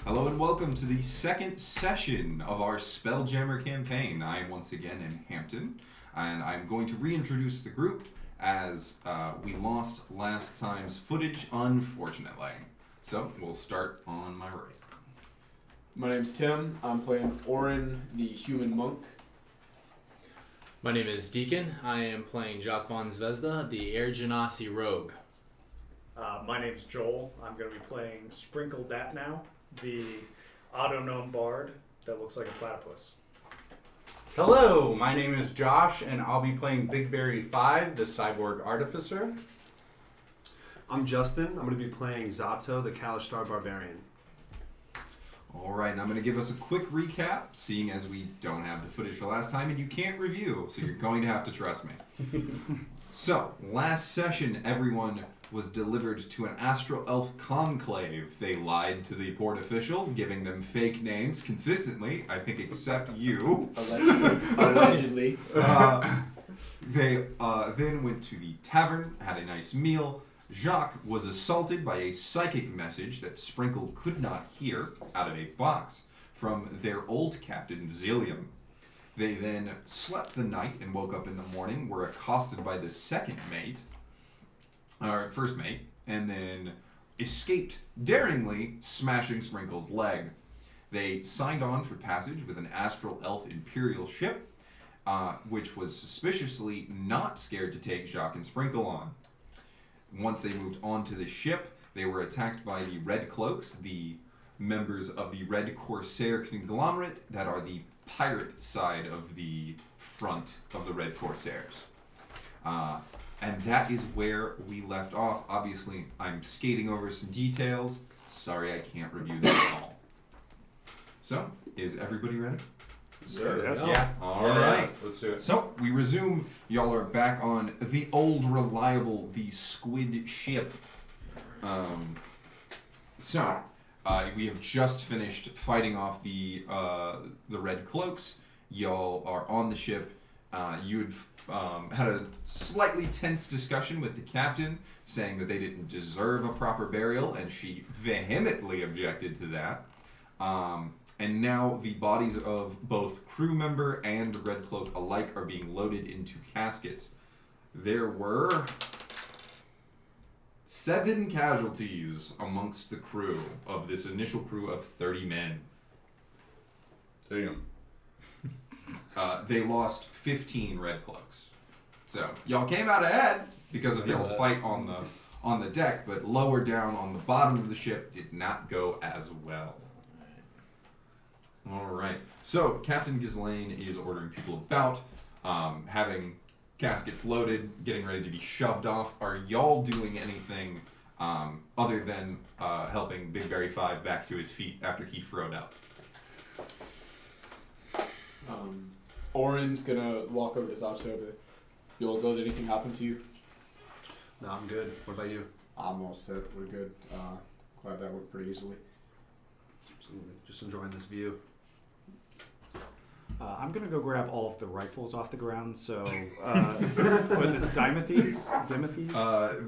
Hello and welcome to the second session of our Spelljammer campaign. I am once again in Hampton, and I'm going to reintroduce the group as we lost last time's footage, unfortunately. So we'll start on my right. My name's Tim. I'm playing Oren, the human monk. My name is Deacon. I am playing Joc Von ZVezda, the Air Genasi rogue. My name's Joel. I'm going to be playing Sprinkle Datnow, the Autognome bard that looks like a platypus. Hello, my name is Josh, and I'll be playing Big Berry 5, the cyborg artificer. I'm Justin. I'm going to be playing Zato, the Kalishtar barbarian. Alright, and I'm going to give us a quick recap, seeing as we don't have the footage for last time and you can't review, so you're going to have to trust me. So, last session, everyone was delivered to an Astral Elf conclave. They lied to the port official, giving them fake names consistently, I think except you. Allegedly. They then went to the tavern, had a nice meal. Joc was assaulted by a psychic message that Sprinkle could not hear out of a box from their old captain, Zillium. They then slept the night and woke up in the morning, were accosted by the first mate, and then escaped daringly, smashing Sprinkle's leg. They signed on for passage with an Astral Elf Imperial ship, which was suspiciously not scared to take Joc and Sprinkle on. Once they moved onto the ship, they were attacked by the Red Cloaks, the members of the Red Corsair conglomerate that are the pirate side of the front of the Red Corsairs. And that is where we left off. Obviously, I'm skating over some details. Sorry, I can't review them all. So, is everybody ready? Sure. Yeah. All right. Let's do it. So, we resume. Y'all are back on the old reliable, the squid ship. We have just finished fighting off the Red Cloaks. Y'all are on the ship. You had a slightly tense discussion with the captain, saying that they didn't deserve a proper burial, and she vehemently objected to that. And now the bodies of both crew member and Red Cloak alike are being loaded into caskets. There were 7 casualties amongst the crew of this initial crew of 30 men. Damn. They lost 15 Red Cloaks. So, y'all came out ahead because of y'all's fight on the deck, but lower down on the bottom of the ship did not go as well. Alright, so Captain Ghislaine is ordering people about, having caskets loaded, getting ready to be shoved off. Are y'all doing anything other than helping Big Berry 5 back to his feet after he throwed up? Oren's gonna walk over to Zato. You all good? Anything happen to you? No, I'm good. What about you? I'm all set. We're good. Glad that worked pretty easily. Absolutely. Just enjoying this view. I'm going to go grab all of the rifles off the ground, so... was it Dimethes? Dimethes?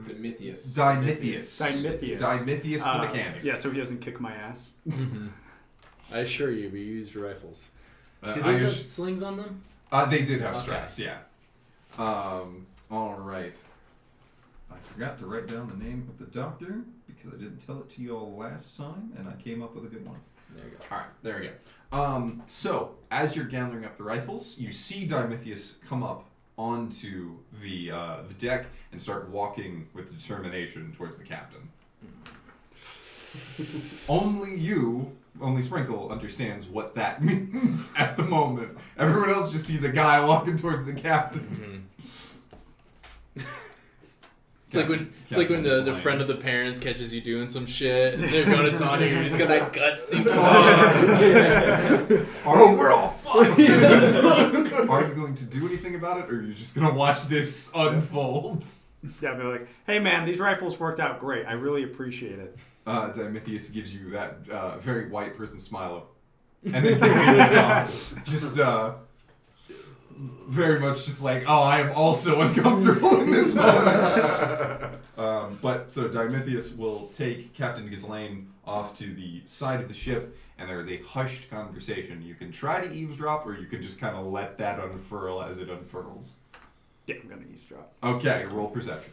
Dimithius. Dimithius the mechanic. Yeah, so he doesn't kick my ass. I assure you, we used rifles. I Did those have slings on them? They did have Okay. straps, yeah. Alright. I forgot to write down the name of the doctor because I didn't tell it to you all last time, and I came up with a good one. There you go. Alright, there we go. So, as you're gathering up the rifles, you see Dimithius come up onto the deck and start walking with determination towards the captain. Only Sprinkle understands what that means at the moment. Everyone else just sees a guy walking towards the captain. It's like when the friend of the parents catches you doing some shit and they're going to taunt you and you just got that gutsy We're all fucked! Are you going to do anything about it, or are you just going to watch this unfold? Yeah, be like, hey man, these rifles worked out great. I really appreciate it. Dimithius gives you that very white person smile, and then continues on. Just very much just like, oh, I am also uncomfortable in this moment. But so Dimithius will take Captain Ghislaine off to the side of the ship, and there is a hushed conversation. You can try to eavesdrop, or you can just kind of let that unfurl as it unfurls. Yeah, I'm gonna eavesdrop. Okay, roll perception.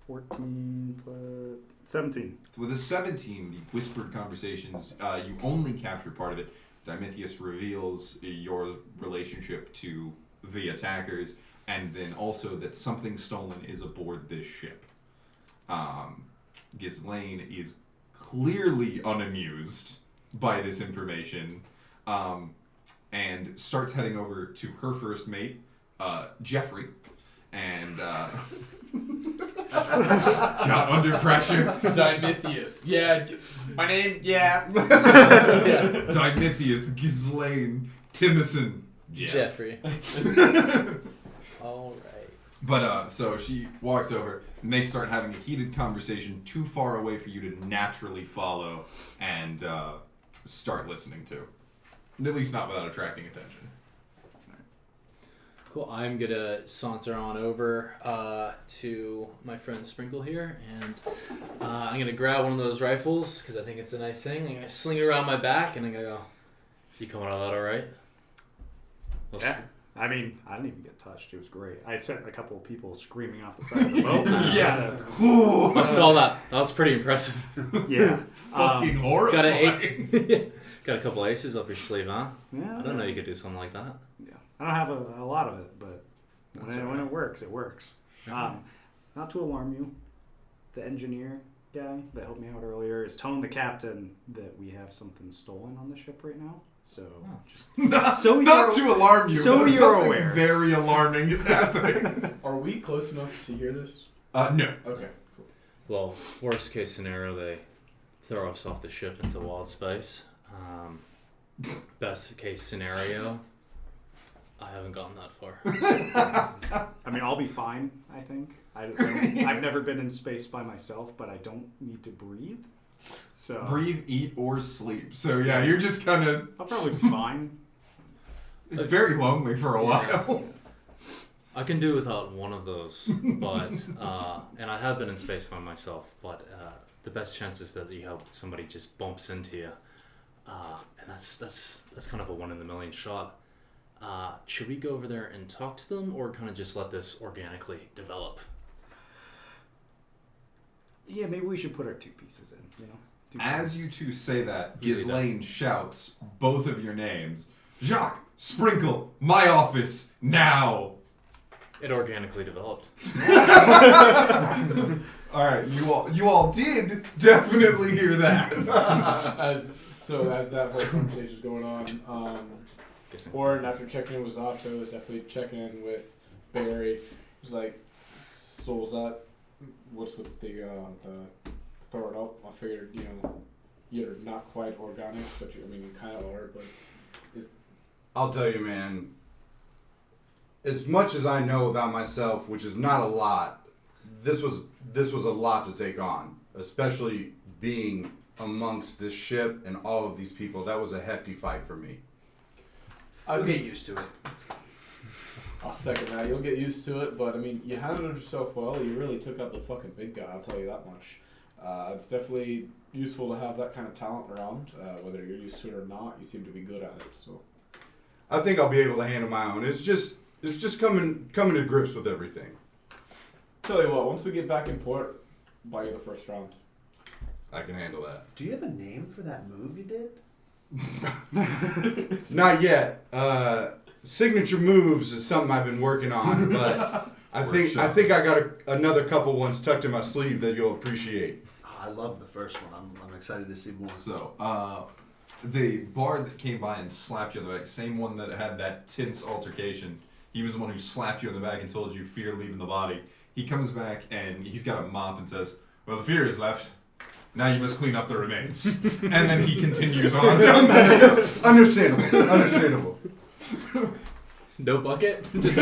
14 plus 17. With a 17, the whispered conversations, you only capture part of it. Dimithius reveals your relationship to the attackers, and then also that something stolen is aboard this ship. Ghislaine is clearly unamused by this information, and starts heading over to her first mate, Jeffrey, and got under pressure. Dimithius. Yeah, my name, yeah. Dimithius, Ghislaine, Timison, Jeffrey. All right. But so she walks over, and they start having a heated conversation too far away for you to naturally follow and start listening to. At least not without attracting attention. Cool. I'm gonna saunter on over to my friend Sprinkle here, and I'm gonna grab one of those rifles because I think it's a nice thing. I'm gonna sling it around my back, and I'm gonna go, "You coming out of that all right?" Yeah. I mean, I didn't even get touched. It was great. I sent a couple of people screaming off the side of the boat. Yeah. I saw that. That was pretty impressive. Yeah. Fucking horrifying. Got a couple aces up your sleeve, huh? Yeah. I don't know you could do something like that. Yeah. I don't have a lot of it, but when right. it works, it works. Not to alarm you, the engineer guy that helped me out earlier is telling the captain that we have something stolen on the ship right now. So just not you're- to alarm you, so but you're something aware. very alarming is happening. Are we close enough to hear this? No. Okay, cool. Well, worst case scenario, they throw us off the ship into Wildspace. Best case scenario, I haven't gotten that far. I mean, I'll be fine, I think. I've never been in space by myself, but I don't need to breathe. So Breathe, eat, or sleep. So yeah, you're just kind of I'll probably be fine. very lonely for a while. I can do without one of those, but and I have been in space by myself, but the best chance is that you hope somebody just bumps into you, and that's kind of a 1 in a million shot. Should we go over there and talk to them, or kind of just let this organically develop? Yeah, maybe we should put our 2 pieces in, you know? As you two say that, You do Ghislaine shouts both of your names. Joc, Sprinkle, my office, now! It organically developed. Alright, you all did definitely hear that. As that whole conversation is going on, Oren, after checking in with Zato, is definitely checking in with Barry. He's like, so was that, what's with the throw it up? I figured, you're not quite organic, but you kind of are, but I'll tell you, man, as much as I know about myself, which is not a lot, this was a lot to take on, especially being amongst this ship and all of these people. That was a hefty fight for me. I'll get used to it. I'll second that. You'll get used to it, but you handled yourself well. You really took out the fucking big guy, I'll tell you that much. It's definitely useful to have that kind of talent around. Whether you're used to it or not, you seem to be good at it. So I think I'll be able to handle my own. It's just coming to grips with everything. tell you what, once we get back in port, buy you the first round. I can handle that. Do you have a name for that move you did? Not yet. Signature moves is something I've been working on, but I think I got another couple ones tucked in my sleeve that you'll appreciate. Oh, I love the first one. I'm excited to see more. So, the bard that came by and slapped you on the back, same one that had that tense altercation, he was the one who slapped you on the back and told you fear leaving the body. He comes back and he's got a mop and says, "Well, the fear is left. Now you must clean up the remains." And then he continues on down there. Understandable. No bucket? Just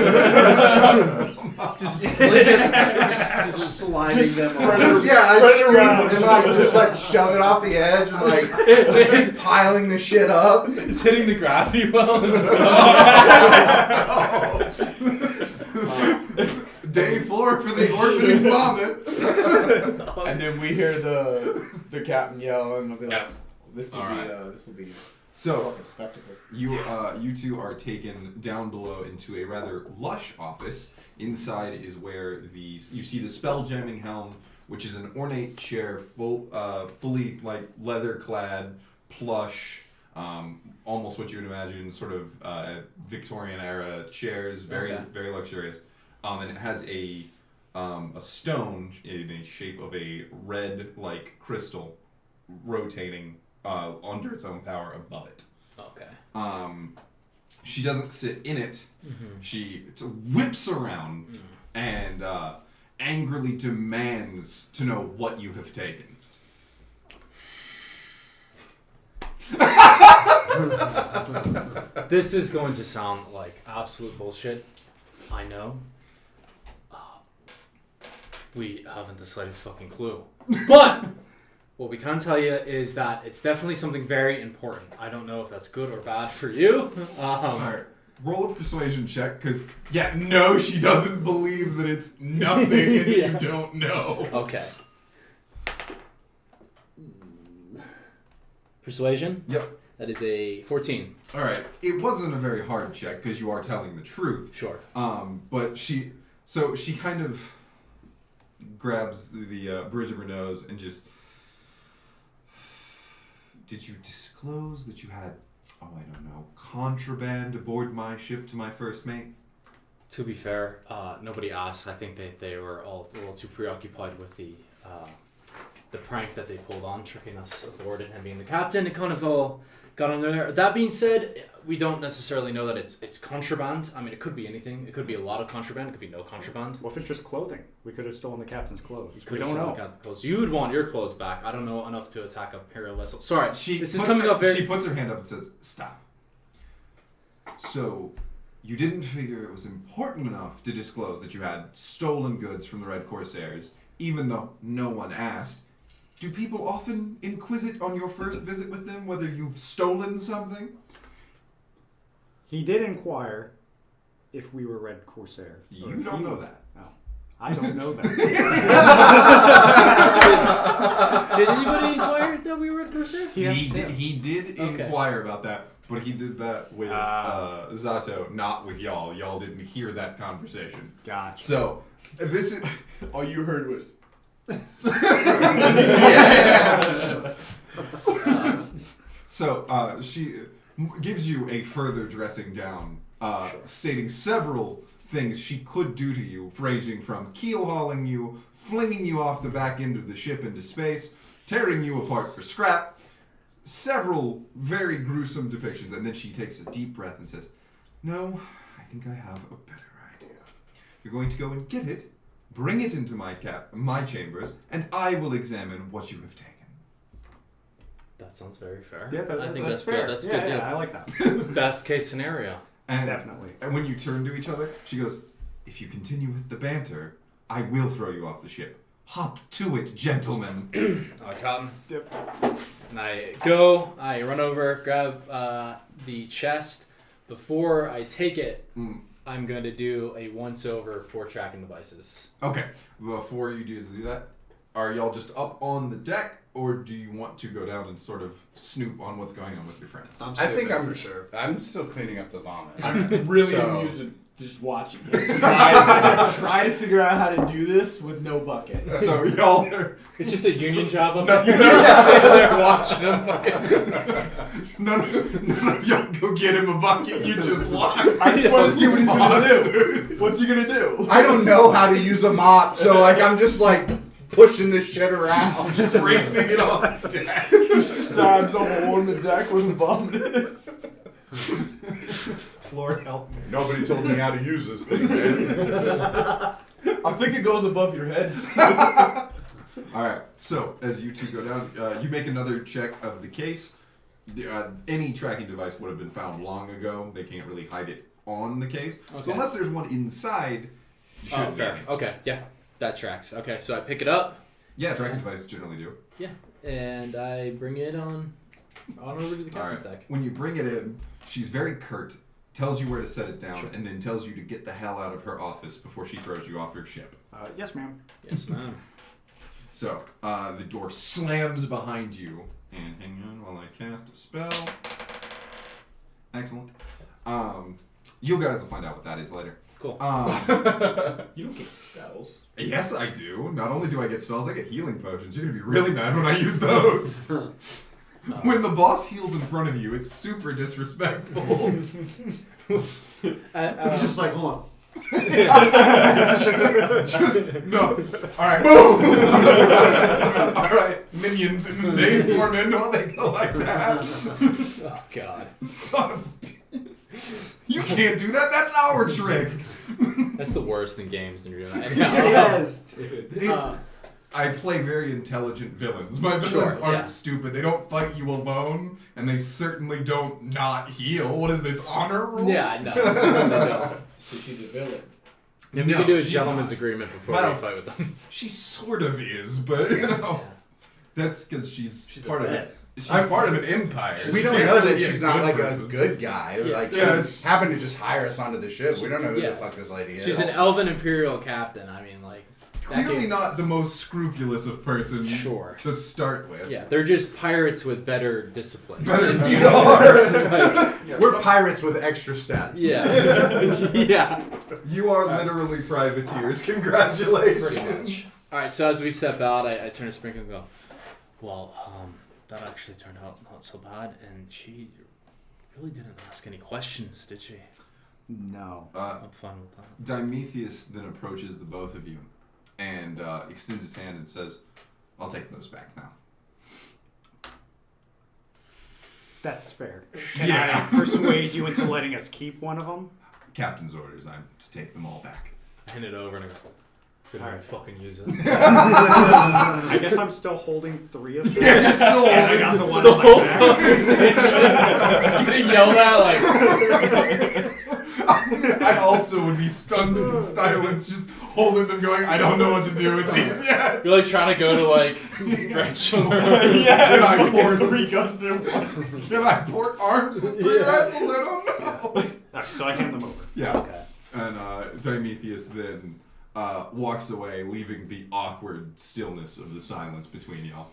sliding them spread over. it- I Spread it scream around. and like just like shove it off the edge and like just keep piling the shit up. It's hitting the gravity well. And just Day 4 for the orphaning vomit. And then we hear the captain yell, and we'll be like, Yep. "This will All be right. this will be So fucking spectacle." you two are taken down below into a rather lush office. Inside is where you see the spelljamming helm, which is an ornate chair, fully like leather clad, plush, almost what you would imagine sort of Victorian era chairs, very very luxurious. And it has a stone in the shape of a red like crystal rotating under its own power above it. okay. She doesn't sit in it. She whips around and angrily demands to know what you have taken. This is going to sound like absolute bullshit. I know. We haven't the slightest fucking clue. But what we can tell you is that it's definitely something very important. I don't know if that's good or bad for you. Alright, roll a persuasion check, because, no, she doesn't believe that it's nothing and Yeah. you don't know. Okay. Persuasion? Yep. That is a 14. Alright, it wasn't a very hard check, because you are telling the truth. Sure. But she kind of grabs the bridge of her nose and just... Did you disclose that you had, I don't know, contraband aboard my ship to my first mate? To be fair, nobody asked. I think they were all a little too preoccupied with the prank that they pulled on, tricking us aboard and him being the captain. It kind of all got under there. That being said, we don't necessarily know that it's contraband. I mean, it could be anything. It could be a lot of contraband. It could be no contraband. What if it's just clothing? We could have stolen the captain's clothes. We We don't know. Clothes. You would want your clothes back. I don't know enough to attack a Imperial vessel. Sorry, She this is puts coming her- off very... She puts her hand up and says, "Stop." So, you didn't figure it was important enough to disclose that you had stolen goods from the Red Corsairs, even though no one asked. Do people often inquisit on your first visit with them whether you've stolen something? He did inquire if we were Red Corsair. You or if don't he know was- that. Oh, I don't know that. Did anybody inquire that we were at Corsair? He did Okay. inquire about that, but he did that with Zato, not with y'all. Y'all didn't hear that conversation. Gotcha. So, this is... All you heard was, So she gives you a further dressing down, stating several things she could do to you, ranging from keel hauling you, flinging you off the back end of the ship into space, tearing you apart for scrap. Several very gruesome depictions, and then she takes a deep breath and says, "No, I think I have a better idea. You're going to go and get it, bring it into my chambers, and I will examine what you have taken." That sounds very fair. Yeah, I think that's fair. good. That's a yeah, good deal. Yeah, I like that. Best case scenario. And, Definitely. And when you turn to each other, she goes, "If you continue with the banter, I will throw you off the ship. Hop to it, gentlemen." I come. Yep. And I go. I run over, grab the chest. Before I take it, I'm going to do a once-over for tracking devices. Okay, before you do that, are y'all just up on the deck, or do you want to go down and sort of snoop on what's going on with your friends? I think I'm still cleaning up the vomit. I'm really So- amused at just watching him. Try to figure out how to do this with no bucket. So y'all are... It's just a union job up No, there. You're just sitting there watching them fucking... None of y'all go get him a bucket, you just watch. I just want to see what he's gonna do. Monsters. What's he gonna do? I don't know how to use a mop, so like I'm just like pushing this shit around. Scraping it on the deck. Just stabs a hole in the deck where the vomit is. Lord help me. Nobody told me how to use this thing, man. I think it goes above your head. Alright, so as you two go down, you make another check of the case. Any tracking device would have been found long ago. They can't really hide it on the case. Okay. So unless there's one inside, you shouldn't be fair. anything. Okay, yeah, that tracks. Okay, so I pick it up. Yeah, tracking devices generally do. Yeah, and I bring it on over to the captain's deck. When you bring it in, she's very curt, tells you where to set it down, Sure. and then tells you to get the hell out of her office before she throws you off your ship. Yes, ma'am. Yes, ma'am. So, the door slams behind you, and hang on while I cast a spell. Excellent. You guys will find out what that is later. Cool. You don't get spells. Yes, I do. Not only do I get spells, I get healing potions. You're gonna be really mad when I use those. When the boss heals in front of you, it's super disrespectful. He's just like, hold on. Just no. All right, boom. All right, minions, and they swarm in while they go like that. Oh God. Son of. You can't do that. That's our trick. That's the worst in games when you're doing that. Yes, dude. It's. I play very intelligent villains. My villains Sure, aren't yeah. stupid. They don't fight you alone, and they certainly don't not heal. What is this, honor rules? Yeah, I know. So she's a villain. Then we No, can do a she's gentleman's not. agreement before Well, we fight with them. She sort of is, but you know, that's because she's part of it. She's I'm- part of an empire. We She don't can't know really that be she's not good like person. a good guy. Yeah. Like Yeah, she just happened to just hire us onto the ship. We don't know who yeah. the fuck this lady is. She's an elven imperial captain. I mean, like that Clearly game- not the most scrupulous of persons Sure. to start with. Yeah, they're just pirates with better discipline. Better And than you you are. Like, We're pirates with extra stats. yeah, yeah. You are literally privateers. Congratulations. Pretty much. All right, so as we step out, I turn to Sprinkle and go, well, that actually turned out not so bad, and she really didn't ask any questions, did she? No. I'm fine with that. Dimetheus then approaches the both of you and extends his hand and says, I'll take those back now. That's fair. Can Yeah. I persuade you into letting us keep one of them? Captain's orders, I'm to take them all back. I hand it over and I go, didn't All right. fucking use it. I guess I'm still holding 3 of them. Yeah, you're still And I holding got the one The on whole my back. conversation. Getting yelled at, like, I also would be stunned into silence, just holding them going, I don't know what to do with these yet. you're like trying to go to like grandchildren. Can I port, 3 guns at once. can I port arms with 3 rifles? I don't know. Alright, so I hand them over. Yeah. Okay. And Dimetheus then walks away, leaving the awkward stillness of the silence between y'all.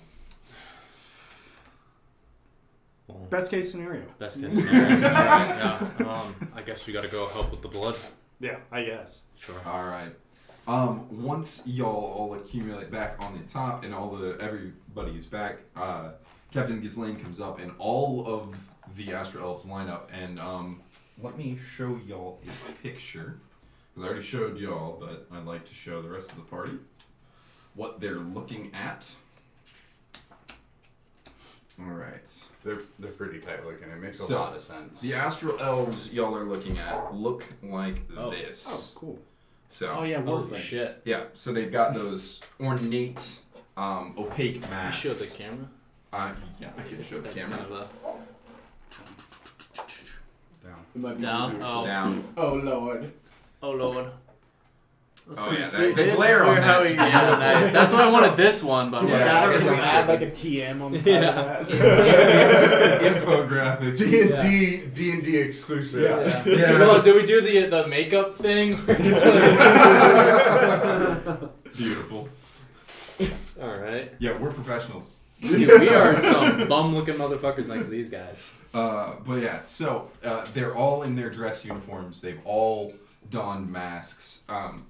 Well, Best case scenario. best case scenario. All right, yeah. I guess we gotta go help with the blood. Yeah, I guess. Sure. All right. Once y'all all accumulate back on the top and everybody's back, Captain Ghislaine comes up and all of the Astral Elves line up. And let me show y'all a picture. Because I already showed y'all, but I'd like to show the rest of the party what they're looking at. All right. They're pretty tight looking. It makes a So, lot of sense. The Astral Elves y'all are looking at look like Oh. this. Oh, cool. So, Oh yeah, Warframe. Shit. yeah, so they've got those ornate, opaque You masks. show the camera. Yeah, I can show the That's camera. kind of Down. It might be Down. easier. Oh. Down. Oh lord. Oh lord. That's Oh, pretty yeah, sweet. they glare on Weird how that. he- Yeah, nice. That's why I wanted this one, but Yeah, whatever. Yeah, I I guess guess we I'm add like a TM on the side of that. Infographics. D&D exclusive. Yeah. Yeah. Well, did we do the makeup thing? Beautiful. All right. Yeah, we're professionals. Dude, we are some bum-looking motherfuckers next to these guys. But yeah, so they're all in their dress uniforms. They've all donned masks.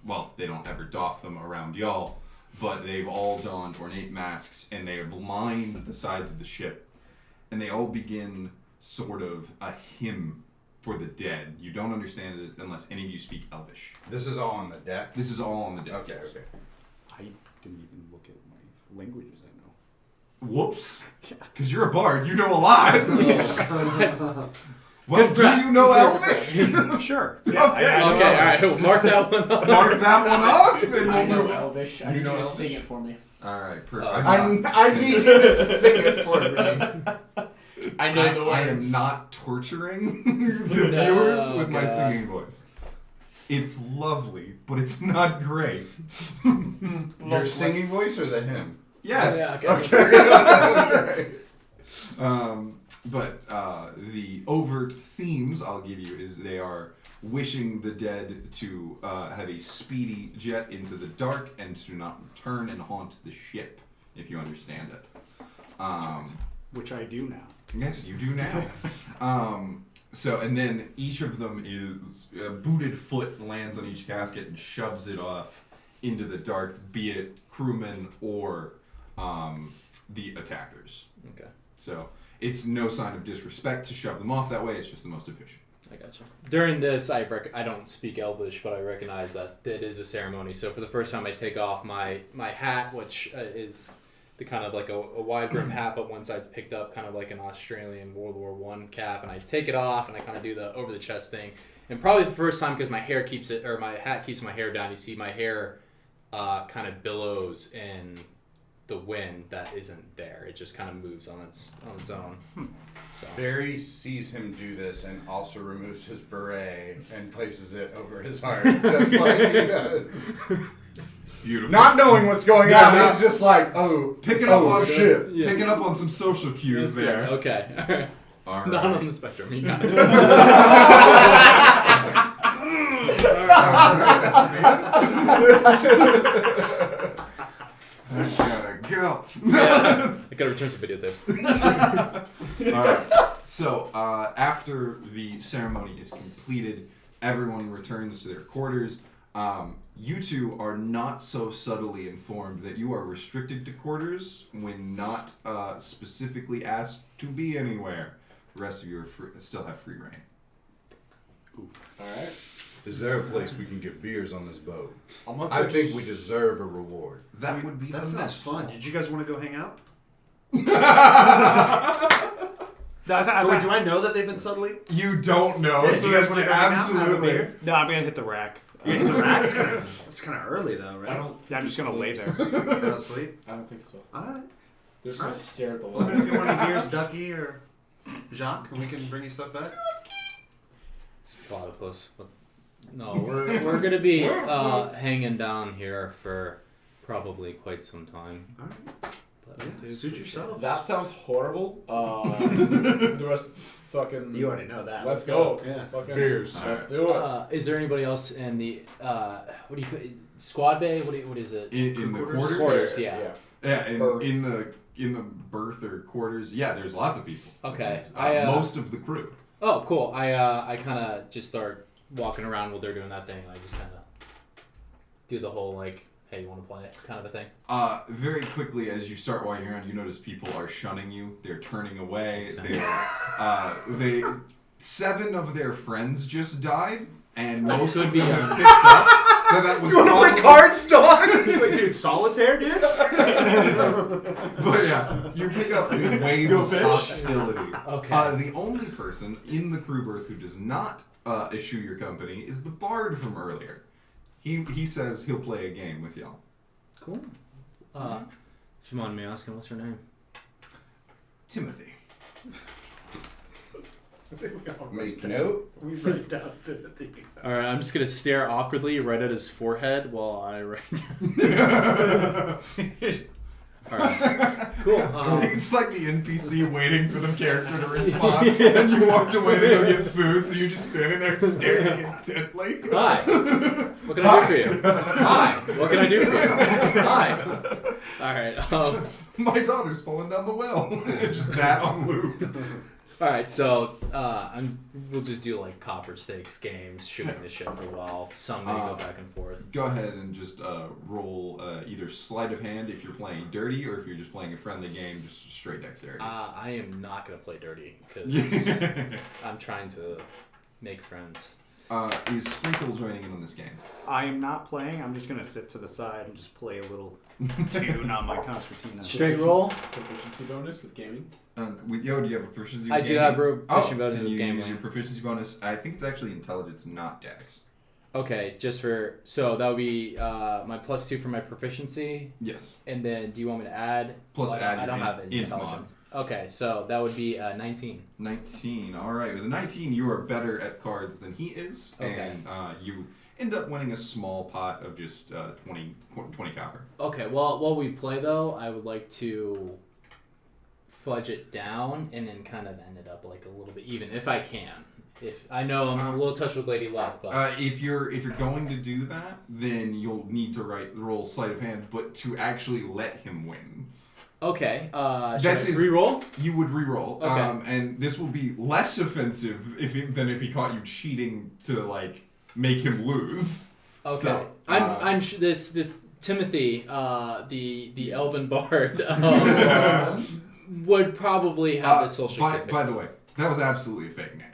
Well, they don't ever doff them around y'all, but they've all donned ornate masks, and they blind the sides of the ship. And they all begin sort of a hymn for the dead. You don't understand it unless any of you speak Elvish. This is all on the deck. This is all on the deck. Okay, yes. okay. I didn't even look at my languages I know. Whoops. Because you're a bard, you know a lot. Well, Good do pra- you know Elvish? Sure. Okay. Okay, all right. We'll mark that one up. Mark that one off, and I we'll know move. Elvish. I You need know you to Elvish? sing it for me. All right, perfect. I need you to sing it for me. I know the words. I am not torturing the viewers with my singing voice. It's lovely, but it's not great. Your singing voice or the hymn? Yes. Yeah, okay. But the overt themes I'll give you is they are wishing the dead to have a speedy jet into the dark and to not return and haunt the ship, if you understand it. Which I do now. Yes, you do now. So, and then each of them is a booted foot lands on each casket and shoves it off into the dark, be it crewmen or the attackers. Okay. So it's no sign of disrespect to shove them off that way. It's just the most efficient. I gotcha. During this, I don't speak Elvish, but I recognize that it is a ceremony. So for the first time, I take off my hat, which is the kind of like a wide brim hat, but one side's picked up, kind of like an Australian World War I cap, and I take it off and I kind of do the over the chest thing. And probably the first time, because my hat keeps my hair down. You see my hair kind of billows in the wind that isn't there. It just kind of moves on its own. So Barry sees him do this and also removes his beret and places it over his heart, just like he does. Beautiful. Not knowing what's going Yeah, on, no. he's just like, oh, Picking up on shit. Yeah. Picking up on some social cues That's there. fair. Okay. All right. Not on the spectrum. You got it. I gotta go. Yeah. I gotta return some videotapes. Alright, so after the ceremony is completed, everyone returns to their quarters. You two are not so subtly informed that you are restricted to quarters when not specifically asked to be anywhere. The rest of you are still have free reign. Alright. Is there a place we can get beers on this boat? I'm gonna I push- think we deserve a reward. That would be That the sounds best. fun. Did you guys want to go hang out? No, Wait, do I know that they've been subtly? You don't know, Yeah, so you guys that's wanna go hang out and have a absolutely. beer? no, I'm gonna hit the rack. You're gonna hit the rack? That's kind of early though, right? I don't. Yeah, I'm just gonna lay there. You don't sleep? I don't think so. Alright. They're just gonna stare at the Well, wall. if you want any beers, Ducky or Joc, and we can bring you stuff back. Platypus. But no, we're gonna be hanging down here for probably quite some time. Alright. But I Yeah, do suit appreciate yourself. That sounds horrible. The rest, fucking. You already know that. Let's go. Yeah. Fucking. Beers. Let's do it. Is there anybody else in the what do you call it? Squad bay? What is it? In the quarters? Quarters, yeah. Yeah, Berth. in the berth or quarters, yeah, there's lots of people. Okay. Most of the crew. Oh, cool. I kind of just start walking around while they're doing that thing. I just kind of do the whole like, hey, you want to play it kind of a thing. Very quickly, as you start walking around, you notice people are shunning you. They're turning away. Makes sense. They 7 of their friends just died, and most Could of be them have picked up that was You want to play probably- cards, dog? He's like, dude, solitaire, dude? But yeah, you pick up a wave of hostility. Okay. The only person in the crew berth who does not eschew your company is the bard from earlier. He says he'll play a game with y'all. Cool. If you mind me asking, what's your name? Timothy. Make note. We write down Timothy. All right, I'm just gonna stare awkwardly right at his forehead while I write. All right. Cool. It's like the NPC waiting for the character to respond, and you walked away to go get food, so you're just standing there staring intently. Hi. What can I do for you? Hi. What can I do for you? Hi. All right. My daughter's falling down the well. Just that on loop. All right. So we'll just do like copper stakes games, shooting the shit for a while. Some may go back and forth. Go ahead and just roll either sleight of hand if you're playing dirty, or if you're just playing a friendly game, just straight dexterity. I am not gonna play dirty because I'm trying to make friends. Is Sprinkle joining in on this game? I am not playing. I'm just gonna sit to the side and just play a little tune on my concertina. Straight roll. Proficiency bonus with gaming. Do you have a proficiency? I with do gaming? have proficiency bonus then with you gaming. use your proficiency bonus. I think it's actually intelligence, not dex. Okay, so that would be my +2 for my proficiency, Yes. and then do you want me to add? Plus add I don't your have int intelligence. Okay, so that would be 19. 19. All right. With a 19, you are better at cards than he is, Okay. and you end up winning a small pot of just 20 copper. Okay, well, while we play though, I would like to fudge it down and then kind of end it up like a little bit even, if I can. If I know I'm a little touched with Lady Luck, but If you're going to do that, then you'll need to roll sleight of hand, but to actually let him win. okay. This is re-roll. You would re-roll, Okay. and this will be less offensive than if he caught you cheating to like make him lose. Okay. So, I'm this Timothy, the elven bard, would probably have the social. By the way, that was absolutely a fake name.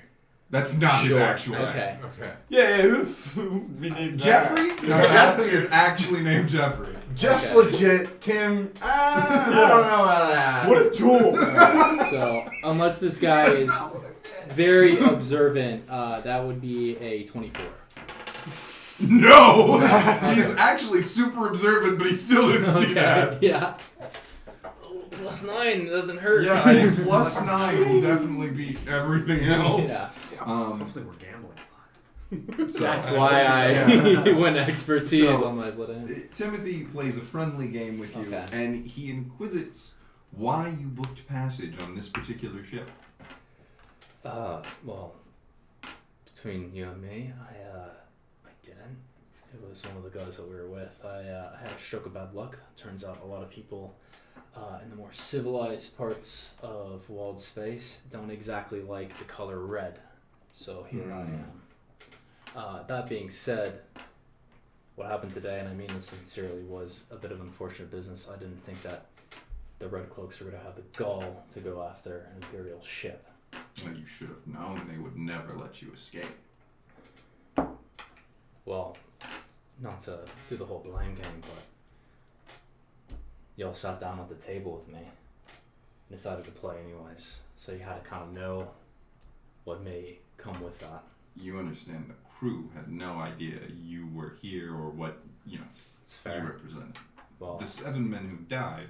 That's not his Sure. actual name. Okay. Okay. Yeah, who renamed Jeffrey? No, Jeffrey is actually named Jeffrey. Jeff's Okay. legit. Tim, I don't know about that. What a tool! So unless this guy is very observant, that would be a 24. No! He's actually super observant, but he still didn't see that. Yeah. +9 doesn't hurt. Yeah, I mean, +9 will definitely beat everything else. Yeah. Hopefully we're gambling. So, That's why I yeah. went expertise So, on my split. Timothy plays a friendly game with you, Okay. and he inquisits why you booked passage on this particular ship. Well, between you and me, I didn't. It was one of the guys that we were with. I had a stroke of bad luck. Turns out a lot of people in the more civilized parts of Wildspace don't exactly like the color red. So here I am. That being said, what happened today, and I mean this sincerely, was a bit of unfortunate business. I didn't think that the Red Cloaks were going to have the gall to go after an Imperial ship. Well, you should have known they would never let you escape. Well, not to do the whole blame game, but y'all sat down at the table with me and decided to play anyways. So you had to kind of know what may come with that. You understand the crew had no idea you were here or what, It's you fair. represented. Well, The 7 men who died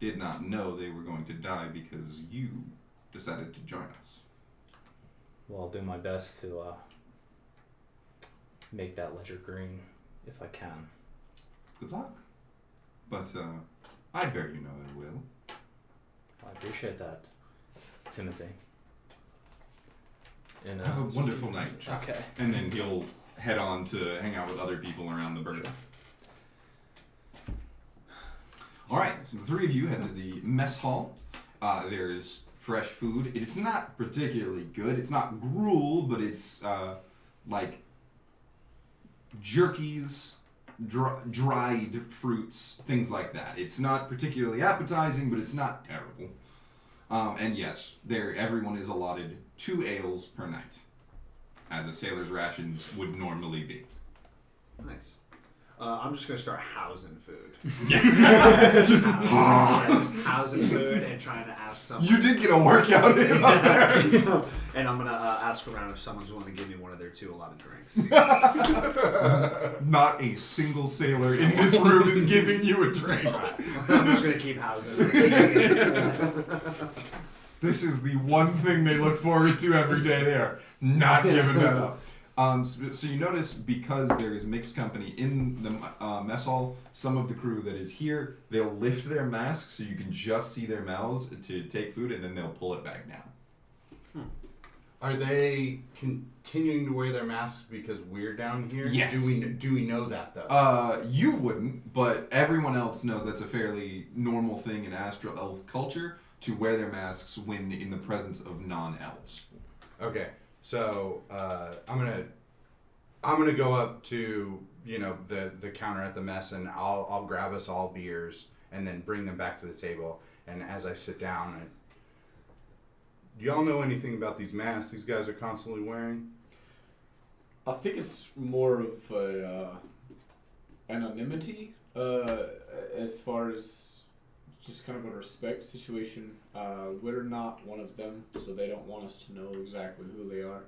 did not know they were going to die because you decided to join us. I'll do my best to make that ledger green if I can. Good luck. But I bear you no ill will. I appreciate that, Timothy. And, Have a wonderful night. Okay. And then he'll head on to hang out with other people around the berth. All right, so the three of you head to the mess hall. There's fresh food. It's not particularly good. It's not gruel, but it's like jerkies, dried fruits, things like that. It's not particularly appetizing, but it's not terrible. And yes, everyone is allotted 2 ales per night, as a sailor's rations would normally be. Nice. I'm just gonna start housing food. Just Just housing food and trying to ask someone. you did get a workout in up there. And I'm gonna ask around if someone's willing to give me one of their 2 allotted drinks. Not a single sailor in this room is giving you a drink. I'm just gonna keep housing. This is the one thing they look forward to every day. They are not giving that up. So you notice, because there is mixed company in the mess hall, some of the crew that is here, they'll lift their masks so you can just see their mouths to take food, and then they'll pull it back down. Are they continuing to wear their masks because we're down here? Yes. Do we know that though? You wouldn't, but everyone else knows that's a fairly normal thing in Astral Elf culture to wear their masks when in the presence of non-elves. Okay, so I'm gonna go up to the counter at the mess, and I'll grab us all beers and then bring them back to the table. And as I sit down, do y'all know anything about these masks these guys are constantly wearing? I think it's more of a anonymity as far as just kind of a respect situation. We're not one of them, so they don't want us to know exactly who they are.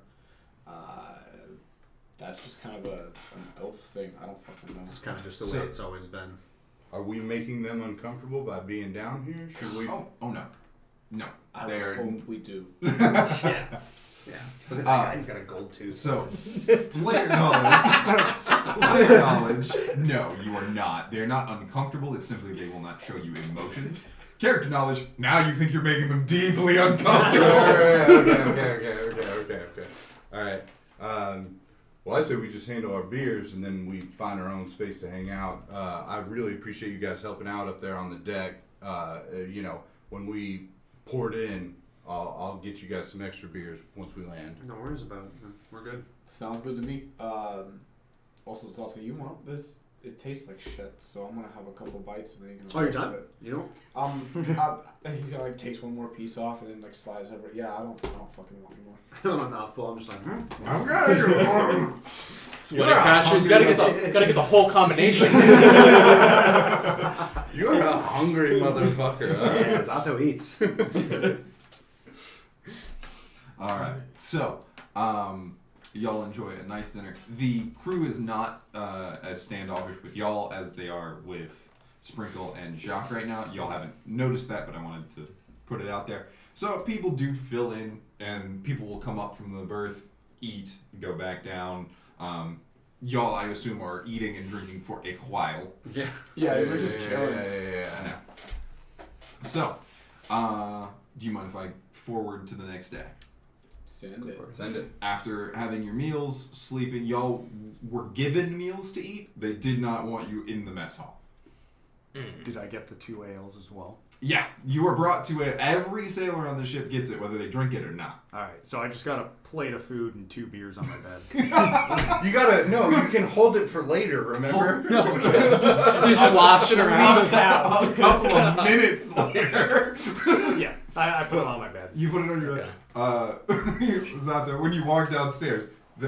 that's just kind of an elf thing. I don't fucking know. It's kind of just the So- way it's always been. Are we making them uncomfortable by being down here? Should we? Oh no. No. I They're- hope we do. Yeah. Look at that guy. He's got a gold tooth. So, player knowledge. Player knowledge. No, you are not. They're not uncomfortable. It's simply they will not show you emotions. Character knowledge. Now you think you're making them deeply uncomfortable. Okay. All right. Well, I say we just handle our beers and then we find our own space to hang out. I really appreciate you guys helping out up there on the deck. When we poured in, I'll get you guys some extra beers once we land. No worries about it. Man. We're good. Sounds good to me. Also, you want this? It tastes like shit, so I'm gonna have a couple bites and then you can. Oh, you're rest of done? it. You don't? And he's gonna like takes one more piece off and then like slides over. Yeah, I don't fucking want anymore. I'm a mouthful. I'm just like, I'm good. Sweaty crashers. You gotta get the whole combination. You're a hungry motherfucker. Huh? Yeah, Zato eats. All right. So, y'all enjoy a nice dinner. The crew is not as standoffish with y'all as they are with Sprinkle and Joc right now. Y'all haven't noticed that, but I wanted to put it out there. So people do fill in, and people will come up from the berth, eat, go back down. Y'all, I assume, are eating and drinking for a while. yeah. Yeah, we're just chilling. Yeah. So, do you mind if I forward to the next day? Send it. Send it. After having your meals, sleeping, y'all were given meals to eat. They did not want you in the mess hall. Did I get the 2 ales as well? Yeah, you were brought to it. Every sailor on the ship gets it, whether they drink it or not. All right, so I just got a plate of food and 2 beers on my bed. You can hold it for later, remember? Just sloshing around. A couple of minutes later. Yeah, I put it on my bed. You put it on your bed. Zato, when you walk downstairs,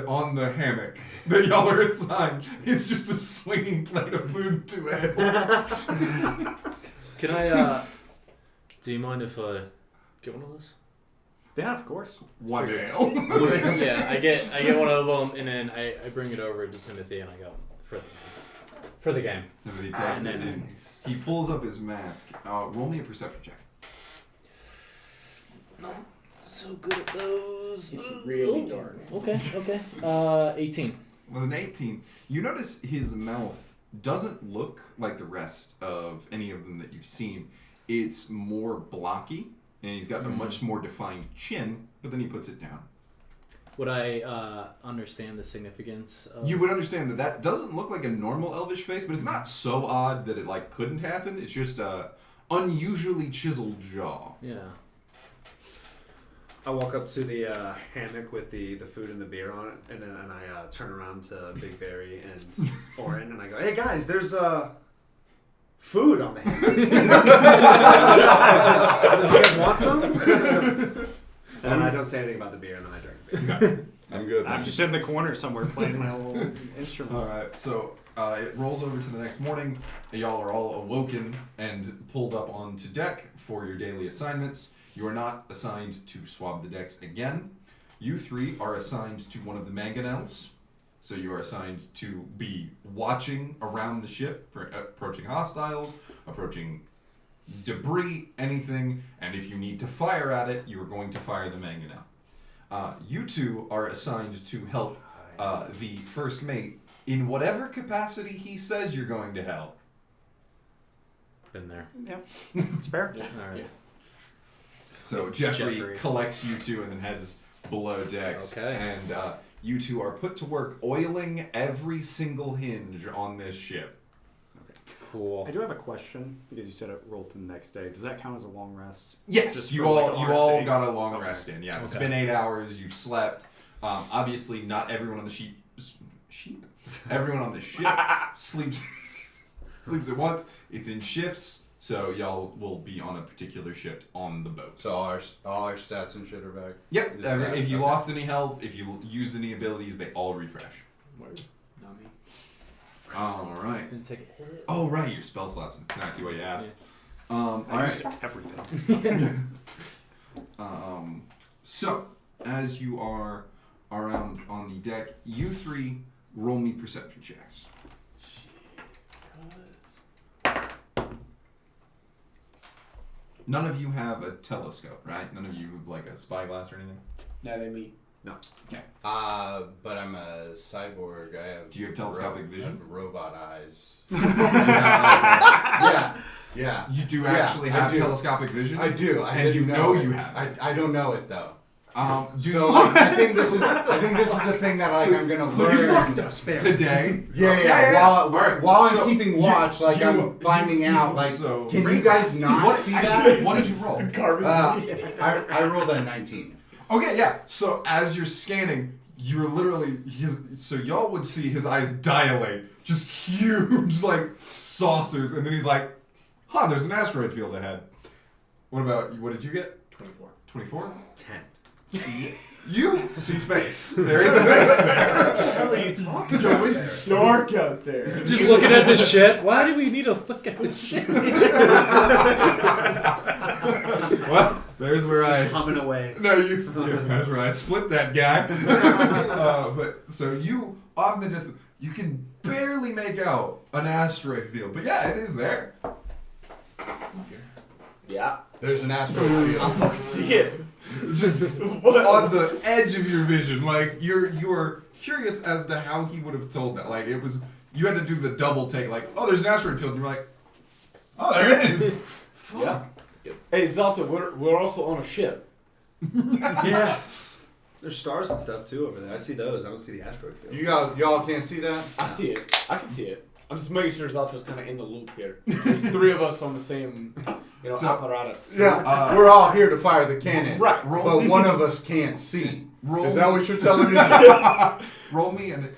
on the hammock that y'all are assigned, it's just a swinging plate of food and 2 ales. Can I? Do you mind if I get one of those? Yeah, of course. 1 ale. Yeah, I get one of them, and then I bring it over to Timothy, and I go for the game. Timothy takes it and he pulls up his mask. Roll me a perception check. No, so good at those. It's really dark. Okay. 18. With an 18, you notice his mouth doesn't look like the rest of any of them that you've seen. It's more blocky, and he's got a much more defined chin, but then he puts it down. Would I understand the significance of... You would understand that doesn't look like a normal elvish face, but it's not so odd that it couldn't happen. It's just a unusually chiseled jaw. Yeah. I walk up to the hammock with the food and the beer on it, and then I turn around to Big Barry and Oren, and I go, "Hey guys, there's food on the hammock. Do you guys want some?" And then I don't say anything about the beer, and then I drink the beer. I'm good. I'm just in the corner somewhere playing my little instrument. All right, so it rolls over to the next morning. Y'all are all awoken and pulled up onto deck for your daily assignments. You are not assigned to swab the decks again. You 3 are assigned to one of the mangonels. So you are assigned to be watching around the ship for approaching hostiles, approaching debris, anything, and if you need to fire at it, you are going to fire the mangonel. You 2 are assigned to help the first mate in whatever capacity he says you're going to help. Been there. Yep, it's fair. Yeah. All right. So Jeffrey Jeffrey. collects you 2 and then heads below decks. Okay. And you 2 are put to work oiling every single hinge on this ship. Cool. I do have a question because you said it rolled to the next day. Does that count as a long rest? Yes, Just you for, all like, you our all sake? got a long Okay. rest in. Yeah, it's Okay. been 8 hours. You've slept. Obviously, not everyone on the sheep. Everyone on the ship sleeps at once. It's in shifts, so y'all will be on a particular shift on the boat. So all our stats and shit are back. Yep. Is that- If you okay. lost any health, if you used any abilities, they all refresh. Word. Not me. All right. Did it take a hit? Oh right, your spell slots. Now I see what you asked. All I right. used everything. So, as you are around on the deck. You three roll me perception checks. None of you have a telescope, right? None of you have like a spyglass or anything? Now they meet. Okay. But I'm a cyborg. I have. Do you have telescopic vision? I have robot eyes. Yeah. Yeah. You do Yeah, actually I have do. telescopic vision? I do. And you know you have it. I don't know it though. Do So you I think this is a thing that like I'm gonna learn today? While So I'm keeping watch, like you- I'm finding out. Like, so- can you guys not What, see actually, that? what did you roll? I rolled a 19. Okay, yeah. So as you're scanning, you're literally so y'all would see his eyes dilate, just huge like saucers, and then he's like, "Huh, there's an asteroid field ahead." What did you get? 24. 24? 10. You see space. There is space there. What the hell are you talking Yo, about? it's there? Dark out there. Just looking at the shit. Why do we need to look at the shit? Well, there's where Just humming away. No, that's where I split that guy. But so you, off in the distance, you can barely make out an asteroid field. But yeah, it is there. Yeah. There's an asteroid I field. fucking see it. Just on the edge of your vision. Like, you're curious as to how he would have told that. Like, you had to do the double take. Like, oh, there's an asteroid field. And you're like, oh, there it is. Fuck. Yeah. Hey, Zato, we're also on a ship. Yeah. There's stars and stuff too over there. I see those. I don't see the asteroid field. Y'all can't see that? I see it. I can see it. I'm just making sure Zato's kind of in the loop here. There's 3 of us on the same, So- apparatus. Yeah, we're all here to fire the cannon. Right. But one of us can't see. Roll Is that what you're telling me? Roll me an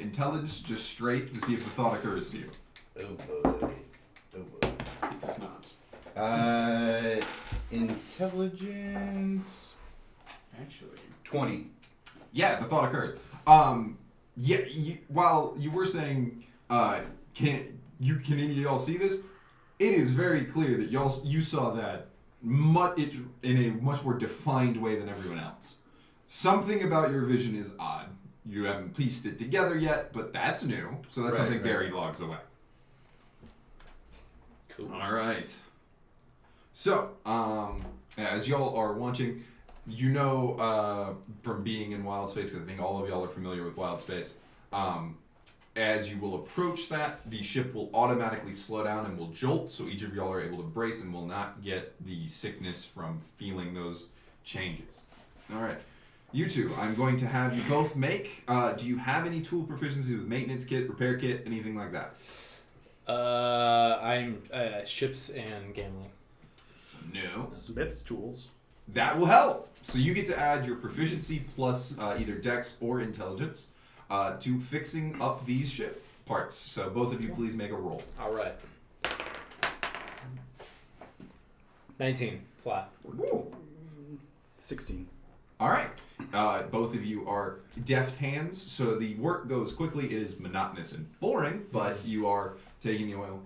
intelligence just straight to see if the thought occurs to you. Oh boy. It does not. Intelligence. Actually. 20. Yeah, the thought occurs. While you were saying, can any of y'all see this? It is very clear that you saw that in a much more defined way than everyone else. Something about your vision is odd. You haven't pieced it together yet, but that's new. So that's Right, something right. Barry logs away. Cool. All right. So, as y'all are watching, you know from being in Wildspace, because I think all of y'all are familiar with Wildspace, as you will approach that, the ship will automatically slow down and will jolt, so each of y'all are able to brace and will not get the sickness from feeling those changes. All right. You two, I'm going to have you both make. Do you have any tool proficiency with maintenance kit, repair kit, anything like that? I'm ships and gambling. So no. Smith's tools. That will help. So you get to add your proficiency plus either dex or intelligence to fixing up these ship parts. So both of you please make a roll. All right. 19 flat. Woo. 16. All right. Both of you are deft hands, so the work goes quickly. It is monotonous and boring, but you are taking the oil,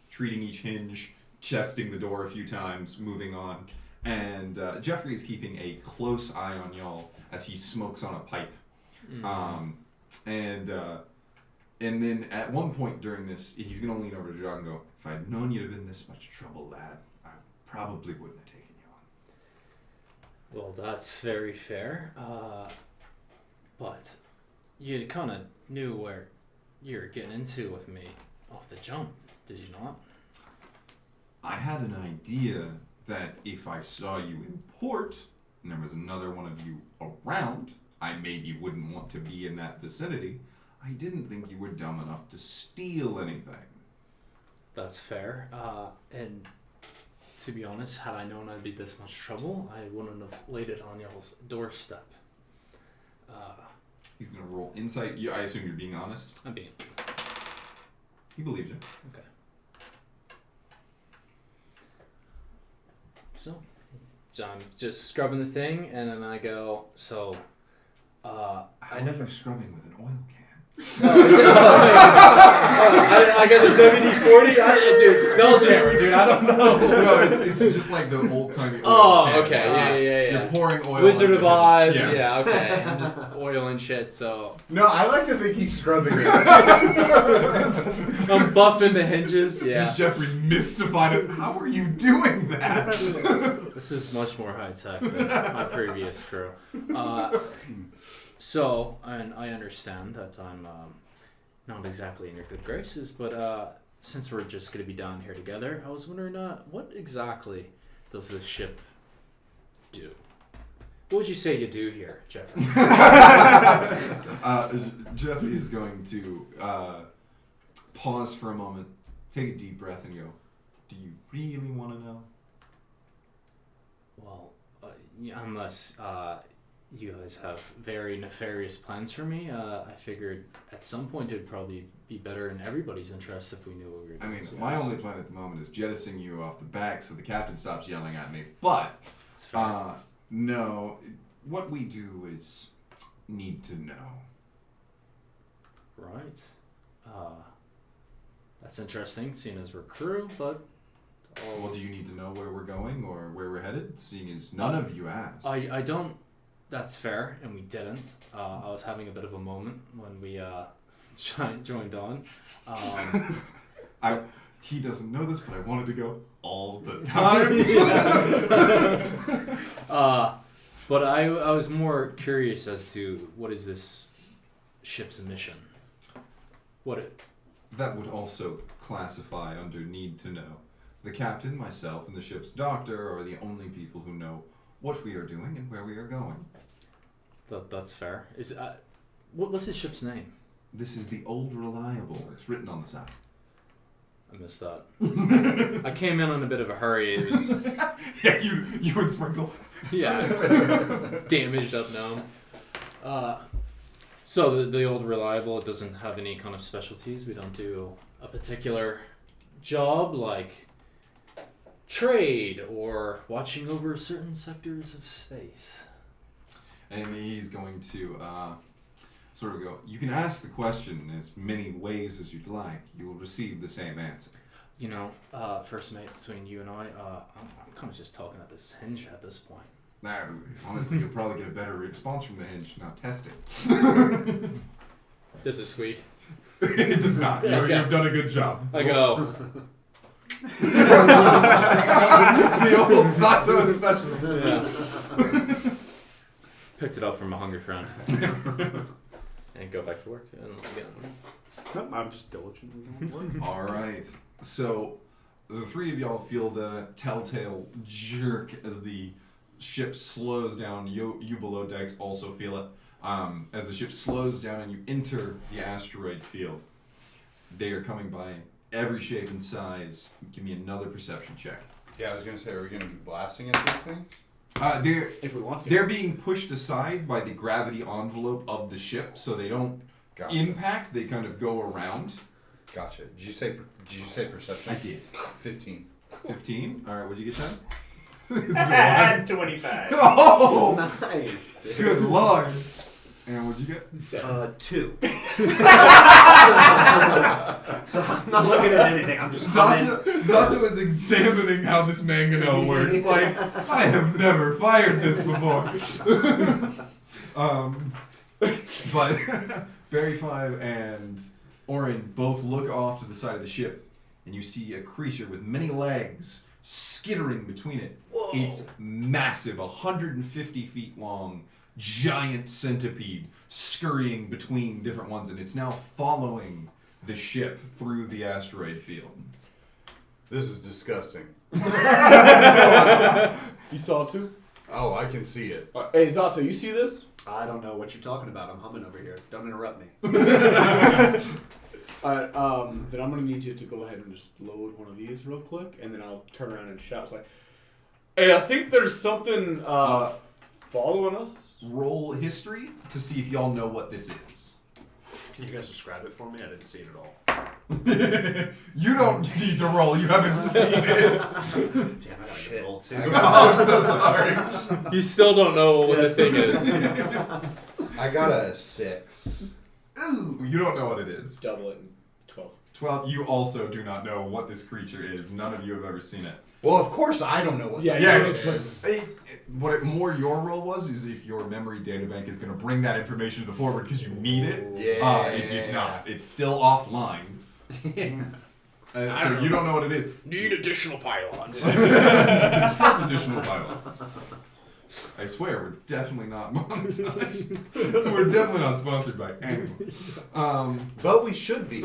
treating each hinge, chesting the door a few times, moving on. And Jeffrey is keeping a close eye on y'all as he smokes on a pipe. And then at one point during this, he's going to lean over to John and go, if I'd known you'd have been this much trouble, lad, I probably wouldn't have taken you on. Well, that's very fair. But you kind of knew where you were getting into with me off the jump, did you not? I had an idea that if I saw you in port, and there was another one of you around, I maybe wouldn't want to be in that vicinity. I didn't think you were dumb enough to steal anything. That's fair. And to be honest, had I known I'd be this much trouble, I wouldn't have laid it on y'all's doorstep. He's going to roll insight. I assume you're being honest. I'm being honest. He believes you. Okay. So I'm just scrubbing the thing, and then I go, I How are you scrubbing with an oil can? I got the WD-40. Dude, Spelljammer, dude. I don't know. No, it's just like the old timey. Oh, okay. Yeah. You're pouring oil. Wizard on of the- Oz. Yeah. Yeah, okay. I'm just oil and shit, so No, I like to think he's scrubbing it. I'm buffing the hinges. Yeah. Just Jeffrey mystified it. How are you doing that? This is much more high tech than my previous crew. So, and I understand that I'm not exactly in your good graces, but since we're just going to be down here together, I was wondering what exactly does this ship do? What would you say you do here, Jeffrey? Jeffrey is going to pause for a moment, take a deep breath, and go, "Do you really want to know?" Well, unless you guys have very nefarious plans for me, I figured at some point it'd probably be better in everybody's interest if we knew what we were doing. I mean, So my yes, only plan at the moment is jettisoning you off the back so the captain stops yelling at me. But, it's fair. no, what we do is need to know. Right. That's interesting, seeing as we're crew, but... Well, do you need to know where we're going or where we're headed, seeing as none of you asked? I don't... That's fair, and we didn't. I was having a bit of a moment when we joined on. He doesn't know this, but I wanted to go all the time. But I was more curious as to what is this ship's mission? That would also classify under need to know. The captain, myself, and the ship's doctor are the only people who know what we are doing and where we are going. That's fair. What's the ship's name? This is the Old Reliable. It's written on the side. I missed that. I came in a bit of a hurry. It was Yeah, you and Sprinkle. damaged up gnome. So the Old Reliable, it doesn't have any kind of specialties. We don't do a particular job like trade or watching over certain sectors of space. And he's going to sort of go, you can ask the question in as many ways as you'd like. You will receive the same answer. You know, first mate, between you and I'm kind of just talking at this hinge at this point. Now, honestly, you'll probably get a better response from the hinge. Now test it. Does it squeak? It does not. Okay. You've done a good job. I go, The old Zato special. yeah. Picked it up from a hungry friend. And go back to work. And again. Nope, I'm just diligently going to work. All right. So the three of y'all feel the telltale jerk as the ship slows down. You below decks also feel it. As the ship slows down and you enter the asteroid field, they are coming by every shape and size. Give me another perception check. Yeah, I was gonna say, are we gonna be blasting into these things? They're If we want to. they're being pushed aside by the gravity envelope of the ship, so they don't Gotcha. impact. They kind of go around. Gotcha. Did you say perception? I did. 15. 15. All right. What'd you get then? 25. Oh, Nice, dude. good lord. And what'd you get? 2. So I'm not looking at anything. I'm just Zato is examining how this mangonel works. Like, I have never fired this before. But Barry 5 and Oren both look off to the side of the ship, and you see a creature with many legs skittering between it. Whoa. It's massive, 150 feet long, giant centipede scurrying between different ones, and it's now following the ship through the asteroid field. This is disgusting. You saw it too? Oh, I can see it. Hey, Zato, you see this? I don't know what you're talking about. I'm humming over here. Don't interrupt me. Alright, then I'm gonna need you to go ahead and just load one of these real quick, and then I'll turn around and shout. It's like, hey, I think there's something following us. Roll history to see if y'all know what this is. Can you guys describe it for me? I didn't see it at all. You don't need to roll, you haven't seen it. Damn, I gotta get roll too. Oh, I'm so sorry. You still don't know what the thing is. I got a 6. Ooh, you don't know what it is. Double it in 12. 12. You also do not know what this creature is. None of you have ever seen it. Well, of course I don't know what Yeah, that yeah. is. What it, more your role was is if your memory databank is going to bring that information to the forward because you need it. Yeah. It did not. It's still offline. So you don't know what it is. Need additional pylons. Construct additional pylons. I swear, we're definitely not monetized. We're definitely not sponsored by anyone. But we should be.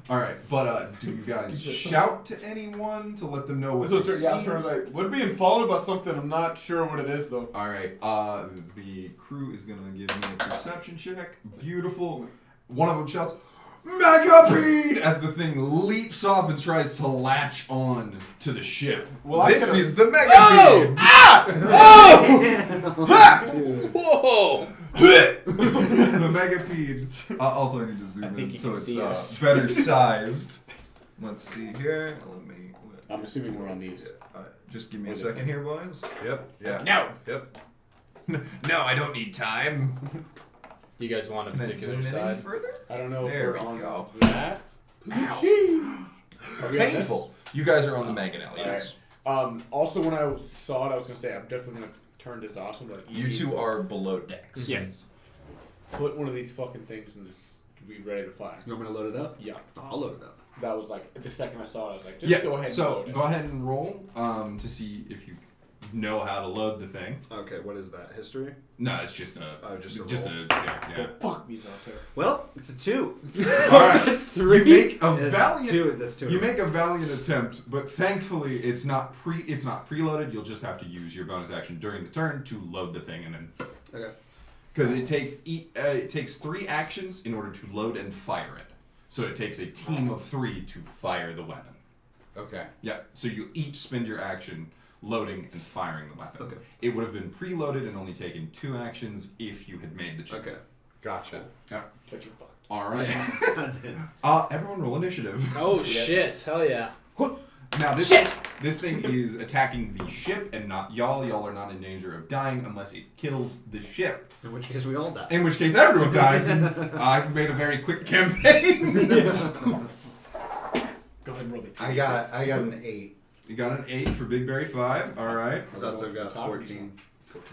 All right, but do you guys shout to anyone to let them know what So, you've yeah, seen? so I was like, we're being followed by something. I'm not sure what it is, though. All right, the crew is gonna give me a perception check. Beautiful. One of them shouts, "Megapede!" as the thing leaps off and tries to latch on to the ship. Well, I this could've- is the Megapede. Whoa! The Megapede. Also, I need to zoom I in think you so can it's see us. better sized. Let's see here. I'm assuming we're on these. Just give me a What is second it? here, boys. Yep. Yeah. No! Yep. No, I don't need time. You guys want a Can I particular zoom in any side? further? I don't know There if we we're on go. that. Ow. Are we on this? Painful. You guys are on the mangonel, yes. Also, when I saw it, I was going to say, I'm definitely going to turn this awesome. But You two are below decks. Yes. Put one of these fucking things in this to be ready to fire. You want me to load it up? Yeah. I'll load it up. That was like, the second I saw it, I was like, just Yeah, go ahead and so load it. go ahead and roll to see if you know how to load the thing. Okay, what is that? History? No, it's just a Just a yeah. Fuck me, Zato. Well, it's a 2. All right. That's 3. You make a It's valiant 2. That's 2. You make a valiant attempt, but thankfully it's not preloaded. You'll just have to use your bonus action during the turn to load the thing, and then Okay. because it takes 3 actions in order to load and fire it. So it takes a team of 3 to fire the weapon. Okay. Yeah. So you each spend your action loading and firing the weapon. Okay. It would have been preloaded and only taken 2 actions if you had made the check. Okay. Gotcha. Yeah. But you fucked. All right. I did. Everyone roll initiative. Oh shit! Hell yeah! Now this thing is attacking the ship and not y'all. Y'all are not in danger of dying unless it kills the ship. In which case we all die. In which case everyone dies. And I've made a very quick campaign. Go ahead and roll the I got an 8. You got an 8 for Big Berry 5. All right. So I've got 14.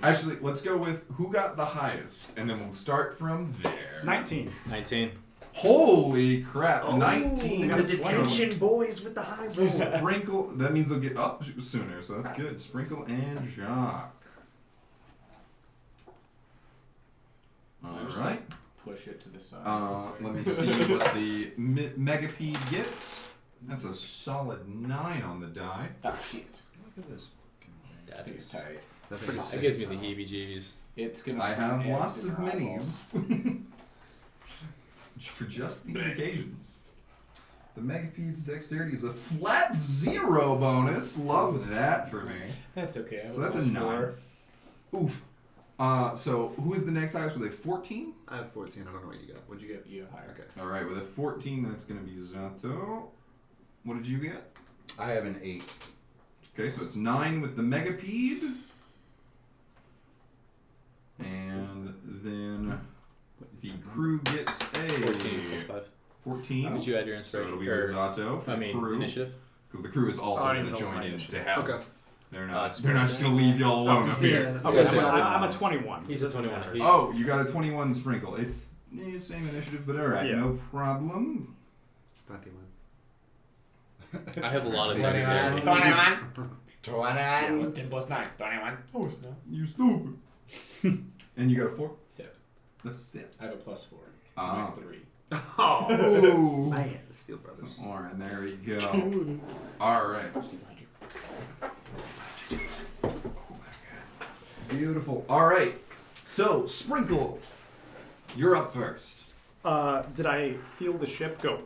Actually, let's go with who got the highest, and then we'll start from there. 19. 19. Holy crap! 19. The detention boys with the high roll. Sprinkle. That means they'll get up sooner, so that's good. Sprinkle and Joc. All right. Push it to the side. Let me see what the Megapede gets. That's a solid 9 on the die. Ah, shit. Look at this. I think it's tight. That gives me the heebie-jeebies. It's gonna. I have put lots ants of in your eyeballs. minis. For just these occasions. The Megapede's dexterity is a flat 0 bonus. Love that for me. That's okay. So that's a 9. Oof. So who is the next highest with a 14? I have 14. I don't know what you got. What'd you get? You have higher. Okay. All right, with a 14, that's going to be Zato. What did you get? I have an 8. Okay, so it's 9 with the Megapede. And then the crew gets a 14 plus 5. 14. Did you add your So it'll inspiration? be Or, Zato for I the mean, crew. initiative? Because the crew is also I going don't to even know join my in initiative. to help. Okay. They're it's not just going to leave y'all alone up here. Okay, so I'm a 21. He's a 21. He- Oh, you got a 21 Sprinkle. It's same initiative, but alright, Yeah. no problem. 21. I have a lot of 21. dexterity. 21. What's 10 plus 9? 21. Oh, it's not. You stupid. And you got a 4? 7. That's it. I have a plus 4. Ah. 3. Oh. Man, the Steel Brothers. Alright, there we go. Alright. Beautiful. Alright. So, Sprinkle, you're up first. Did I feel the ship go?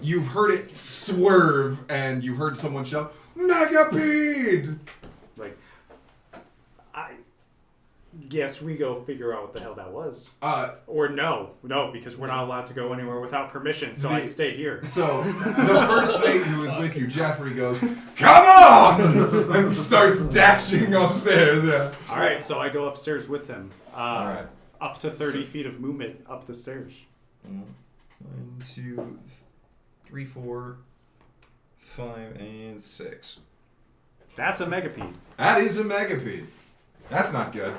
You've heard it swerve, and you heard someone shout, Megapede! Like, I guess we go figure out what the hell that was. Or no, because we're not allowed to go anywhere without permission, so I stay here. So, the first mate who is with you, Jeffrey, goes, Come on! And starts dashing upstairs. Yeah. All right, so I go upstairs with him. Alright. up to 30 feet of movement up the stairs. 1, 2, 3, 4, 5, and 6. That's a megapede. That is a megapede. That's not good.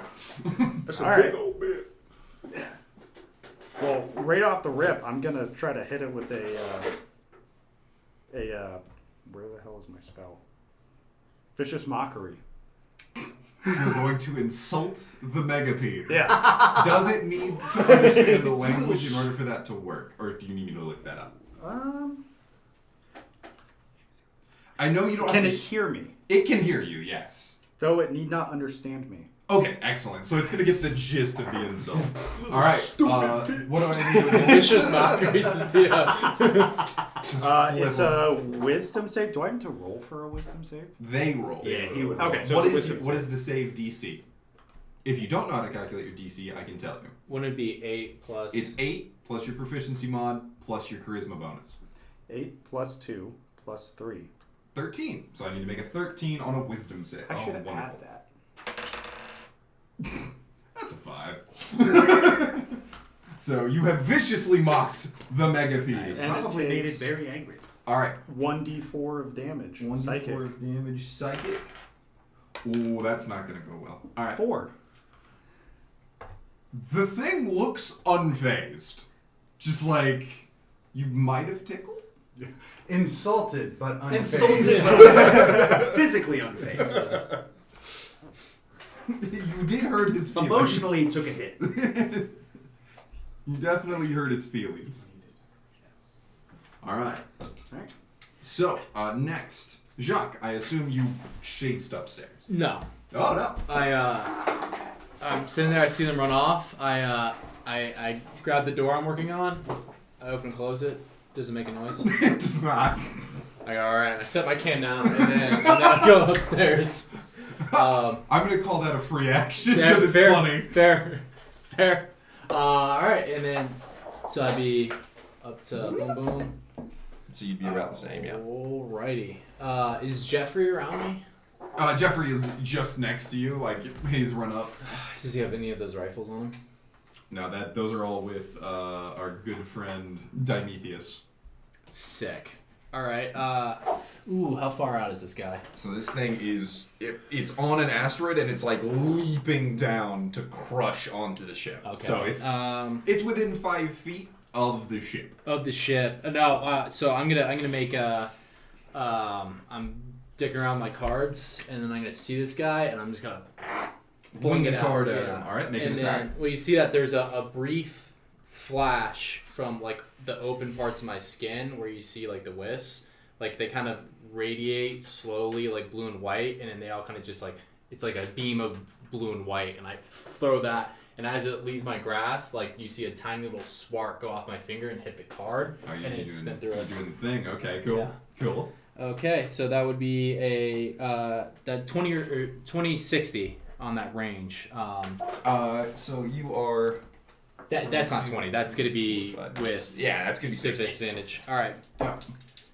That's All right. Well, right off the rip, I'm gonna try to hit it with a where the hell is my spell? Vicious Mockery. You're going to insult the megapede. Yeah. Does it need to understand the language in order for that to work? Or do you need me to look that up? I know you don't Can have it to... hear me? It can hear you, yes. Though it need not understand me. Okay, excellent. So it's going to get the gist of the insult. All right. What do I need to roll? Vicious Mockery just be a... Just flip It's them. a wisdom save. Do I need to roll for a wisdom save? They roll. Yeah, he would. Okay, roll. so What it's a is wisdom what save. is the save DC? If you don't know how to calculate your DC, I can tell you. Wouldn't it be 8 plus... It's 8 plus your proficiency mod plus your charisma bonus. 8 plus 2 plus 3. 13. So I need to make a 13 on a wisdom save. I should have wonderful. had that. That's a 5. So you have viciously mocked the megapede. Nice. And Probably it made takes it very angry. All right. 1d4 of damage. 1d4 Psychic. of damage. Psychic. Oh, that's not going to go well. All right. 4. The thing looks unfazed. Just like you might have tickled. Insulted, but unfazed. Insulted. Physically unfazed. You did hurt his feelings. Emotionally took a hit. You definitely hurt its feelings. All right. Alright. So, next. Joc, I assume you chased upstairs. No. Oh, no. I'm sitting there, I see them run off. I grab the door I'm working on. I open and close it. Doesn't make a noise. It does not. I go, alright, I set my can down, and then I go upstairs. I'm going to call that a free action Yeah, because it's fair, funny. Fair. Alright, and then, so I'd be up to boom boom. So you'd be about the same, yeah. Alrighty. Is Jeffrey around me? Jeffrey is just next to you, like he's run up. Does he have any of those rifles on him? No, those are all with our good friend Dimethius. Sick. Alright, ooh, how far out is this guy? So this thing is, it's on an asteroid and it's like leaping down to crush onto the ship. Okay. So it's within 5 feet of the ship. Of the ship. No, so I'm gonna make a, I'm dicking around my cards, and then I'm gonna see this guy, and I'm just gonna Fling it a out, card at yeah. him. All right, make an And attack. then, well, you see that there's a brief flash from like the open parts of my skin where you see like the wisps, like they kind of radiate slowly, like blue and white, and then they all kind of just like it's like a beam of blue and white, and I throw that, and as it leaves my grasp, like you see a tiny little spark go off my finger and hit the card, Oh, and it spin through it. You're doing the thing. Okay, cool. Yeah. Cool. Okay, so that would be a that 2060 on that range. So you are... That's not 20. That's gonna be Five, with Yeah, that's going to be 6 60. advantage. All right. Yeah.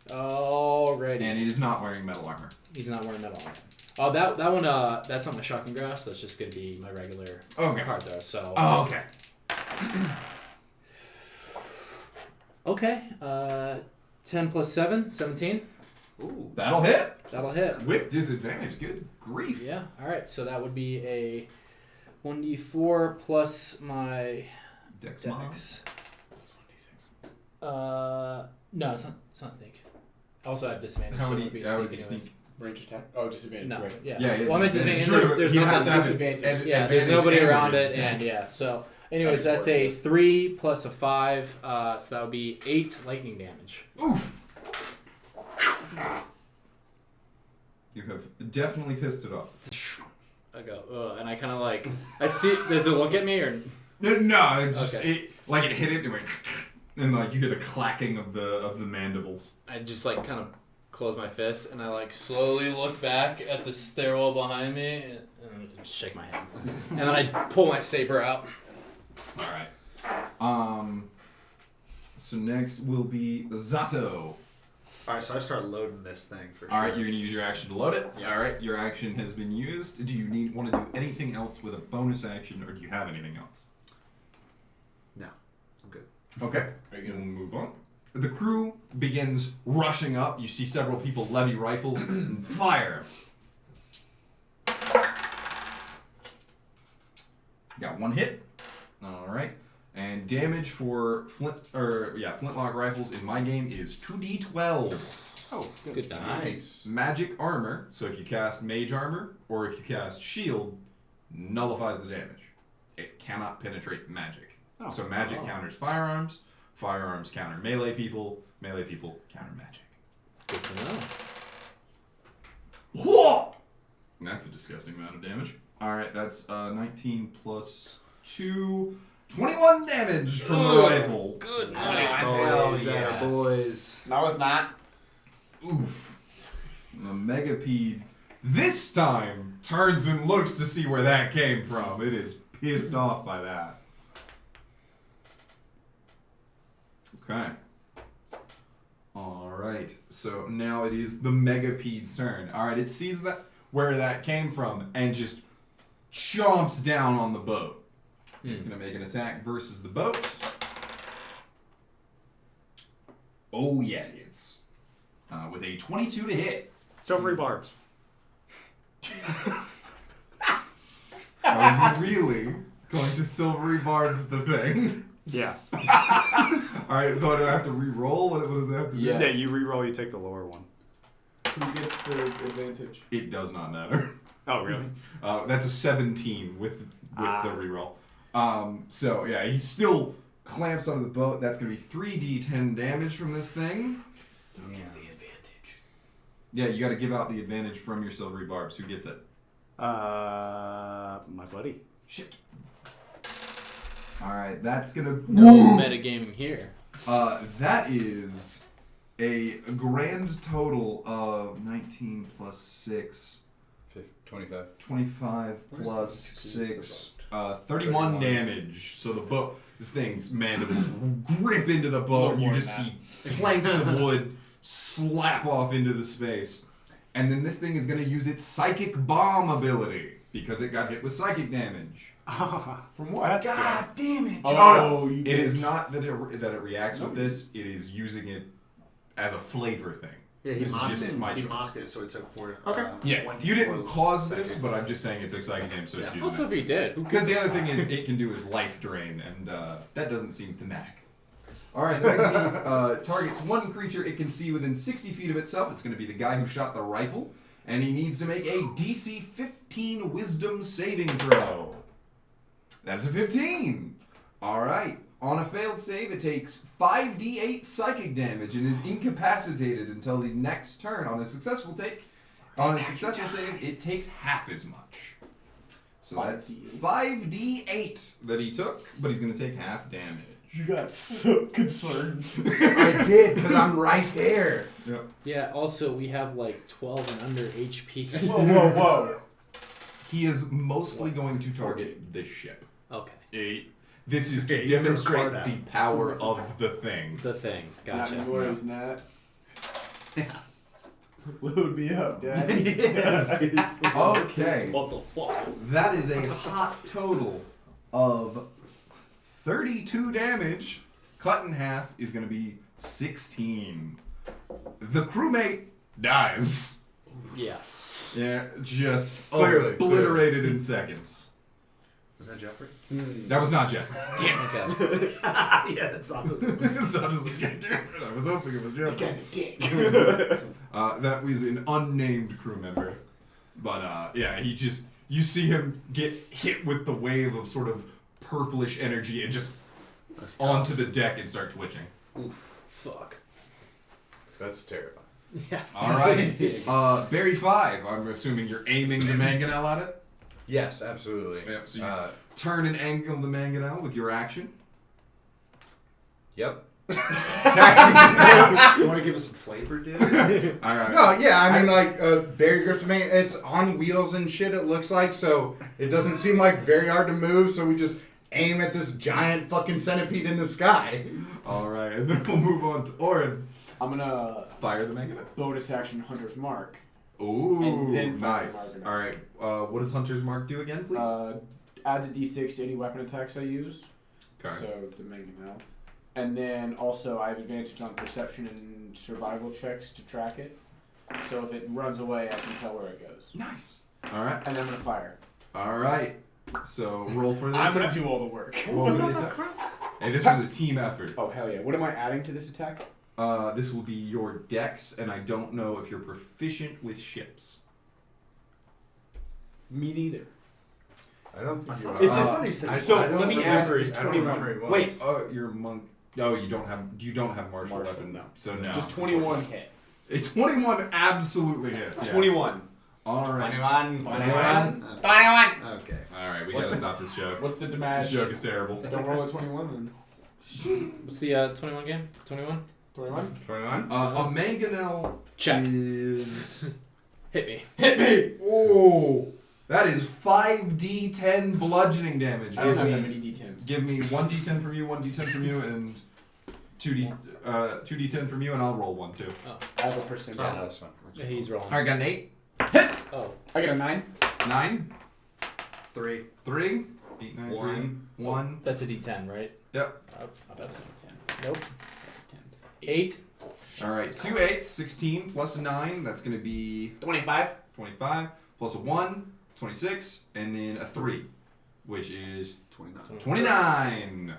Alrighty. And he is not wearing metal armor. He's not wearing metal armor. Oh, that one. That's not my shocking grasp. That's just gonna be my regular Okay. card though. So. Oh, just- okay. Okay. 10 plus 7, 17. Ooh. That'll hit. That'll hit. With disadvantage. Good grief. Yeah. All right. So that would be a 1d4 plus my Dex mod. dex. No, it's not sneak. I also have disadvantage. How so would it would be he sneak be anyways. sneak? Range attack? Oh, disadvantage. No, Right. yeah. Yeah, Well, I meant disadvantage. Sure, There's he'd no have to have disadvantage. yeah, there's advantage nobody and around range it, attack. and yeah. So, anyways, that's a 3 plus a 5. So that would be 8 lightning damage. Oof. You have definitely pissed it off. I go, and I kind of like, I see. Does it look at me or? No, it's just Okay. it hit it, and like you hear the clacking of the mandibles. I just like kind of close my fists and I like slowly look back at the stairwell behind me and just shake my head, and then I pull my saber out. All right. So next will be Zato. Alright, so I start loading this thing for sure. All right, you're gonna use your action to load it. Yeah. All right, your action has been used. Do you want to do anything else with a bonus action, or do you have anything else? Okay. We'll move on. The crew begins rushing up. You see several people levy rifles and fire. Got one hit. All right. And damage for flintlock rifles in my game is 2d12. Oh, Good die. Nice. Magic armor. So if you cast mage armor or if you cast shield, nullifies the damage. It cannot penetrate magic. Oh. So magic counters firearms. Firearms counter melee people. Melee people counter magic. Good to know. Whoa! That's a disgusting amount of damage. Alright, that's 19 plus 2. 21 damage from the rifle. Good Boys, yes. boys. No, it's not. Oof. The megapede this time turns and looks to see where that came from. It is pissed off by that. Okay. Alright, so now it is the megapede's turn. Alright, it sees that where that came from and just chomps down on the boat. It's going to make an attack versus the boat. Oh yeah, it is. With a 22 to hit. Silvery barbs. Are you really going to silvery barbs the thing? Yeah. Alright, so do I have to re-roll? What does it have to do? Yes. Yeah, you re-roll, you take the lower one. Who gets the advantage? It does not matter. Oh, really? That's a 17 with the reroll. So yeah, he still clamps onto the boat. That's gonna be 3d10 damage from this thing. Who gets the advantage? Yeah, you got to give out the advantage from your silvery barbs. Who gets it? My buddy. Shit. All right, that's gonna. No metagaming here. That is a grand total of 19 plus 6. 25. 25 plus 6. 31 damage. So the boat, this thing's mandibles grip into the boat, and you just see planks of wood slap off into the space. And then this thing is going to use its psychic bomb ability because it got hit with psychic damage. From what? That's God damn it! Oh, no. you It is bitch. not that it reacts with this. It is using it as a flavor thing. Yeah, he This is mocked just it. my He choice. mocked it, so it took 4. Okay. Yeah, 1d4 you didn't cause this, second. but I'm just saying it took psychic damage, so it's using Also, it. if he did, who Because gives the a other thing fuck? is it can do is life drain, and that doesn't seem thematic. Alright, that targets one creature it can see within 60 feet of itself. It's going to be the guy who shot the rifle, and he needs to make a DC 15 Wisdom saving throw. That is a 15! Alright, on a failed save, it takes 5d8 psychic damage and is incapacitated until the next turn. On a successful save, it takes half as much. So that's 5d8 that he took, but he's going to take half damage. You got so concerned. I did, because I'm right there. Yep. Yeah, also, we have like 12 and under HP. Whoa. He is mostly going to target this ship. Okay. This is to Okay, you threw a demonstrate card out. the power of the thing. The thing. Not Gotcha. anymore, Yeah. he's not. Load me up, Dad. Yeah, seriously. Okay. What the fuck? That is a hot total of 32 damage. Cut in half is going to be 16. The crewmate dies. Yes. Yeah, just Clearly, obliterated in seconds. Was that Jeffrey? That was not Jeff. Damn it. Yeah, that's autism. So I was hoping it was Jeff. That guy's a dick. That was an unnamed crew member. But yeah, you see him get hit with the wave of sort of purplish energy and just That's tough. onto the deck and start twitching. Oof. Fuck. That's terrifying. Yeah. All right. Barry 5, I'm assuming you're aiming the mangonel at it? Yes, absolutely. Yep, so you turn and angle the mangonel with your action. Yep. You want to give us some flavor, dude? All right. No, yeah, I mean, like, Barry Griff's main, it's on wheels and shit, it looks like, so it doesn't seem like very hard to move, so we just aim at this giant fucking centipede in the sky. All right, and then we'll move on to Oren. I'm gonna Fire the mangonel. bonus action Hunter's Mark. Ooh, And then fire the nice. mangonel. All right, what does Hunter's Mark do again, please? Adds a d6 to any weapon attacks I use. Okay. So the mangonel. And then also I have advantage on perception and survival checks to track it. So if it runs away, I can tell where it goes. Nice. All right. And then I'm going to fire. All right. So roll for the I'm attack. going to do all the work. Roll for the attack. Hey, this was a team effort. Oh, hell yeah. What am I adding to this attack? This will be your dex, and I don't know if you're proficient with ships. Me neither. I don't think you are. It's Uh, funny. So I don't let me remember- ask. I Just don't 21. remember it was. Wait, you're a monk. No, you don't have martial weapon. No. So no. Just 21 hit. A 21 absolutely hits. Yeah. 21. All right. 21. 21. Okay. All right, we What's gotta the- stop this joke. What's the This damage? joke is terrible. Don't roll a 21 then. What's the 21 game? 21? 21? 21? A mangonel Check. is. Hit me. Hit me! Oh, that is 5d10 bludgeoning damage. I don't have that many d10s. Give me 1d10 from you, 1d10 from you, and 2d10 from you, and I'll roll 1 too. I have a percent. Oh, that's fine. Yeah, he's rolling. All right, got an 8, Oh. I got a 9. 9, 3. 3, 8, 9, 1. 1. That's a D10, right? Yep. I bet it's a D10. Nope. 8. All right, 2 8s, 16 plus a 9. That's gonna be 25. 25 plus a 1, 26, and then a 3, which is 29. 29.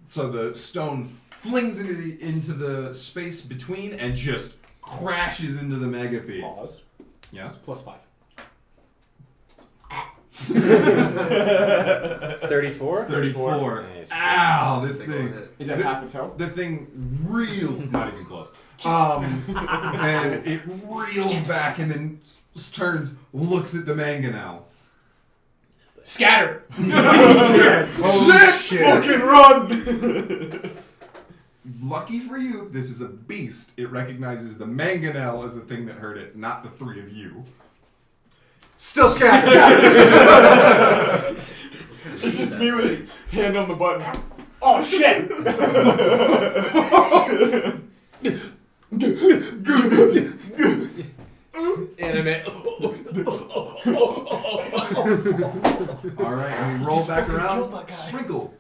So the stone flings into the space between and just crashes into the megapede. Pause. Yes. Plus 5. 34? 34. Nice. Ow! This Take one thing. hit. Is that half its health? The thing reels. Not even close. And it reels back and then turns, looks at the mangonel. Scatter! Shit! Fucking run! Lucky for you, this is a beast. It recognizes the mangonel as the thing that hurt it, not the three of you. Still scat! It's just me with hand on the button. Oh shit! Anime. Alright, and we roll back around. Sprinkle.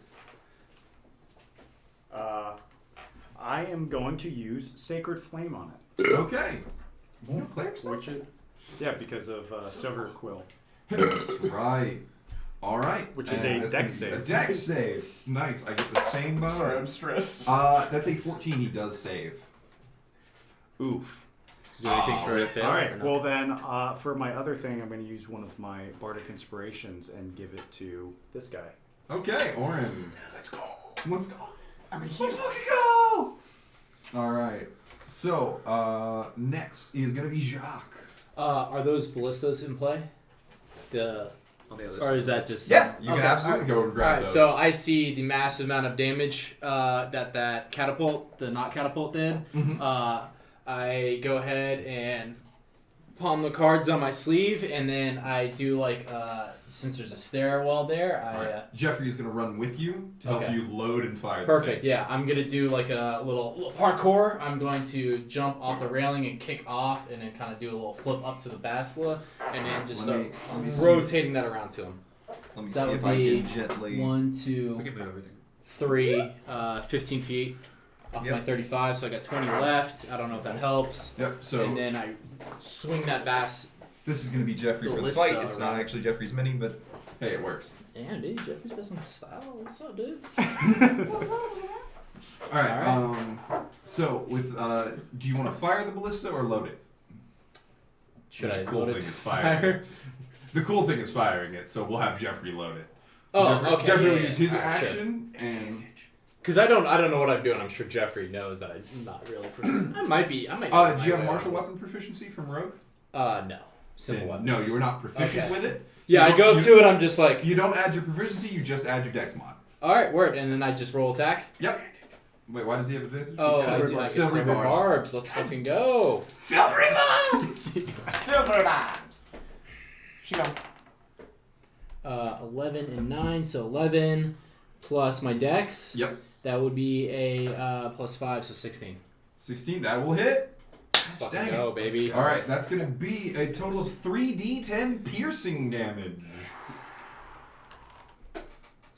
I am going to use Sacred Flame on it. Okay. You know cleric spells? Yeah, because of Silver Quill. That's right. Alright. Which is and a that's dex gonna be save. A dex save. Nice. I get the same bonus. Sorry, I'm stressed. That's a 14. He does save. Oof. Does it do anything for a fail? All or right. no? Well, then, for my other thing, I'm going to use one of my bardic inspirations and give it to this guy. Okay, Oren. Let's go. Let's go. Let's fucking go! Alright. So, next is going to be Joc. Are those ballistas in play? The On the other or side. is that just Yeah, you can Okay, absolutely go and grab Alright, those. so I see the massive amount of damage that catapult, the not catapult did. Mhm. I go ahead and palm the cards on my sleeve, and then I do like since there's a stairwell there, Alright. Jeffrey is going to run with you to help Okay. you load and fire the perfect. thing. Yeah, I'm gonna do like a little parkour. I'm going to jump off the railing and kick off, and then kind of do a little flip up to the basila, and then just Let start me see. rotating that around to him. Let me So that see would if I be can gently... 1, We 2, can move everything. 3, 15 feet off Yep. my 35, so I got 20 left. I don't know if that helps. Yep, so And then I swing that vast. this is going to be Jeffrey for the Ballista fight. It's not around. actually Jeffrey's mini, but hey, it works. Damn, dude, Jeffrey's got some style. What's up, dude? Alright, so with, do you want to fire the ballista or load it? Should I The cool load it thing to is firing fire? it. The cool thing is firing it, so we'll have Jeffrey load it. Oh, Jeffrey, okay. Jeffrey yeah, will yeah, use his yeah. Sure. action, and Because I don't know what I'm doing. I'm sure Jeffrey knows that I'm not really. I might be. do you have martial weapon proficiency from Rogue? No. Simple Then weapons. no, you are not proficient Okay. with it. So Yeah, you I go don't- up to it. I'm just like, You don't add your proficiency, you just add your dex mod. all right, word, and then I just roll attack. Yep. Wait, why does he have advantage? Oh, Silvery I barbs. do like Silvery silver barbs. barbs. Let's fucking go. Silvery barbs! Silver limes. She gone. 11 and 9, so 11 plus my dex. Yep. That would be a plus 5, so 16. 16, that will hit. Let's fucking Dang go, it. baby. Alright, that's going to be a total of 3d10 piercing damage.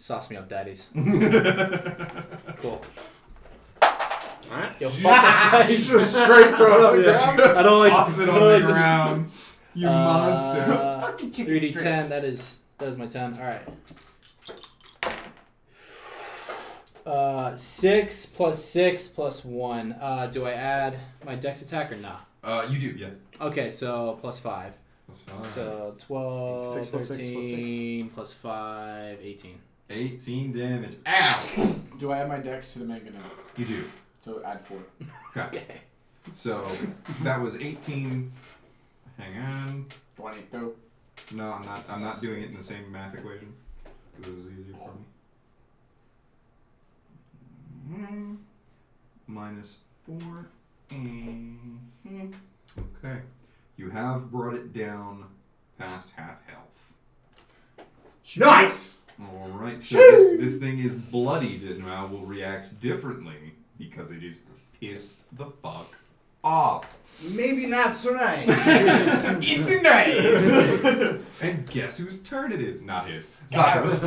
Sauce me up, daddies. Cool. Alright. Yo, fuck that dice. Just straight throw it on the Yeah. ground. I don't like- Toss it I on don't the like- ground. You monster. Fucking chicken 3d10. strips. That is my 10. All right. 6 plus 6 plus 1. Do I add my dex attack or not? You do, yes. Okay, so plus 5. That's fine. So 12, 6 plus 6 plus 6. 13, plus 5, 18. 18 damage. Ow! Do I add my dex to the mangonel? You do. So add 4. Okay. So that was 18. Hang on. 20. Go. No, I'm not doing it in the same math equation. This is easier for me. Minus 4. Okay. You have brought it down past half health. Nice! Alright, so this thing is bloodied and now will react differently because it is pissed the fuck off. Maybe not so nice. It's nice! And guess whose turn it is? Not his. Zato's.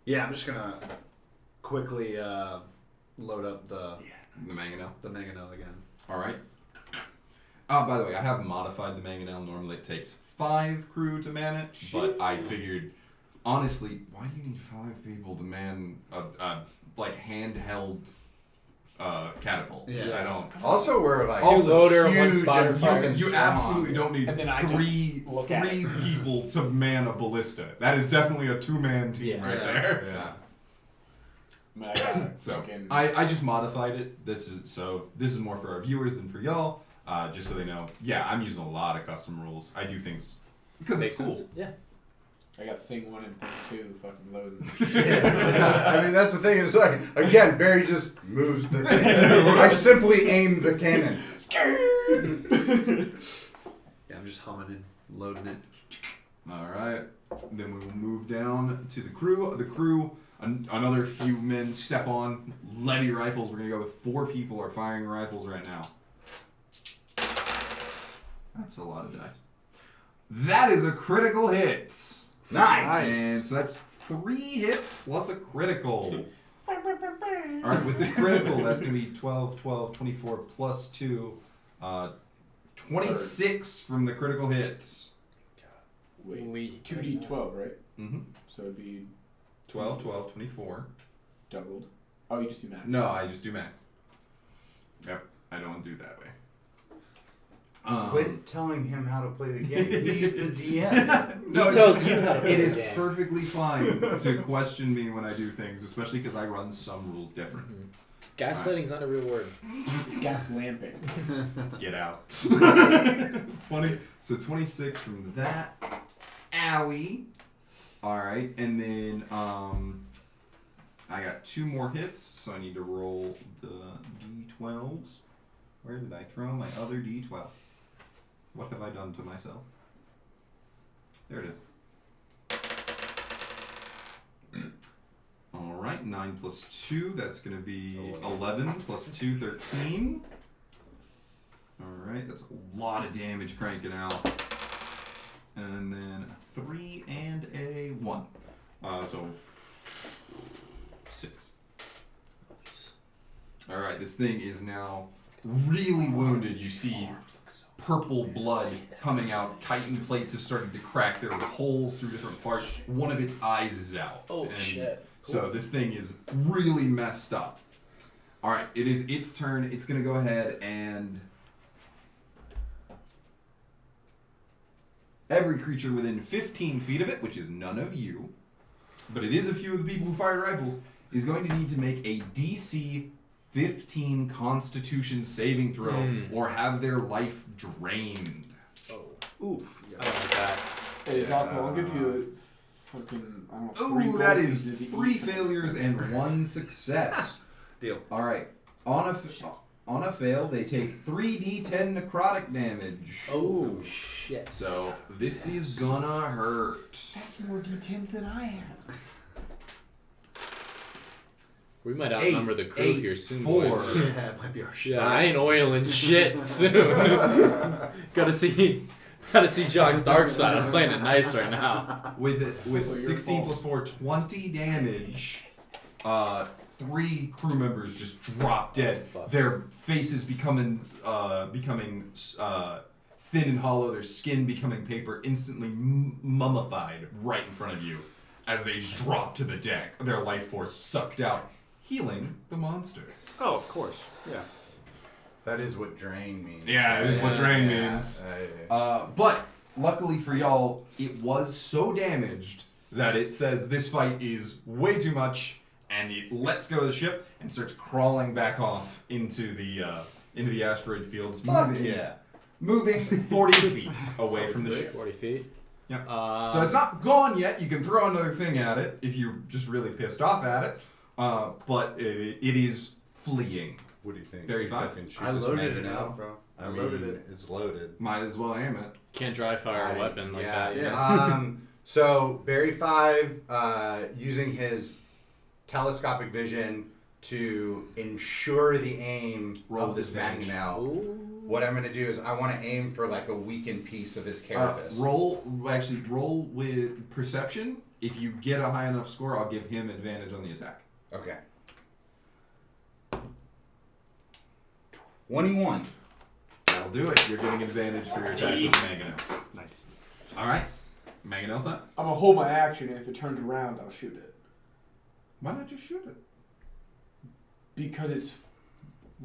Yeah, I'm just gonna quickly load up the The mangonel. mangonel again. Alright. By the way, I have modified the mangonel. Normally it takes 5 crew to man it, but I figured, honestly, why do you need 5 people to man a like handheld catapult? Yeah. I don't. Also, we're like Also, loader and one huge spotter and fire. fucking You strong. absolutely don't need And then I just three look at it. people to man a ballista. That is definitely a 2-man team Yeah. right Yeah. there. Yeah. I mean, I got it. So Fucking- I just modified it. This is more for our viewers than for y'all. Just so they know. Yeah, I'm using a lot of custom rules. I do things because Makes it's cool. sense. Yeah. I got thing 1 and thing 2 fucking loading. I mean, that's the thing. It's like, again, Barry just moves the thing. I simply aim the cannon. Yeah, I'm just humming and loading it. All right. Then we will move down to the crew. The crew, another few men step on, levy rifles. We're gonna go with 4 people are firing rifles right now. That's a lot of dice. That is a critical hit. Nice. And so that's 3 hits plus a critical. All right, with the critical, that's going to be 12, 12, 24 plus 2. 26 from the critical hits. Wait, 2d12, right? Mm-hmm. So it'd be 12, 12, 24. doubled. Oh, you just do math. No, I just do max. Yep, I don't do that way. Quit telling him how to play the game. He's the DM. No, He tells you how to play it the is game. perfectly fine to question me when I do things, especially because I run some rules different. Gaslighting's not a real word. It's gas lamping. Get out. 20. So 26 from that. Owie. Alright, and then I got 2 more hits, so I need to roll the d12s. Where did I throw my other d12? What have I done to myself? There it is. Alright, 9 plus 2, that's going to be 11 plus 2, 13. Alright, that's a lot of damage cranking out. And then a 3 and a 1. So 6. Alright, this thing is now really wounded. You see purple blood coming out. Chitin plates have started to crack. There are holes through different parts. One of its eyes is out. Oh, And shit. So this thing is really messed up. Alright, it is its turn. It's going to go ahead and... every creature within 15 feet of it, which is none of you, but it is a few of the people who fired rifles, is going to need to make a DC 15 Constitution saving throw or have their life drained. Oh. Oof. I don't like that. Hey, Zato, I'll give you a fucking, I don't know, 3 Ooh, gold that pieces is to 3 eat some of this failures thing. and 1 success. Deal. All right. On a fail, they take 3d10 necrotic damage. Oh, shit. So this is gonna hurt. That's more d10 than I had. We might outnumber the crew 8, here soon, 4. boys. Yeah, it might be our shit. Yeah, I ain't oiling shit soon. Gotta see Gotta see Joc's dark side. I'm playing it nice right now. With 16 plus 4, 20 damage. 3 crew members just drop dead. Their faces becoming thin and hollow. Their skin becoming paper, instantly mummified right in front of you as they just drop to the deck. Their life force sucked out, healing the monster. Oh, of course. Yeah. That is what drain means. Yeah, it is what drain means. But luckily for y'all, it was so damaged that it says this fight is way too much, and it lets go of the ship and starts crawling back off into the asteroid fields. Moving 40 feet away from the ship. 40 feet. Yep. So it's not gone yet. You can throw another thing at it if you're just really pissed off at it. But it is fleeing. What do you think? Very fine. I loaded it out, bro. I loaded it. It's loaded. Might as well aim it. Can't dry fire a weapon like that. Yeah. So Barry 5, using his telescopic vision to ensure the aim of this mangonel. What I'm going to do is I want to aim for like a weakened piece of his carapace. Roll with perception. If you get a high enough score, I'll give him advantage on the attack. Okay. 21. That'll do it. You're getting advantage for your attack with mangonel. Nice. All right. Mangonel time. I'm gonna hold my action, and if it turns around, I'll shoot it. Why not just shoot it? Because it's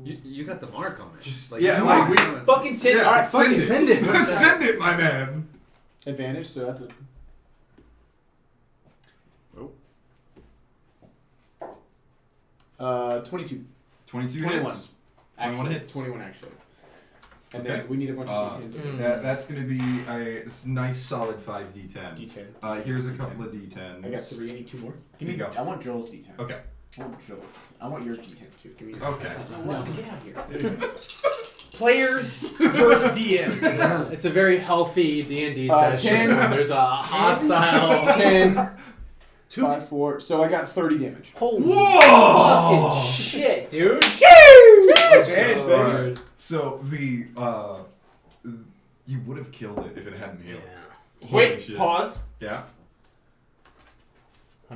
You got the mark on it. Just like yeah, like we fucking send it. yeah, All right, send it. send it. Send it, my man. Advantage, so that's a. Oh. 22. 22 21. hits. 21 hits. 21 actually. And Okay. then we need a bunch of D10s. That's going to be a nice solid 5d10. D10. Here's a couple of d10s. I got 3. I need 2 more. Here you go. I want Joel's D10. Okay. I want yours D10 too. Give me yours. Okay. No, get out of here. Players versus DM. It's a very healthy D&D 10. session when there's a hostile 10. 5, 4. So I got 30 damage. Holy Whoa! fucking shit, dude. Advantage, baby. Alright. So the you would have killed it if it hadn't healed. Yeah. Holy Wait, shit. pause. Yeah.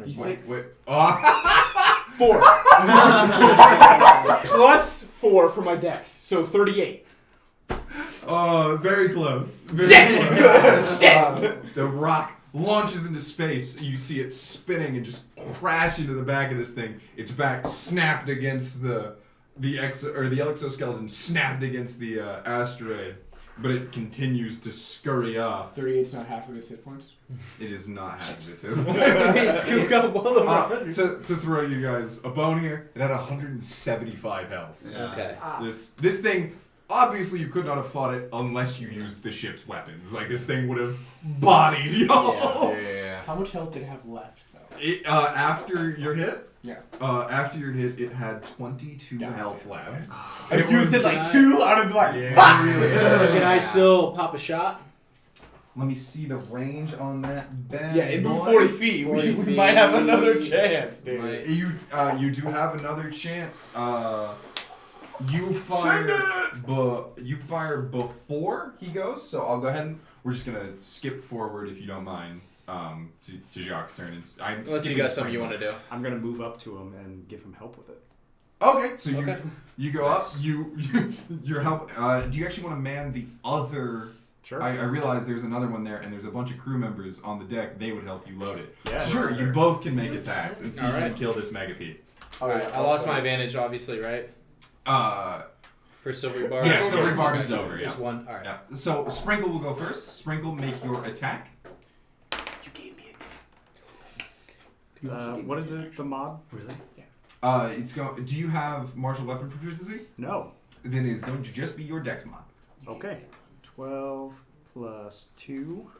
6. Wait. 4. Plus 4 for my dex. So 38. Very close. Very Shit! close. Shit! The rock launches into space. You see it spinning and just crash into the back of this thing. Its back snapped against the exoskeleton snapped against the asteroid, but it continues to scurry off. 38's not half of its hit points. It is not half of its hit points. Scoop up one of To throw you guys a bone here, it had 175 health. Yeah. Okay. This thing, obviously you could not have fought it unless you used the ship's weapons. Like, this thing would have bodied y'all. Yeah. How much health did it have left, though? It, after your hit, Yeah. after your hit, it had 22 health left. If you said like 2, I would be like, Yeah, really. Can I still pop a shot? Let me see the range on that bad yeah, it moved boy. 40 feet. 40 we feet. might have another chance, dude. Might. You do have another chance. You fire. You fire before he goes. So I'll go ahead and we're just gonna skip forward if you don't mind. To Joc's turn. Unless you got something you want to do. I'm gonna move up to him and give him help with it. Okay, so Okay. you go up. You're help. Do you actually want to man the other? Sure. I realize there's another one there, and there's a bunch of crew members on the deck. They would help you load it. Yeah, sure. You both can make attacks and see if you can Alright. kill this megapede. Alright, I lost my advantage, obviously, right? For silvery bars? Yeah, silvery bar is over. Just Yeah. one? Alright. Yeah. So Sprinkle will go first. Sprinkle, make your attack. You gave me a 10. What is it? The mod? Really? It's going. Do you have martial weapon proficiency? No. Then it's going to just be your dex mod. Okay. 12 plus 2.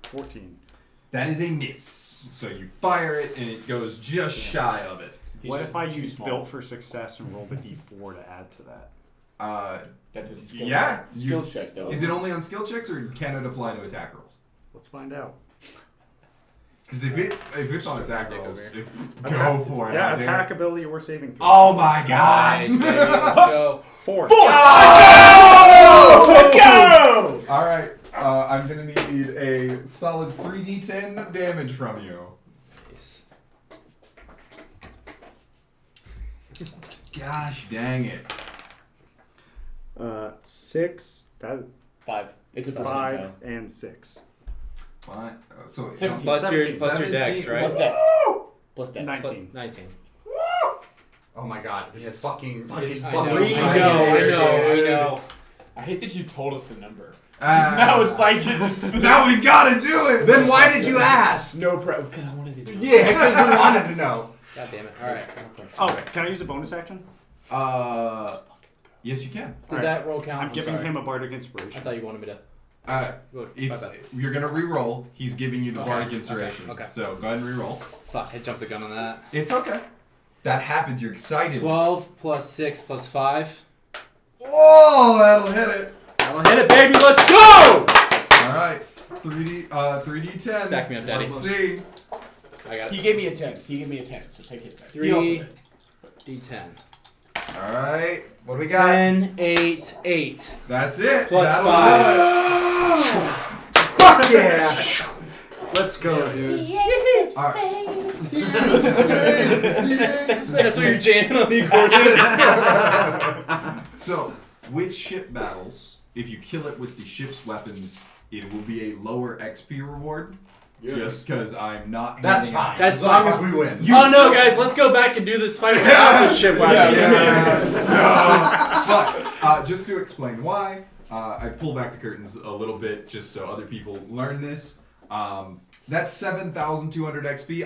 14. That is a miss. So you fire it, and it goes just shy of it. What if I use built for success and roll the d4 to add to that? That's a skill Yeah, skill check, though. Is it only on skill checks, or can it apply to attack rolls? Let's find out. Because if it's on attack rolls, go for it. Yeah, dude. attack ability or saving throw. Oh my god! Nice, baby. Let's go. 4. Oh! Let's go! All right. damage from you. Nice. Gosh dang it. 6. That 5. It's a 5 percentile. and 6. Fine. So 17. Plus your dex, 17. right? Plus dex. Plus dex. 19. 19. Oh my god, it's fucking I know, fucking I know. I hate that you told us the number. 'Cause Ah. now it's like Now we've got to do it. Then why did you ask? no prep. Because I wanted to do Yeah, because you wanted to know. God damn it. Alright. Oh, can I use a bonus action? Yes, you can. Did Alright. that roll count? I'm giving sorry. him a bardic I inspiration. thought you wanted me to. Look, It's my bad. you're gonna re-roll. He's giving you the Okay, bardic inspiration. okay. So go ahead and re-roll. Fuck, I jumped the gun on that. It's okay. That happens. You're excited. 12 plus 6 plus 5. Whoa, that'll hit it. That'll hit it, baby. Let's go! All right. 3d10. Stack me up, daddy. Let's see. I got He it. gave me a 10. He gave me a 10. So take his dice. 3 D10. All right. What do we got? 10, 8, 8. That's it. Plus That'll 5. Fuck yeah! Let's go, dude. That's what you're jamming on the accordion. So, with ship battles, if you kill it with the ship's weapons, it will be a lower XP reward. Just because I'm not. That's handing out- fine. That's as long fine. as we win. You Oh no, still- guys, let's go back and do this fight without the ship weapon. But just to explain why, I pull back the curtains a little bit just so other people learn this. That's 7,200 XP.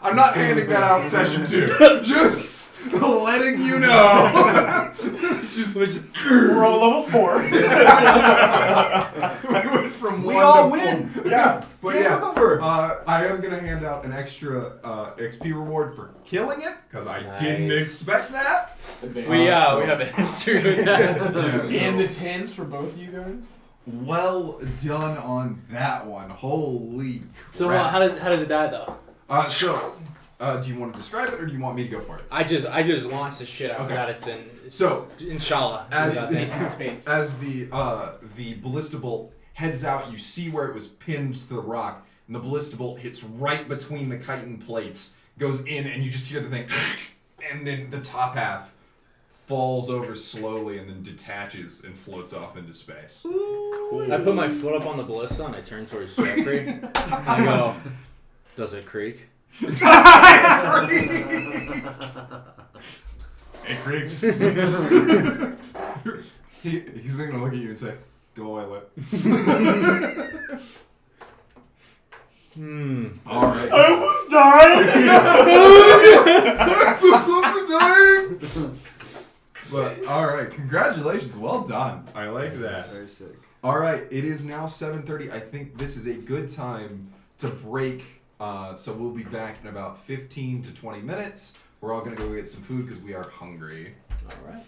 I'm not handing that out session 2. Just letting you know. We're all level 4. We went from We 1 all to win. 4. Yeah. But Game yeah, over. I am going to hand out an extra XP reward for killing it, because I didn't Nice. expect that. We so- have a history with that. Yeah, so- And the 10s for both of you guys? Well done on that one. Holy So crap. how does it die though? Do you want to describe it or do you want me to go for it? I just launched the shit out of Okay. that. It's So, inshallah. as That's the- it. It's in space. As the ballista bolt heads out, you see where it was pinned to the rock, and the ballista bolt hits right between the chitin plates, goes in, and you just hear the thing, and then the top half falls over slowly and then detaches and floats off into space. I put my foot up on the ballista and I turn towards Jeffrey. And I go, does it creak? It creaks. He's gonna look at you and say, "Go away, Lip." All right. I almost died! I'm so close to dying. But all right, congratulations, well done. I like that. Very sick. All right, it is now 7:30. I think this is a good time to break. So we'll be back in about 15 to 20 minutes. We're all gonna go get some food because we are hungry. All right.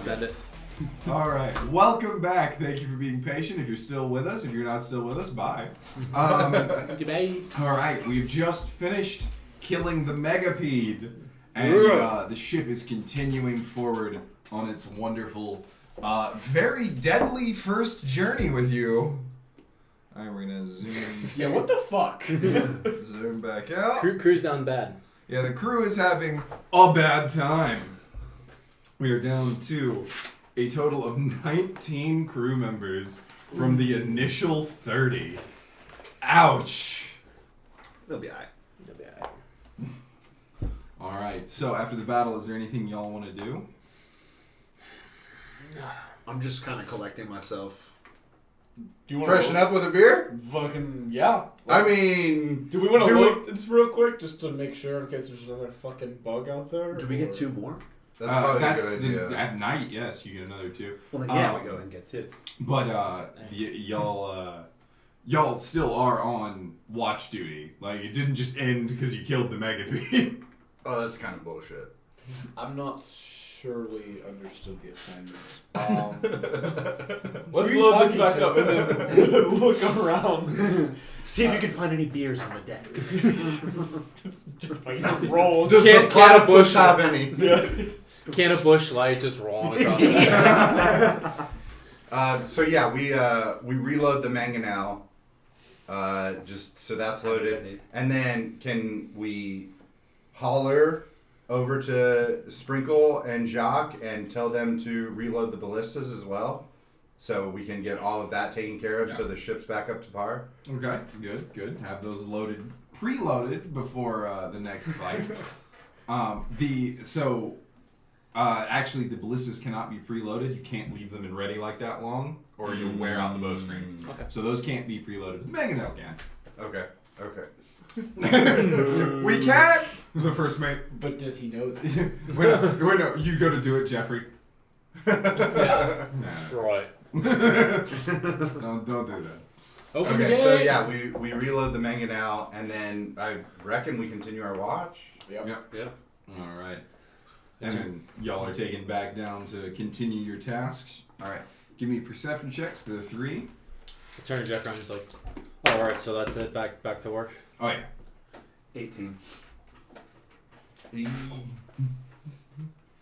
Send it. All right, welcome back. Thank you for being patient. If you're still with us, if you're not still with us, bye. Goodbye. All right, we've just finished killing the megapede, and the ship is continuing forward on its wonderful, very deadly first journey with you. All right, we're gonna zoom. Yeah, what the fuck? Zoom back out. Crew's down bad. Yeah, the crew is having a bad time. We are down to a total of 19 crew members from the initial 30. Ouch! They'll be alright. Alright, so after the battle, is there anything y'all want to do? I'm just kind of collecting myself. Do you want Freshen up with a beer? Fucking yeah. I mean, Do we want to do look this real quick just to make sure in case there's another fucking bug out there? Do we get or- 2 more? that's probably That's a good idea. at night, yes, you get another 2. Well, then yeah, Um, we go and get 2. But y'all still are on watch duty. Like, it didn't just end because you killed the megapede. Oh, that's kind of bullshit. I'm not sure we understood the assignment. Let's Who are you load this talking back to? up and then look around. See if you can find any beers on the deck. Rolls. Does Can't- the can't a platypus bush- have any? Yeah. Can of bush light just rolling across the deck. So yeah, we reload the mangonel, just so that's loaded, and then can we holler over to Sprinkle and Joc and tell them to reload the ballistas as well, so we can get all of that taken care of, so the ship's back up to par. Okay, good. Have those preloaded before the next fight. Actually, the ballistas cannot be preloaded. You can't leave them in ready like that long, or you'll wear out the bowstrings. Okay. So those can't be preloaded. The mangonel can. Okay. We can't. The first mate. But does he know that? Wait, no, you go to do it, Jeffrey. Yeah. Nah. Right. Don't do that. Open the Okay, gate. so yeah, we reload the mangonel, and then I reckon we continue our watch. Yep. Yeah. All right. And then y'all are taken back down to continue your tasks. All right. Give me perception checks for the 3. I turn to Jeff around and he's like, oh, alright, so that's it. Back to work. Oh yeah. 18.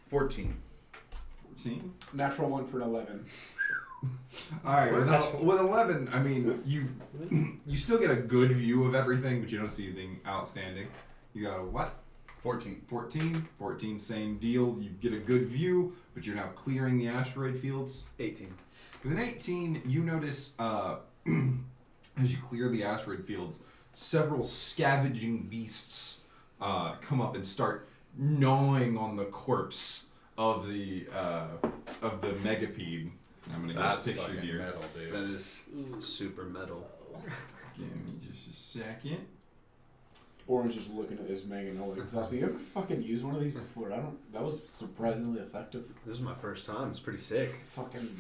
14. 14. Natural 1 for an 11. All right. With 11, I mean, you still get a good view of everything, but you don't see anything outstanding. You got a what? 14. 14, same deal. You get a good view, but you're now clearing the asteroid fields. 18. With an 18, you notice as you clear the asteroid fields, several scavenging beasts come up and start gnawing on the corpse of the megapede. I'm gonna get a picture fucking here. metal, dude. That is super metal. Give me just a second. Oren's just looking at this mangonel. Like, you ever fucking used one of these before? That was surprisingly effective. This is my first time. It's pretty sick. Fucking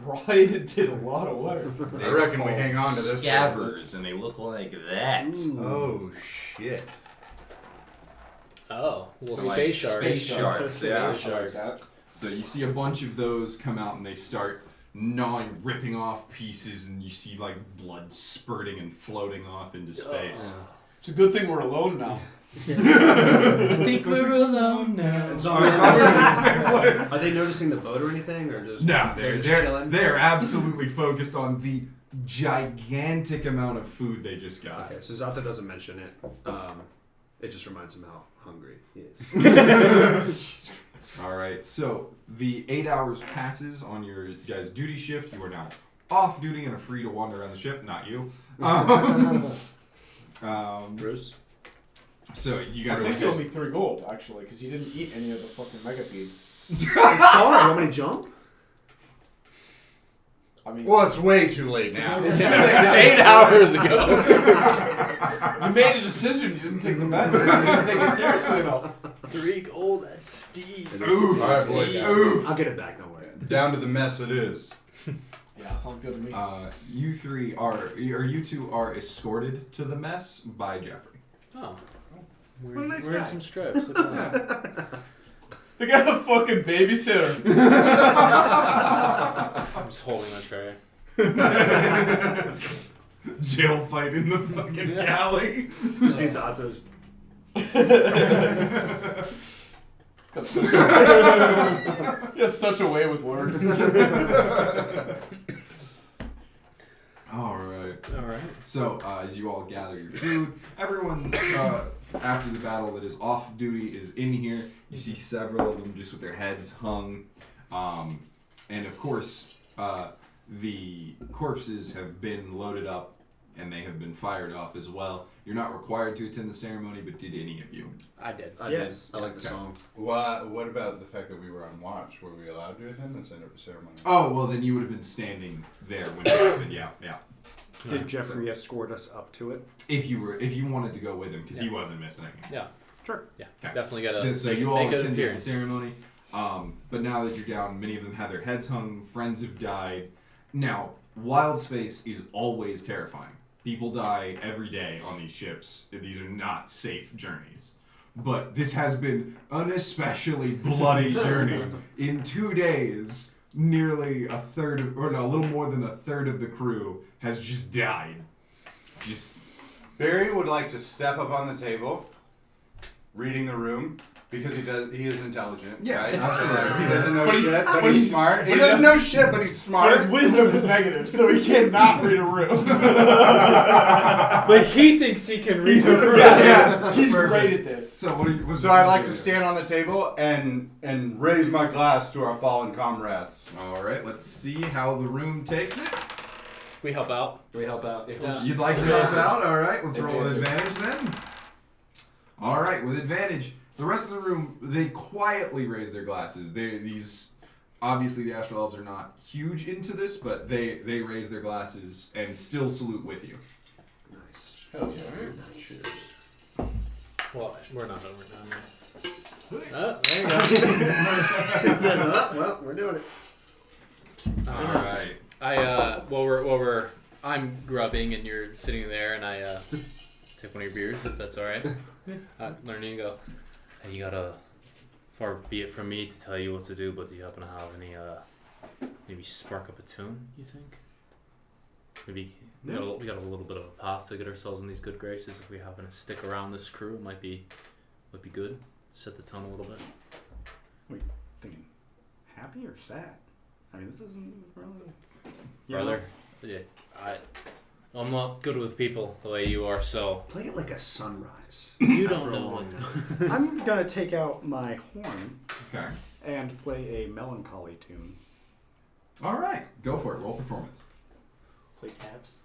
right, it did a lot of work. I reckon we hang on to this. Scavers, and they look like that. Oh shit. Oh, little So, like, space sharks. space sharks, yeah. Space sharks. So you see a bunch of those come out and they start gnawing, ripping off pieces, and you see like blood spurting and floating off into space. It's a good thing we're alone now. I think we're alone now. So are they noticing the boat or anything, or just No, just chilling? they're absolutely focused on the gigantic amount of food they just got. Okay, so Zato doesn't mention it. It just reminds him how hungry he is. All right, so the 8 hours passes on your guys' duty shift. You are now off duty and are free to wander around the ship. Not you. Bruce? So you I guys think you owe are me 3 gold, actually, because you didn't eat any of the fucking megapede. It's far. You want me to jump? I mean, Well, it's way too late now. It's 8 hours ago. you made a decision. You didn't take the bet. You didn't take it seriously enough. 3 gold at Steve. Oof. All right, boys. Oof. I'll get it back. Don't worry. Down to the mess it is. Yeah, sounds good to me. You two are escorted to the mess by Jeffrey. Oh. What a nice Wearing guy. some stripes. Look at that. I got a fucking babysitter. I'm just holding my tray. Jail fight in the fucking galley. You see Zato's. He has such a way with words. All right. All right. So, as you all gather your food, everyone after the battle that is off duty is in here. You see several of them just with their heads hung. And of course, the corpses have been loaded up and they have been fired off as well. You're not required to attend the ceremony, but did any of you? I did. Yes. I like the Okay. song. What about the fact that we were on watch? Were we allowed to attend the ceremony? Oh, well, then you would have been standing there when it happened. Yeah. Did Jeffrey escort us up to it? If you wanted to go with him, because he wasn't missing anything. Yeah. Sure. Yeah. Okay. Definitely gotta So make, you all make an attended the appearance. ceremony, but now that you're down, many of them have their heads hung, friends have died. Now, Wildspace is always terrifying. People die every day on these ships. These are not safe journeys. But this has been an especially bloody journey. In 2 days, nearly a little more than a third of the crew has just died. Barry would like to step up on the table, reading the room, because he is intelligent. Yeah, right? absolutely. He doesn't know But he's- shit, but but he's he's- smart. but He he doesn't doesn't- know shit, but he's But smart. his wisdom is negative, so he cannot read a room. But he thinks he can read the room. Yeah, he's Perfect. great at this. So what do you? So I'd like to stand on the table and raise my glass to our fallen comrades. All right, let's see how the room takes it. We help out. Can we help out? Yeah. You'd like to help out? All right, let's roll with Advantage. advantage then. All right, with advantage, the rest of the room, they quietly raise their glasses. Obviously the Astral Elves are not huge into this, but they raise their glasses and still salute with you. Nice. Hell yeah. Cheers. Well, we're not over down there. Oh, there you go. Well, we're doing it. All right. I'm grubbing and you're sitting there, and I take one of your beers if that's all right. Learning to go. Hey, you gotta. Far be it from me to tell you what to do, but do you happen to have any maybe spark up a tune? You think? Maybe we got a little bit of a path to get ourselves in these good graces. If we happen to stick around this crew, it might be good. Set the tone a little bit. Thinking happy or sad? I mean, this isn't really. Brother, yeah, I'm not good with people the way you are, so Play it like a sunrise. you don't For a know long what's time. going on. I'm gonna take out my horn Okay. and play a melancholy tune. All right, go for it. Roll performance. Play tabs.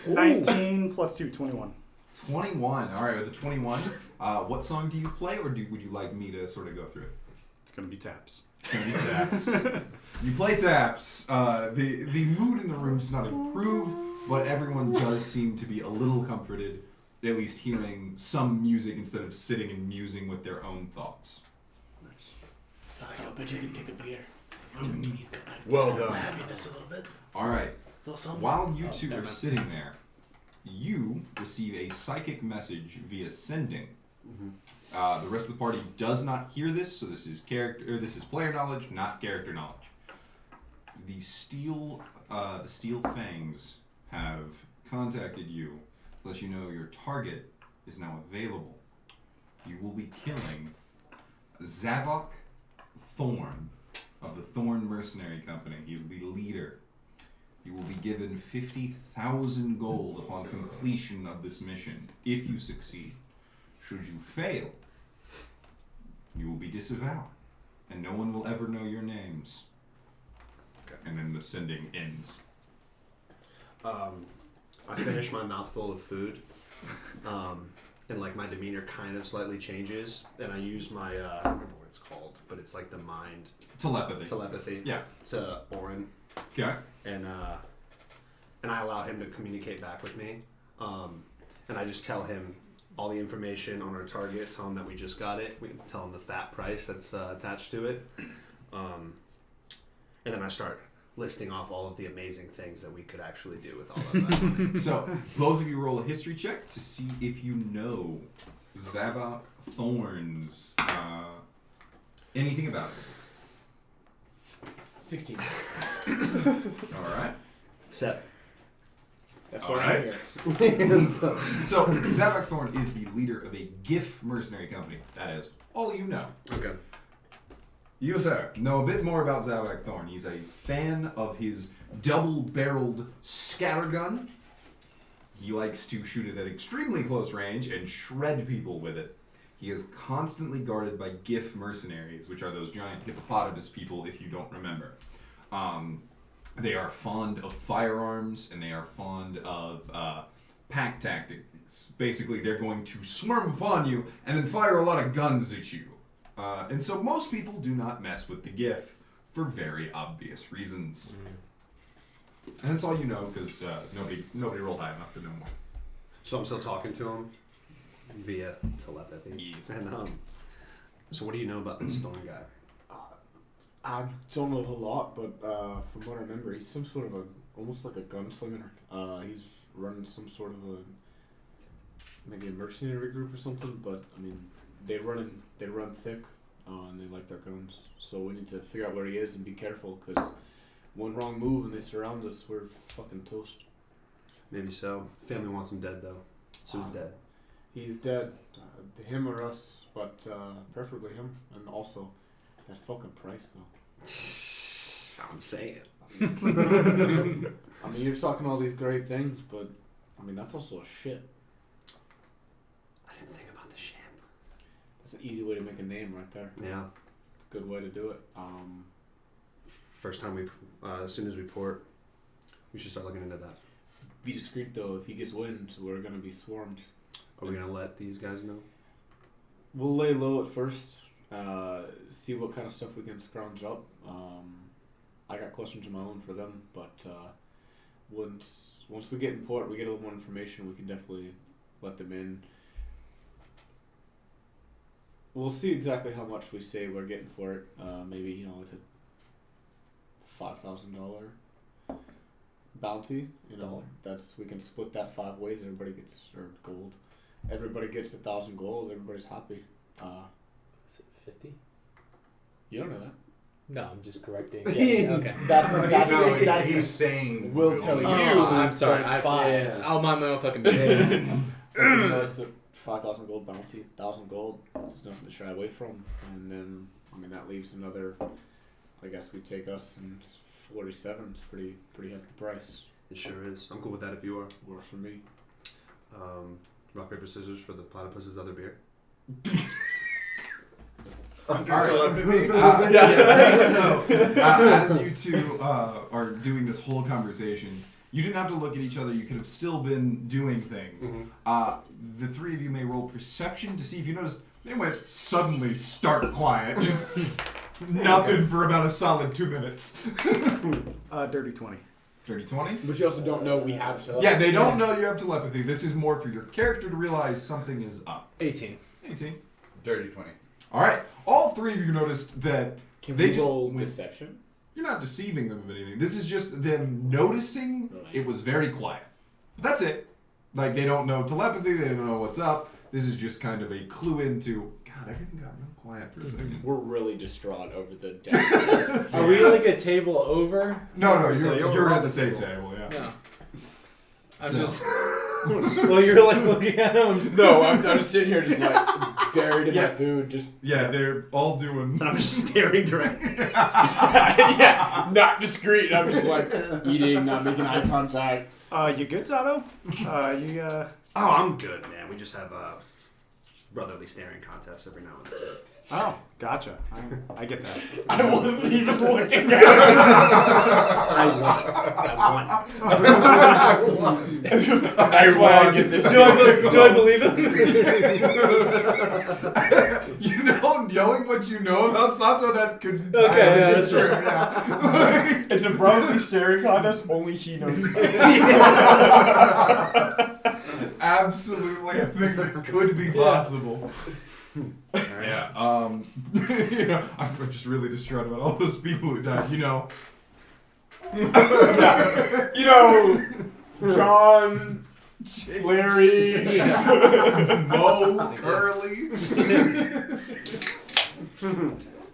19 plus 2, 21. 21. All right, with the 21, what song do you play, or would you like me to sort of go through it? It's gonna be taps. It's gonna be taps. You play taps. The mood in the room does not improve, but everyone does seem to be a little comforted, at least hearing some music instead of sitting and musing with their own thoughts. Sorry, I bet you can take a beer. He's gonna Well done. happy this a little bit. All right. Little something. While you two never are mind. sitting there, you receive a psychic message via sending. The rest of the party does not hear this, so this is player knowledge, not character knowledge. The Steele Fangs have contacted you to let you know your target is now available. You will be killing Zavok Thorn of the Thorn Mercenary Company. He's the leader. You will be given 50,000 gold upon completion of this mission, if you succeed. Should you fail, you will be disavowed, and no one will ever know your names. Okay. And then the sending ends. I finish my mouthful of food, and like my demeanor kind of slightly changes, and I use my I don't remember what it's called, but it's like the mind Telepathy. Yeah. to Oren, Okay. and I allow him to communicate back with me, and I just tell him all the information on our target, tell him that we just got it, we can tell him the fat price that's attached to it, and then I start listing off all of the amazing things that we could actually do with all of that money. So, both of you roll a history check to see if you know Zavok Thorns. Anything about it. 16. Alright. 7. That's All what right. I'm here. So, Zavok Thorn is the leader of a GIF mercenary company. That is all you know. Okay. You, sir, know a bit more about Zavok Thorn. He's a fan of his double-barreled scattergun. He likes to shoot it at extremely close range and shred people with it. He is constantly guarded by GIF mercenaries, which are those giant hippopotamus people, if you don't remember. They are fond of firearms, and they are fond of pack tactics. Basically, they're going to swarm upon you and then fire a lot of guns at you. And so most people do not mess with the GIF for very obvious reasons. And that's all you know, because nobody rolled high enough to know more. So I'm still talking to him via telepathy. Yes. And so what do you know about this Storm guy? I don't know a whole lot, but from what I remember, he's some sort of almost like a gunslinger. He's running some sort of maybe a mercenary group or something. But I mean, they run thick, and they like their guns. So we need to figure out where he is and be careful, because one wrong move and they surround us, we're fucking toast. Maybe so. Family wants him dead though, so he's dead. He's dead, him or us, but preferably him. And also, that fucking price though. I'm saying. I mean, you're talking all these great things, but I mean, that's also a shit. I didn't think about the ship. That's an easy way to make a name right there. Yeah. It's a good way to do it. First time as soon as we port, we should start looking into that. Be discreet though. If he gets wind, we're gonna be swarmed. Are we gonna let these guys know? We'll lay low at first. See what kind of stuff we can scrounge up. I got questions of my own for them, but once we get in port, we get a little more information. We can definitely let them in. We'll see exactly how much we say we're getting for it. Maybe it's a $5,000 bounty. We can split that 5 ways. Everybody gets gold. Everybody gets 1,000 gold. Everybody's happy. Is it 50? You don't know that. No, I'm just correcting. Yeah, okay. That's he's saying. We'll tell you. Oh, I'm sorry. But it's 5. I'll mind my own fucking business. It's a 5,000 gold bounty. 1,000 gold. There's nothing to shy away from. And then, that leaves another. I guess we take us and 47. It's pretty hefty price. It sure is. I'm cool with that if you are. Works for me. Rock, paper, scissors for the platypus's other beer. As you two are doing this whole conversation, you didn't have to look at each other. You could have still been doing things. Mm-hmm. The 3 of you may roll perception to see if you noticed they went suddenly stark quiet. Just nothing for about a solid 2 minutes. Dirty 20. Dirty 20? But you also don't know we have telepathy. Yeah, they don't know you have telepathy. This is more for your character to realize something is up. 18. 18. Dirty 20. Alright, all 3 of you noticed that Can they we just roll went- deception? You're not deceiving them of anything. This is just them noticing it was very quiet. But that's it. Like, they don't know telepathy, they don't know what's up. This is just kind of a clue into, God, everything got real quiet for a second. We're really distraught over the deaths. Are we like a table over? No, So you're around at the same table, yeah. No. I'm So- just. Well, you're like looking at them. I'm just, No, I'm just sitting here just like buried in Yeah. my food. Just Yeah, they're all doing... I'm just staring directly. yeah, not discreet. I'm just like eating, not making eye contact. You good, Zato? Oh, I'm good, man. We just have brotherly staring contests every now and then. Oh, gotcha. I get that. I wasn't even looking at I won. That's why I get this. do I believe him? Knowing what you know about Sato, that could... Okay, yeah, that's true, yeah. It's a brotherly staring contest. Only he knows about it. Absolutely a thing that could be possible. Yeah, I'm just really distraught about all those people who died. Yeah. You know, John, Larry. Mo, Curly.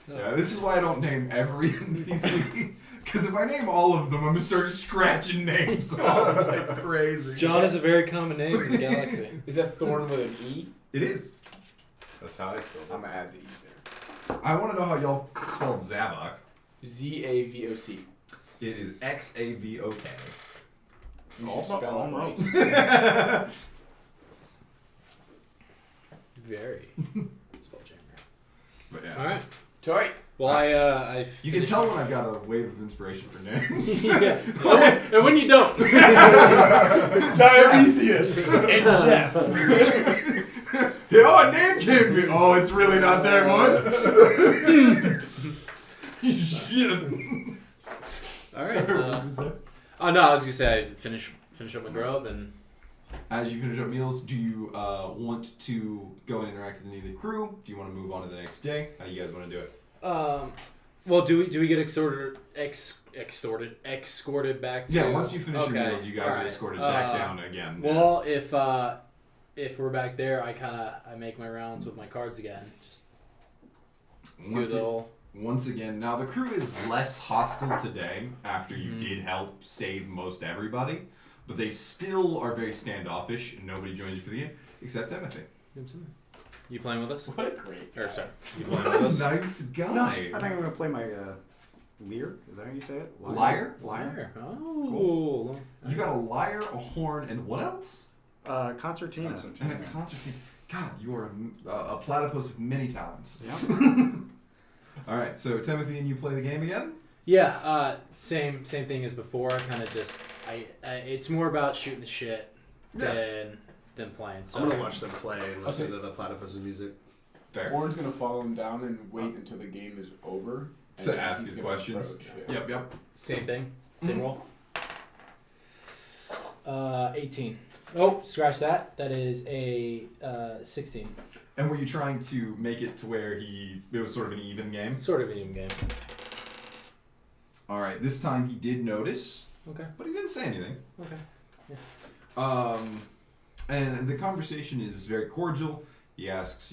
Yeah, this is why I don't name every NPC. Because if I name all of them, I'm gonna start scratching names off like crazy. John is a very common name in the galaxy. Is that Thorn with an E? It is. That's how I spell I'm gonna add the E there. I want to know how y'all spelled Zavok. Zavoc. It is Xavok. You should spell it right. Very. Spelljammer. But yeah. All right. Sorry. Well, I You can tell when I've got a wave of inspiration for names. Yeah. And when you don't. Dionysius and Jeff. Yeah, oh, a name came to me. Oh, it's really not there, boys. Shit. All right. Oh no, I was gonna say I finish up my grub and. As you finish up meals, do you want to go and interact with any of the crew? Do you want to move on to the next day? How do you guys want to do it? Well, do we get escorted back to? Yeah, once you finish your Okay. meals, you guys All are right. escorted back down again. Well, if we're back there, I make my rounds with my cards again. Just do once, the whole. once again, now the crew is less hostile today after you did help save most everybody, but they still are very standoffish and nobody joins you for the game except Timothy. You playing with us? What a great. Or sorry, you playing with us? Nice guy. No, I think I'm gonna play my lyre. Is that how you say it? Lyre? Lyre. Oh. Cool. You got a lyre, a horn, and what else? Concertina. And a concertina. God, you are a platypus of many talents. Yeah. All right, so Timothy and you play the game again? Yeah. Same thing as before. Kind of just it's more about shooting the shit than playing. So I'm gonna watch them play and listen to the platypus music. Fair. Warren's gonna follow him down and wait until the game is over. and To then ask he's his gonna questions. approach, yeah. Yep. Same thing. Same roll. 18. Oh, scratch that. That is a 16. And were you trying to make it to where it was sort of an even game? Sort of an even game. All right, this time he did notice, Okay. but he didn't say anything. Okay. And the conversation is very cordial. He asks,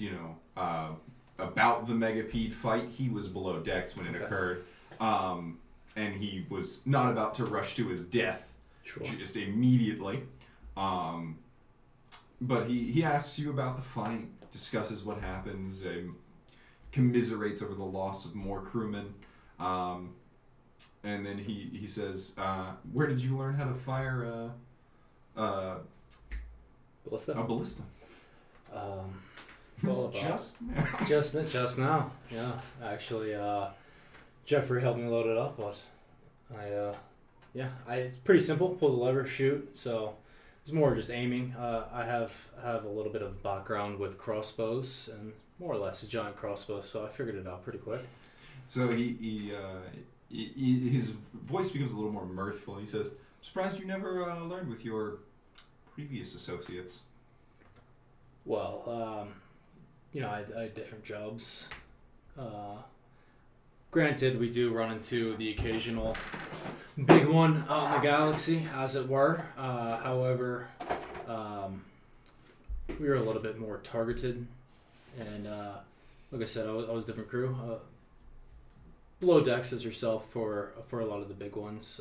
about the Megapede fight. He was below decks when it occurred. And he was not about to rush to his death Sure. just immediately. But he asks you about the fight, discusses what happens, commiserates over the loss of more crewmen. And then he says, where did you learn how to fire Ballista? a ballista? Well, Just just now. Yeah. Actually, Jeffrey helped me load it up, but it's pretty simple. Pull the lever, shoot. So it's more just aiming. I have a little bit of background with crossbows and more or less a giant crossbow, so I figured it out pretty quick. So his voice becomes a little more mirthful. He says, "I'm surprised you never learned with your previous associates." Well, I had different jobs. Granted, we do run into the occasional big one out in the galaxy, as it were. However, we were a little bit more targeted, and like I said, I was a different crew. Below decks as yourself for a lot of the big ones,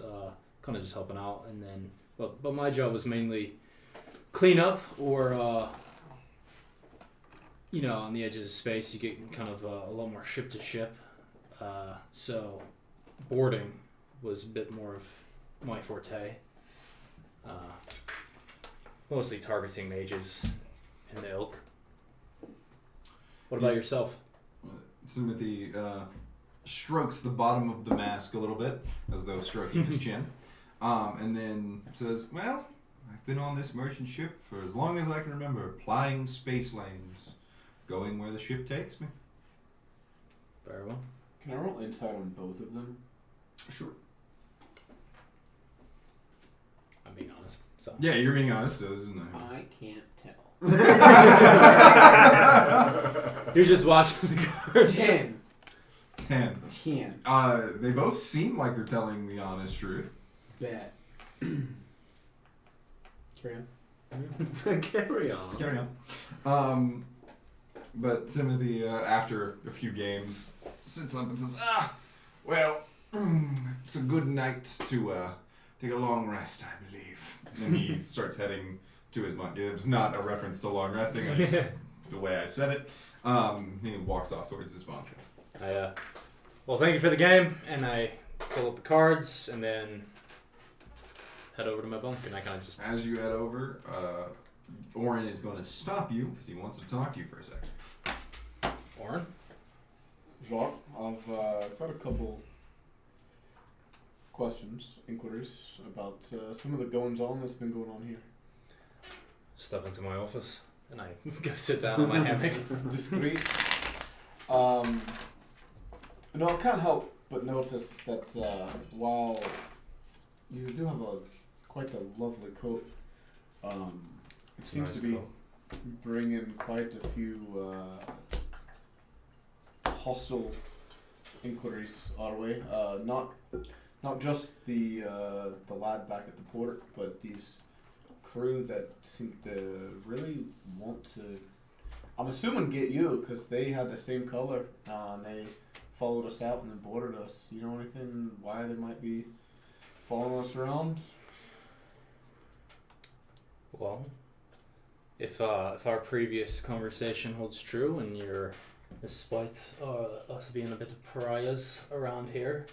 kind of just helping out, and then but my job was mainly clean up or on the edges of space you get kind of a lot more ship to ship, so boarding was a bit more of my forte, mostly targeting mages in the ilk. What about yourself? Timothy strokes the bottom of the mask a little bit, as though stroking his chin, and then says, "Well, I've been on this merchant ship for as long as I can remember, plying space lanes, going where the ship takes me." Very well. Can I roll insight on both of them? Sure. I'm being honest. So. Yeah, you're being honest, so this is not... I can't tell. You're just watching the cards. 10. 10. 10. They both seem like they're telling the honest truth. Bet. Carry on. Carry on. Carry on. But Timothy, after a few games, sits up and says, well, it's a good night to take a long rest, I believe. And he starts heading to his mind. It was not a reference to long resting, I just, the way I said it. He walks off towards his bunker. Well, thank you for the game, and I pull up the cards, and then head over to my bunk, and I kind of just... As you head over, Oren is going to stop you because he wants to talk to you for a second. Oren? Joc, I've got a couple questions, inquiries about some of the goings-on that's been going on here. Step into my office, and I go sit down on my hammock. Discreet. No, I can't help but notice that while you do have quite a lovely coat, it seems Nice to be coat. bringing quite a few hostile inquiries our way. Not just the lad back at the port, but these crew that seem to really want to. I'm assuming get you because they had the same color and they followed us out and then boarded us. You know anything why they might be following us around? Well, if our previous conversation holds true, and you're, despite us being a bit of pariahs around here,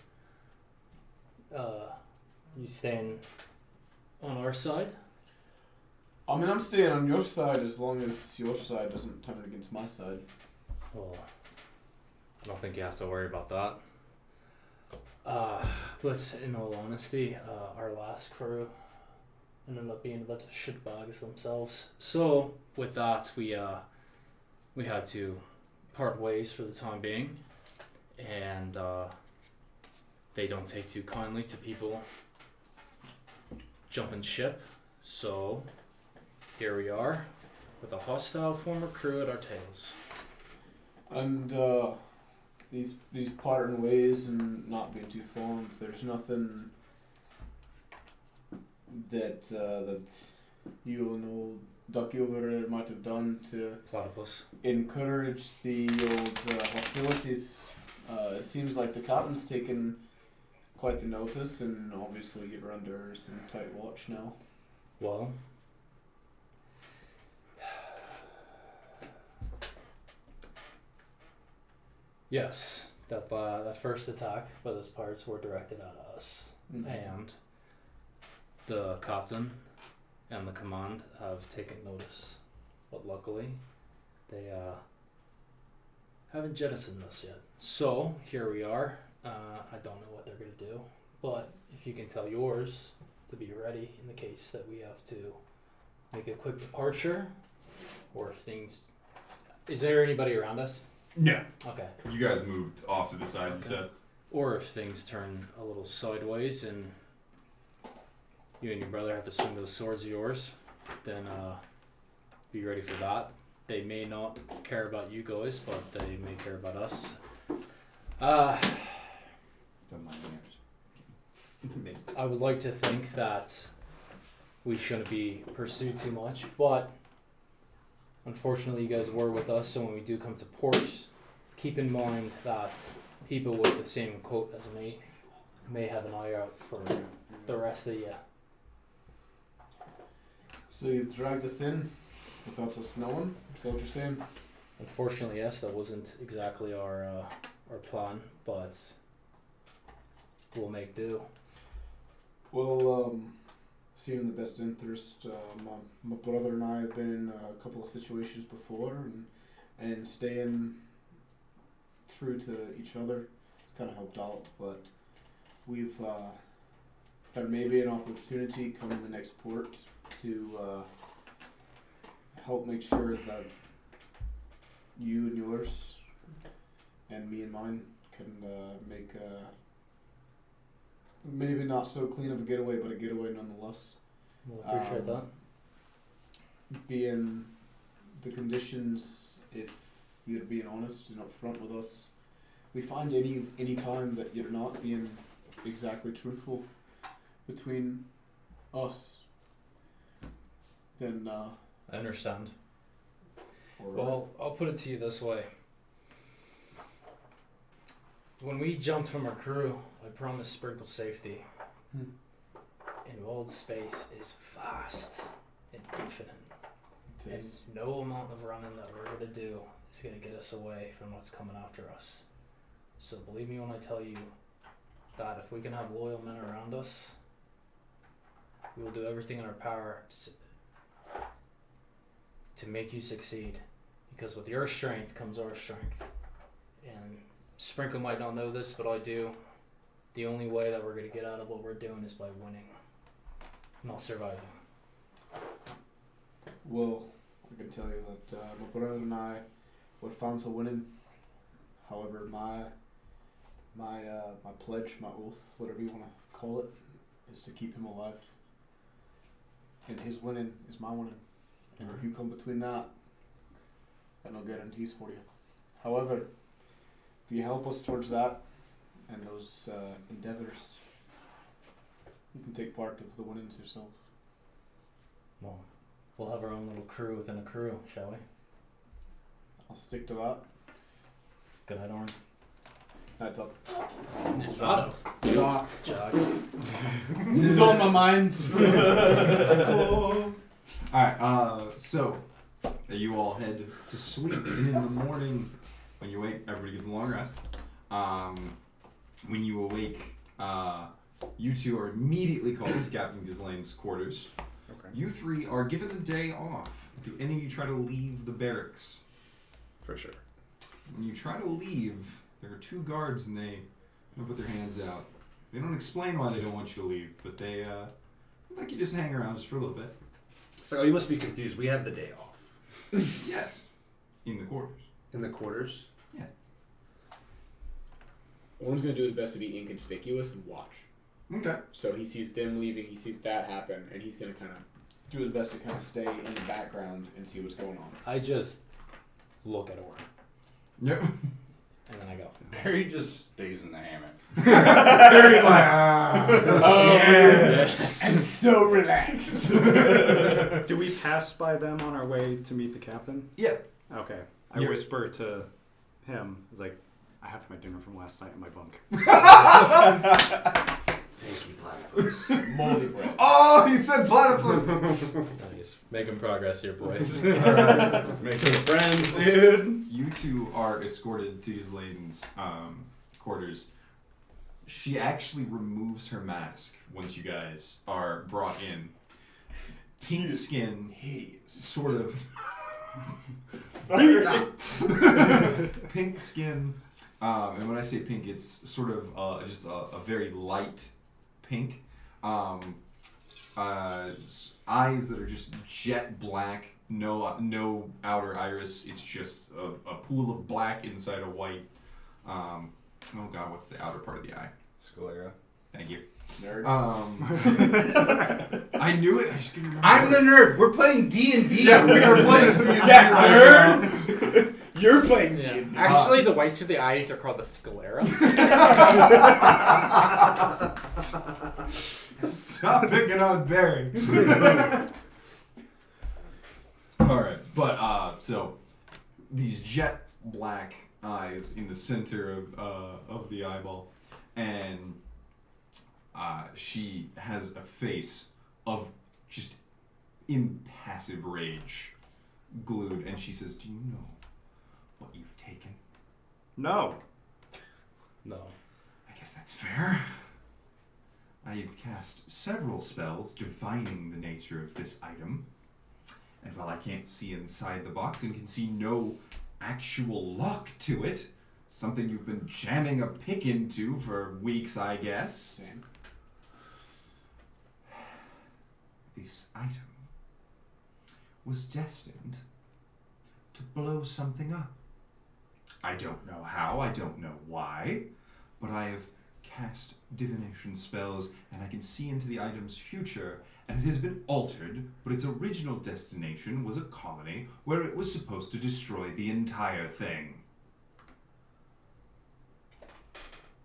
you staying on our side? I mean, I'm staying on your side as long as your side doesn't turn against my side. Well, I don't think you have to worry about that. But in all honesty, our last crew ended up being a bit of shitbags themselves. So with that, we had to part ways for the time being, and they don't take too kindly to people jumping ship. So here we are with a hostile former crew at our tails. And these parting ways and not being too fond, there's nothing that that you and old Ducky over there might have done to Platypus. encourage the old hostilities. It seems like the captain's taken quite the notice, and obviously you're under some tight watch now. Well, yes, that first attack by those pirates were directed at us, and the captain and the command have taken notice, but luckily they haven't jettisoned us yet. So here we are. I don't know what they're gonna do, but if you can tell yours to be ready in the case that we have to make a quick departure, or if things... Is there anybody around us? No. Okay. You guys moved off to the side, you said. Or if things turn a little sideways and you and your brother have to swing those swords of yours, then be ready for that. They may not care about you guys, but they may care about us. Don't mind me. I would like to think that we shouldn't be pursued too much, but unfortunately you guys were with us, so when we do come to port, keep in mind that people with the same coat as me may have an eye out for the rest of you. So you've dragged us in without us knowing? Is that what you're saying? Unfortunately, yes, that wasn't exactly our plan, but we'll make do. Well, seeing in the best interest, my brother and I have been in a couple of situations before, and staying true to each other has kind of helped out. But we've had maybe an opportunity come in the next port to help make sure that you and yours and me and mine can make maybe not so clean of a getaway, but a getaway nonetheless. We'll appreciate that. Being the conditions, if you're being honest and upfront with us, we find any time that you're not being exactly truthful between us, then I understand. alright. Well, I'll put it to you this way. When we jumped from our crew, I promised Sprinkle safety. And Wildspace is vast and infinite. It And is. no amount of running that we're going to do is going to get us away from what's coming after us. So believe me when I tell you that if we can have loyal men around us, we will do everything in our power to make you succeed. Because with your strength comes our strength. And Sprinkle might not know this, but I do. The only way that we're going to get out of what we're doing is by winning, not surviving. Well, I can tell you that my brother and I were found to winning. However, my pledge, my oath, whatever you want to call it, is to keep him alive. And his winning is my winning. And if you come between that, I have no guarantees for you. However, if you help us towards that and those endeavors, you can take part of the winnings yourself. Well, we'll have our own little crew within a crew, shall we? I'll stick to that. Good night, Oren. That's up. Zato. Joc. Joc. It's on my mind. Alright, so you all head to sleep, and in the morning, when you wake, everybody gets a long rest. When you awake, you two are immediately called to Captain Ghislaine's quarters. Okay. You three are given the day off. Do any of you try to leave the barracks? For sure. When you try to leave, there are two guards, and they put their hands out. They don't explain why they don't want you to leave, but they like you just hang around just for a little bit. It's like, oh, you must be confused. We have the day off. Yes, in the quarters. In the quarters? Oren's gonna do his best to be inconspicuous and watch. Okay. So he sees them leaving, he sees that happen, and he's gonna kind of do his best to kind of stay in the background and see what's going on. I just look at Oren, Yep. and then I go. Barry just stays in the hammock. Barry's like, ah. Oh, Yes. I'm so relaxed. Do we pass by them on our way to meet the captain? Yeah. Okay. I Yeah. whisper to him, I was like, I have my dinner from last night in my bunk. Thank you, platypus. Moldy bread. Oh, he said platypus. Nice. Making progress here, boys. Making friends, dude. You two are escorted to Ghislaine's quarters. She actually removes her mask once you guys are brought in. Pink skin, sort of. Pink skin, and when I say pink, it's sort of just a very light pink. Eyes that are just jet black, no outer iris. It's just a pool of black inside a white. Oh god, what's the outer part of the eye? Sclera. Thank you. Nerd. I knew it. I just couldn't remember. I'm the nerd. We're playing D&D. Yeah, we are playing D&D. Yeah, nerd. You're playing Yeah. D&D. Actually, the whites of the eyes are called the sclera. Stop picking on Barry. Alright, but so these jet black eyes in the center of the eyeball, and she has a face of just impassive rage glued, and she says, "Do you know what you've taken?" No. No. I guess that's fair. I've cast several spells divining the nature of this item, and while I can't see inside the box and can see no actual lock to it, something you've been jamming a pick into for weeks, I guess. Same. This item was destined to blow something up. I don't know how, I don't know why, but I have cast divination spells and I can see into the item's future, and it has been altered, but its original destination was a colony where it was supposed to destroy the entire thing.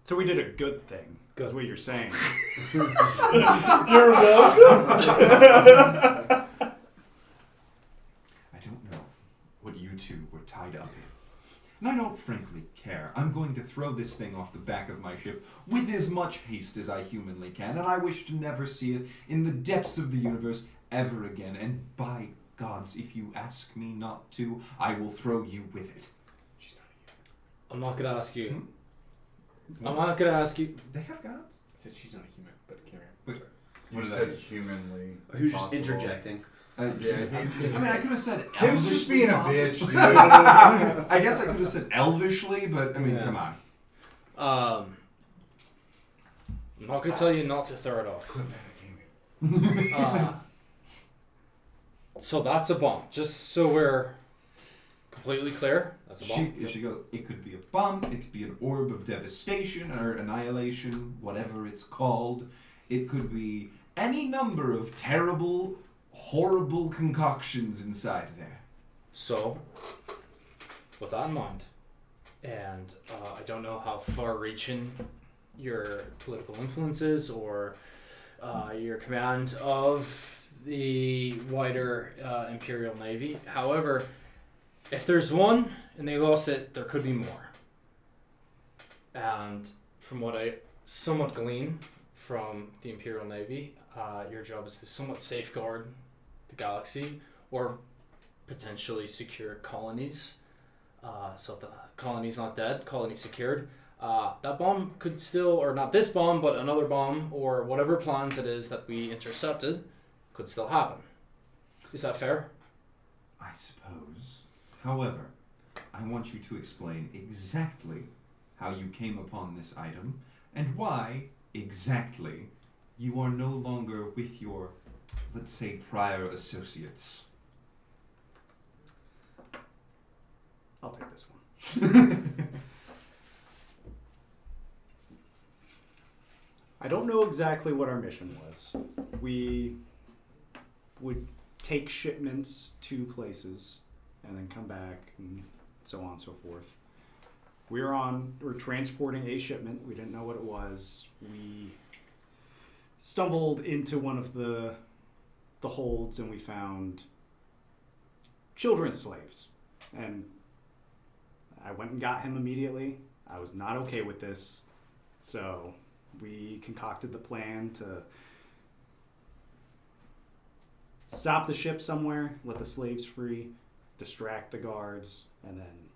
So we did a good thing. Good. Is what you're saying. You're welcome. I don't know what you two were tied up in. And I don't frankly care. I'm going to throw this thing off the back of my ship with as much haste as I humanly can, and I wish to never see it in the depths of the universe ever again. And by gods, if you ask me not to, I will throw you with it. I'm not gonna ask you. I'm not gonna ask you. They have gods? I said she's not a human, but carry on. Wait, You did said I- humanly. He was just possible. interjecting. Yeah, I mean, I could have said Tim's just elvishly being a possible. bitch, dude. I guess I could have said elvishly, but I mean, Yeah. come on. I'm not gonna tell you not to throw it off. So that's a bomb. Just so we're completely clear, that's a bomb. She goes, it could be a bomb, it could be an orb of devastation or annihilation, whatever it's called. It could be any number of terrible, horrible concoctions inside there. So, with that in mind, and I don't know how far-reaching your political influence is or your command of the wider Imperial Navy. However, if there's one and they lost it, there could be more. And from what I somewhat glean from the Imperial Navy, your job is to somewhat safeguard the galaxy or potentially secure colonies. So if the colony's not dead, colony secured, that bomb could still, or not this bomb, but another bomb, or whatever plans it is that we intercepted, could still happen. Is that fair? I suppose. However, I want you to explain exactly how you came upon this item and why exactly you are no longer with your, let's say, prior associates. I'll take this one. I don't know exactly what our mission was. We would take shipments to places and then come back and so on and so forth. We're transporting a shipment. We didn't know what it was. We stumbled into one of the holds and we found children slaves. And I went and got him immediately. I was not okay with this. So we concocted the plan to stop the ship somewhere, let the slaves free, distract the guards, and then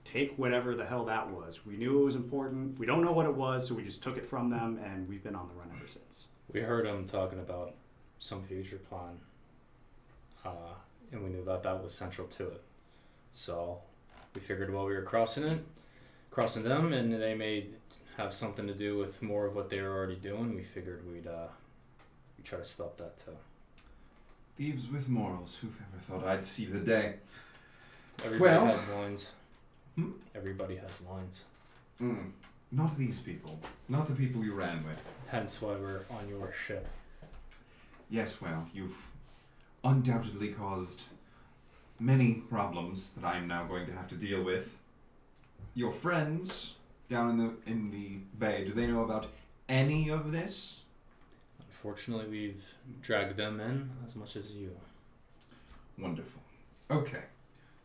take whatever the hell that was. We knew it was important. We don't know what it was, so we just took it from them, and we've been on the run ever since. We heard him talking about some future plan, and we knew that that was central to it. So we figured while we were crossing them, and they may have something to do with more of what they were already doing, we figured we'd try to stop that too. Thieves with morals. Who ever thought I'd see the day? Everybody has lines. Everybody has lines. Not these people. Not the people you ran with. Hence why we're on your ship. Yes, well, you've undoubtedly caused many problems that I'm now going to have to deal with. Your friends down in the bay, do they know about any of this? Unfortunately, we've dragged them in as much as you. Wonderful. Okay,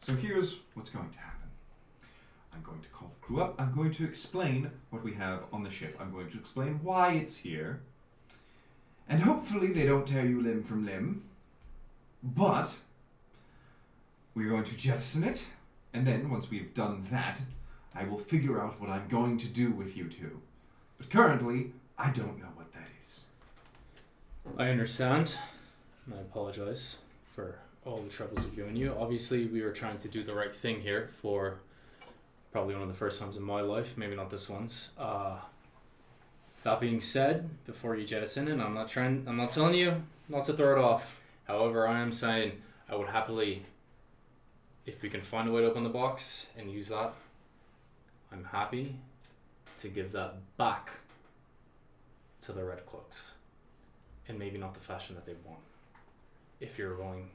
so here's what's going to happen. I'm going to call the crew up. I'm going to explain what we have on the ship. I'm going to explain why it's here. And hopefully they don't tear you limb from limb. But we're going to jettison it. And then, once we've done that, I will figure out what I'm going to do with you two. But currently, I don't know what that is. I understand. I apologize for all the troubles we've given you. Obviously, we were trying to do the right thing here for probably one of the first times in my life. Maybe not this one's. That being said, before you jettison it, I'm not telling you not to throw it off. However, I am saying I would happily, if we can find a way to open the box and use that, I'm happy to give that back to the Red Cloaks. And maybe not the fashion that they want. If you're willing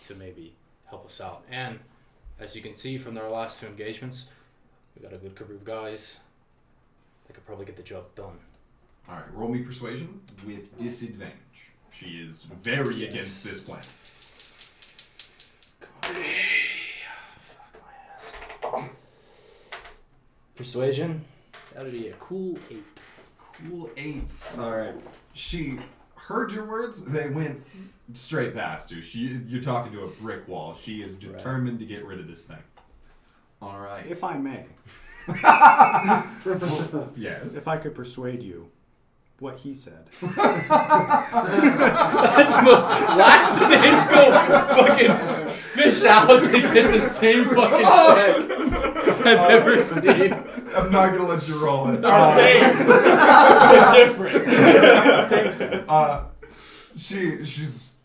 to maybe help us out. And as you can see from our last two engagements, we got a good group of guys. I could probably get the job done. All right, roll me persuasion with disadvantage. She is very against this plan. Fuck my ass. Persuasion. That would be a cool 8. Cool 8. All right. She heard your words. They went straight past you. You're talking to a brick wall. She is determined to get rid of this thing. All right. If I may, Yes. if I could persuade you, what he said. That's the most lackadaisical fucking fish out to get the same fucking check I've ever seen. I'm not gonna let you roll it. Same. Different. She's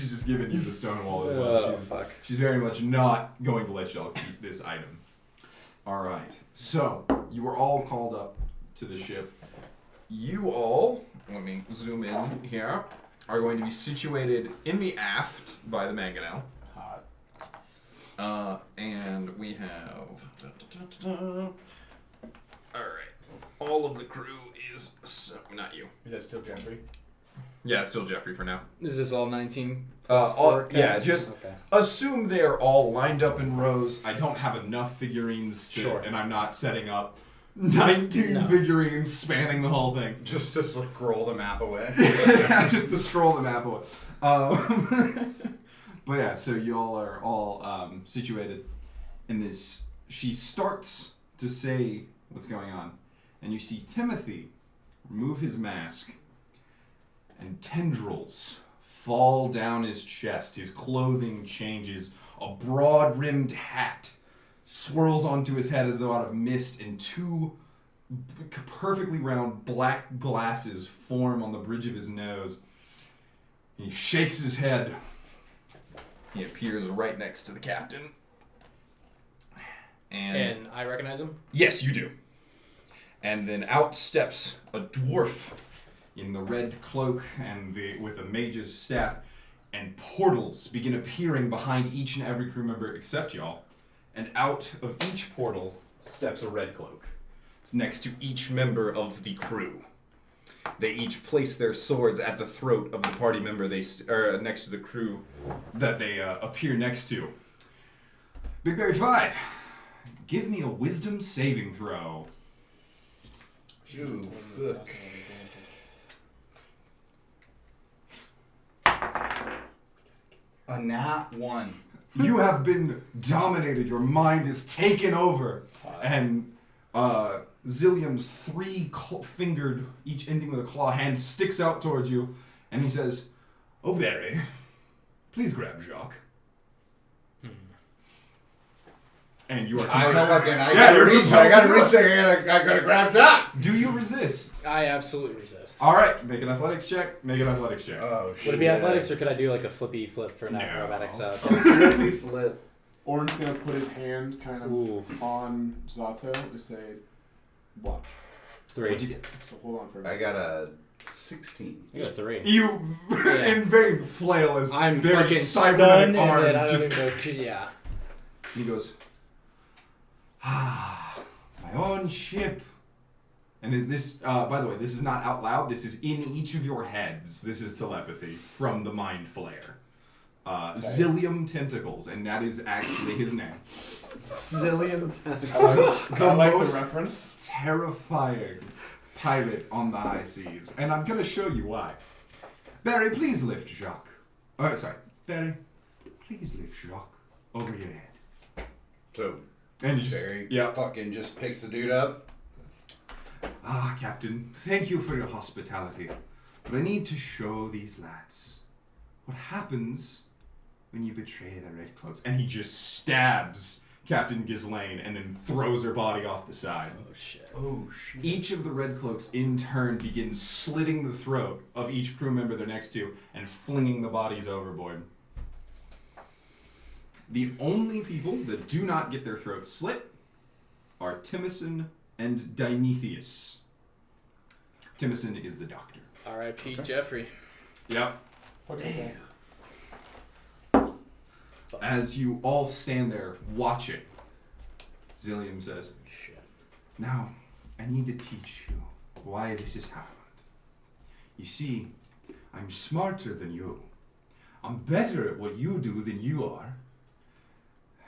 just giving you the stone wall as well. Oh, fuck. She's very much not going to let y'all keep this item. All right. So you were all called up to the ship. You all, let me zoom in here, are going to be situated in the aft by the mangonel. Hot. And we have. All right. All of the crew is not you. Is that still Jeffrey? Yeah, it's still Jeffrey for now. Is this all 19 plus All, 4 yeah, counts? just Okay. assume they're all lined up in rows. I don't have enough figurines to, Sure. and I'm not setting up 19 figurines spanning the whole thing. Just to scroll the map away. Just to scroll the map away. But yeah, so you all are all situated in this. She starts to say what's going on, and you see Timothy remove his mask, and tendrils fall down his chest. His clothing changes. A broad-rimmed hat swirls onto his head as though out of mist, and 2 perfectly round black glasses form on the bridge of his nose. He shakes his head. He appears right next to the captain. And I recognize him? Yes, you do. And then out steps a dwarf in the red cloak and with a mage's staff, and portals begin appearing behind each and every crew member except y'all. And out of each portal steps a red cloak next to each member of the crew. They each place their swords at the throat of the party member next to the crew that they appear next to. Big Berry 5, give me a wisdom saving throw. Ooh, fuck. A nat 1. You have been dominated. Your mind is taken over. And Zillium's 3 fingered, each ending with a claw hand, sticks out towards you. And he says, "Oh, Barry, please grab Joc." And you are compelled. I gotta reach, I gotta grab Joc. Do you resist? I absolutely resist. All right, make an athletics check. Oh, shit. Would it be athletics, or could I do like a flippy flip for an acrobatics? Flippy flip. Oren's gonna put his hand kind of Ooh. on Zato and say, "Watch." 3. What'd you get? So hold on for a I minute. got a 16. I got a 3. You, in vain, flail as I'm very fucking cybernetic stunned, arms and then I don't just. even know, yeah. He goes, my own ship. And this, by the way, this is not out loud. This is in each of your heads. This is telepathy from the mind flare. Zillium Tentacles, and that is actually his name. Zillion I like most the reference. terrifying pirate on the high seas. And I'm going to show you why. Barry, please lift Joc. Oh, sorry. Barry, please lift Joc over your head. So, And you just, Barry yeah. fucking just picks the dude up. Captain, thank you for your hospitality, but I need to show these lads what happens when you betray the Red Cloaks. And he just stabs Captain Ghislaine and then throws her body off the side. Oh shit. Oh, shit. Each of the Red Cloaks in turn begins slitting the throat of each crew member they're next to and flinging the bodies overboard. The only people that do not get their throats slit are Timison and Dimethius. Timison is the doctor. R.I.P. Jeffrey. Yep. Fuck is that? As you all stand there watching, Zillium says, Shit. "Now, I need to teach you why this has happened. You see, I'm smarter than you. I'm better at what you do than you are.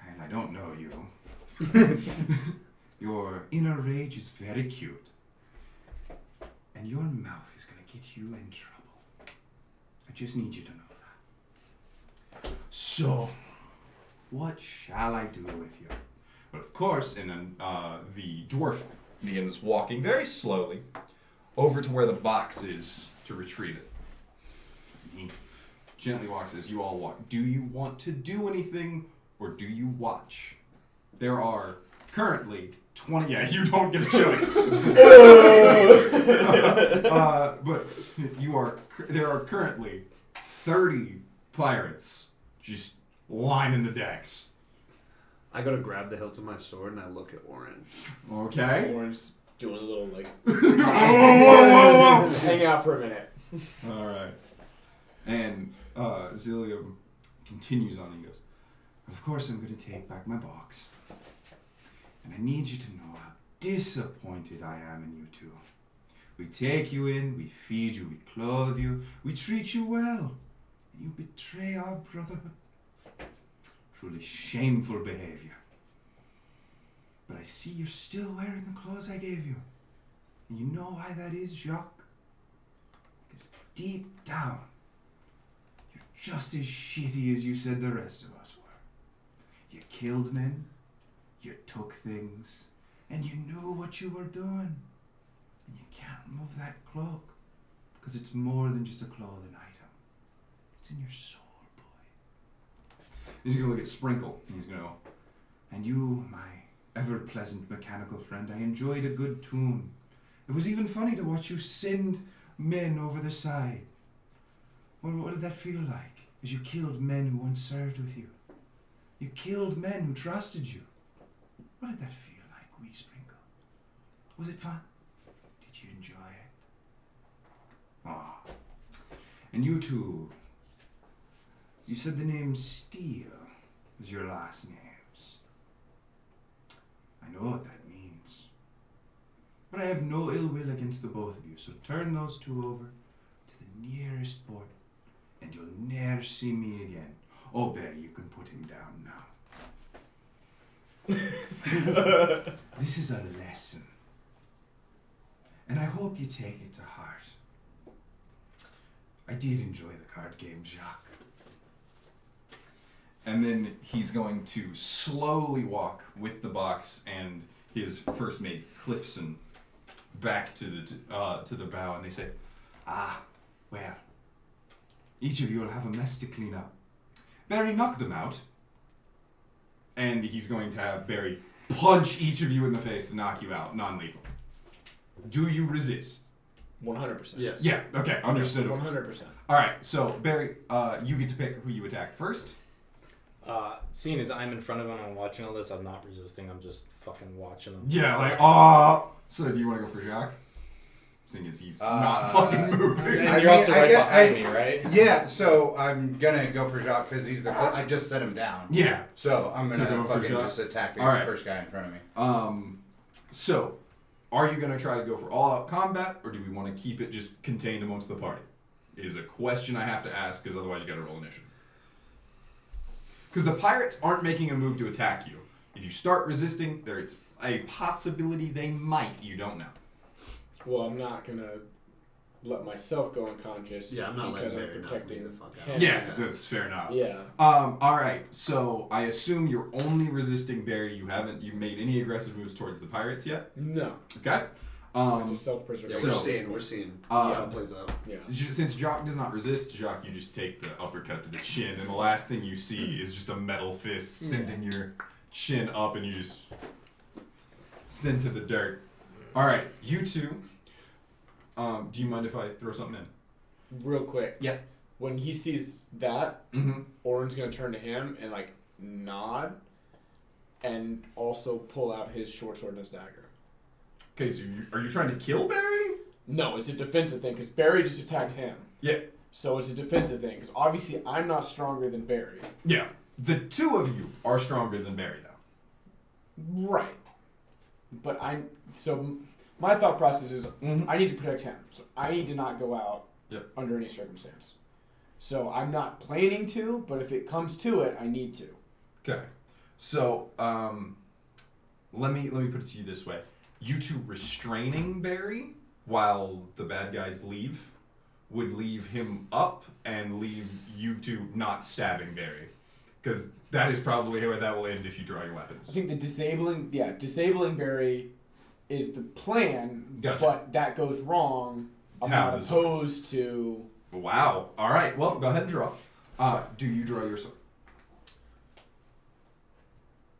And I don't know you. Your inner rage is very cute. And your mouth is going to get you in trouble. I just need you to know that. So, what shall I do with you? But of course, and then the dwarf begins walking very slowly over to where the box is to retrieve it. He gently walks as you all walk. Do you want to do anything, or do you watch? There are currently 20. Yeah, you don't get a choice. But there are currently 30 pirates just lining the decks. I go to grab the hilt of my sword and I look at Oren. Okay. Oren's doing a little like Whoa. hang out for a minute. All right. And Zillium continues on and goes, of course I'm going to take back my box. And I need you to know how disappointed I am in you two. We take you in, we feed you, we clothe you, we treat you well. And you betray our brotherhood. Truly shameful behavior. But I see you're still wearing the clothes I gave you. And you know why that is, Joc? Because deep down, you're just as shitty as you said the rest of us were. You killed men, you took things, and you knew what you were doing. And you can't remove that cloak, because it's more than just a clothing item. It's in your soul, boy. He's going to look at Sprinkle, and he's going to go, and you, my ever-pleasant mechanical friend, I enjoyed a good tune. It was even funny to watch you send men over the side. Well, what did that feel like? As you killed men who once served with you. You killed men who trusted you. What did that feel like, wee Sprinkle? Was it fun? Did you enjoy it? Ah. And you two, you said the name Steele was your last names. I know what that means. But I have no ill will against the both of you, so turn those two over to the nearest port, and you'll ne'er see me again. Oh, Barry, you can put him down now. This is a lesson, and I hope you take it to heart. I did enjoy the card game, Joc. And then he's going to slowly walk with the box and his first mate, Klifson, back to the bow, and they say, well, each of you will have a mess to clean up. Barry, knock them out. And he's going to have Barry punch each of you in the face to knock you out, non-lethal. Do you resist? 100%. Yes. Yeah, okay, understood. 100%. Alright, so Barry, you get to pick who you attack first. Seeing as I'm in front of him and I'm watching all this, I'm not resisting. I'm just fucking watching him. Yeah, like, So do you want to go for Joc? Seeing as he's not fucking moving. And you're also right behind me, right? Yeah, so I'm gonna go for Joc because he's the. I just set him down. Yeah. So I'm gonna go for fucking Joc? just attack the Alright. first guy in front of me. So, are you going to try to go for all-out combat, or do we want to keep it just contained amongst the party? It is a question I have to ask, because otherwise you got to roll initiative. Because the pirates aren't making a move to attack you. If you start resisting, there's a possibility they might. You don't know. Well, I'm not gonna let myself go unconscious. Yeah, I'm not because letting I'm Barry knock protecting me the fuck out. him. Yeah, that's fair enough. Yeah. All right. So I assume you're only resisting Barry. You haven't made any aggressive moves towards the pirates yet. No. Okay. Just self-preservation. Yeah, So- we're seeing how it plays out. Yeah. Since Joc does not resist, Joc, you just take the uppercut to the chin, and the last thing you see is just a metal fist sending your chin up, and you just send to the dirt. All right, you two. Do you mind if I throw something in? Real quick. Yeah. When he sees that, Mm-hmm. Oren's gonna turn to him and like nod, and also pull out his short sword and his dagger. Okay, so are you trying to kill Barry? No, it's a defensive thing because Barry just attacked him. Yeah. So it's a defensive thing because obviously I'm not stronger than Barry. Yeah. The two of you are stronger than Barry, though. Right. But my thought process is I need to protect him, so I need to not go out under any circumstance. So I'm not planning to, but if it comes to it, I need to. Okay. So let me put it to you this way: you two restraining Barry while the bad guys leave would leave him up and leave you two not stabbing Barry, because that is probably where that will end if you draw your weapons. I think the disabling Barry is the plan, Gotcha. but that goes wrong. I'm Have not the swords. opposed to. Wow. All right. Well, go ahead and draw. Do you draw your sword?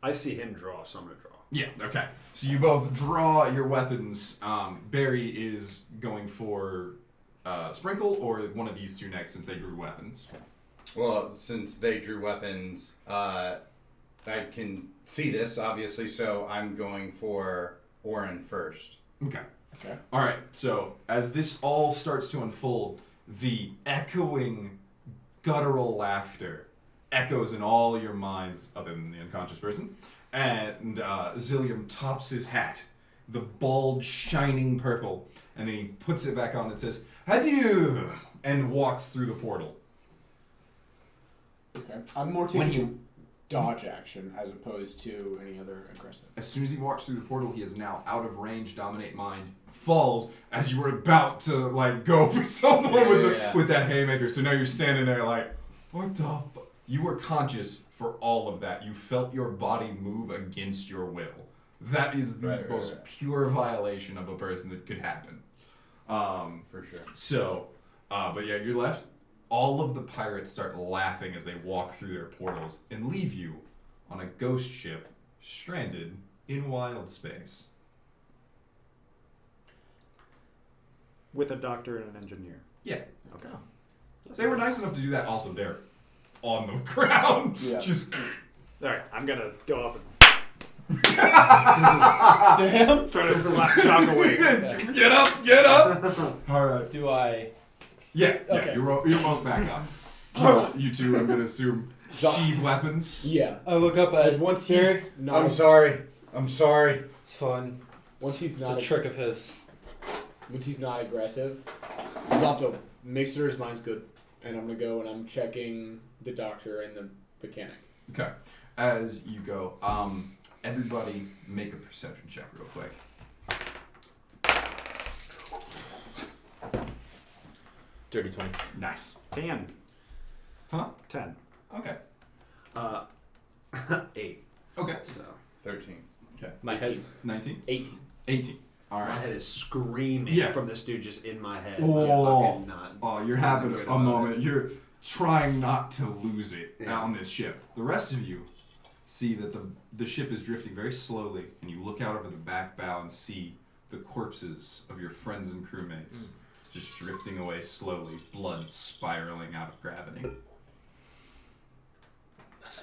I see him draw, so I'm gonna draw. Yeah. Okay. So you both draw your weapons. Barry is going for Sprinkle or one of these two next, since they drew weapons. Well, since they drew weapons, I can see this, obviously, so I'm going for Oren first. Okay. Okay. All right. So as this all starts to unfold, the echoing, guttural laughter echoes in all your minds, other than the unconscious person. And Zillium tops his hat, the bald, shining purple, and then he puts it back on and says, "Adieu," and walks through the portal. Okay. I'm more taking dodge action as opposed to any other aggressive. As soon as he walks through the portal, he is now out of range. Dominate Mind falls as you were about to go for someone with that haymaker. So now you're standing there like, what the? You were conscious for all of that. You felt your body move against your will. That is the most pure violation of a person that could happen. For sure. So, but yeah, you're left. All of the pirates start laughing as they walk through their portals and leave you on a ghost ship stranded in Wildspace. With a doctor and an engineer. Yeah. Okay. They were nice enough to do that. Also, they're on the ground. Yeah. Just. All right, I'm gonna go up and To him? try to slap Joc awake. Get up! Get up! All right. Do I? Yeah. Okay. Yeah. You're both back up. You two, I'm gonna assume, sheathe weapons. Yeah. I look up at Once Barry. he's not, I'm sorry. I'm sorry. It's fun. once he's It's not a trick of his. once he's not aggressive, Zato makes sure his mind's good, and I'm gonna go and I'm checking the doctor and the mechanic. Okay. As you go, everybody make a perception check real quick. Dirty 20. Nice. 10. Huh? 10. Okay. 8. Okay. So 13. My head. 19? 18. 18. All my right. head is screaming Yeah. from this dude just in my head. Oh. Fucking not. Oh, you're having good a about moment. You're trying not to lose it Yeah. on this ship. The rest of you see that the ship is drifting very slowly, and you look out over the back bow and see the corpses of your friends and crewmates just drifting away slowly, blood spiraling out of gravity.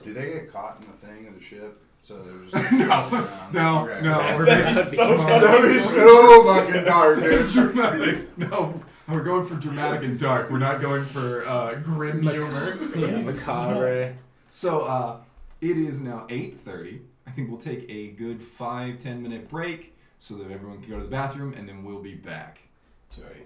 Do they get caught in the thing of the ship? So they're just No, Okay. no, we're That'd making be so That'd be so fucking dark, dude. dramatic. No, we're going for dramatic and dark. We're not going for grim humor. Macabre. So it is now 8:30. I think we'll take a good 5-10 minute break so that everyone can go to the bathroom, and then we'll be back. Sorry.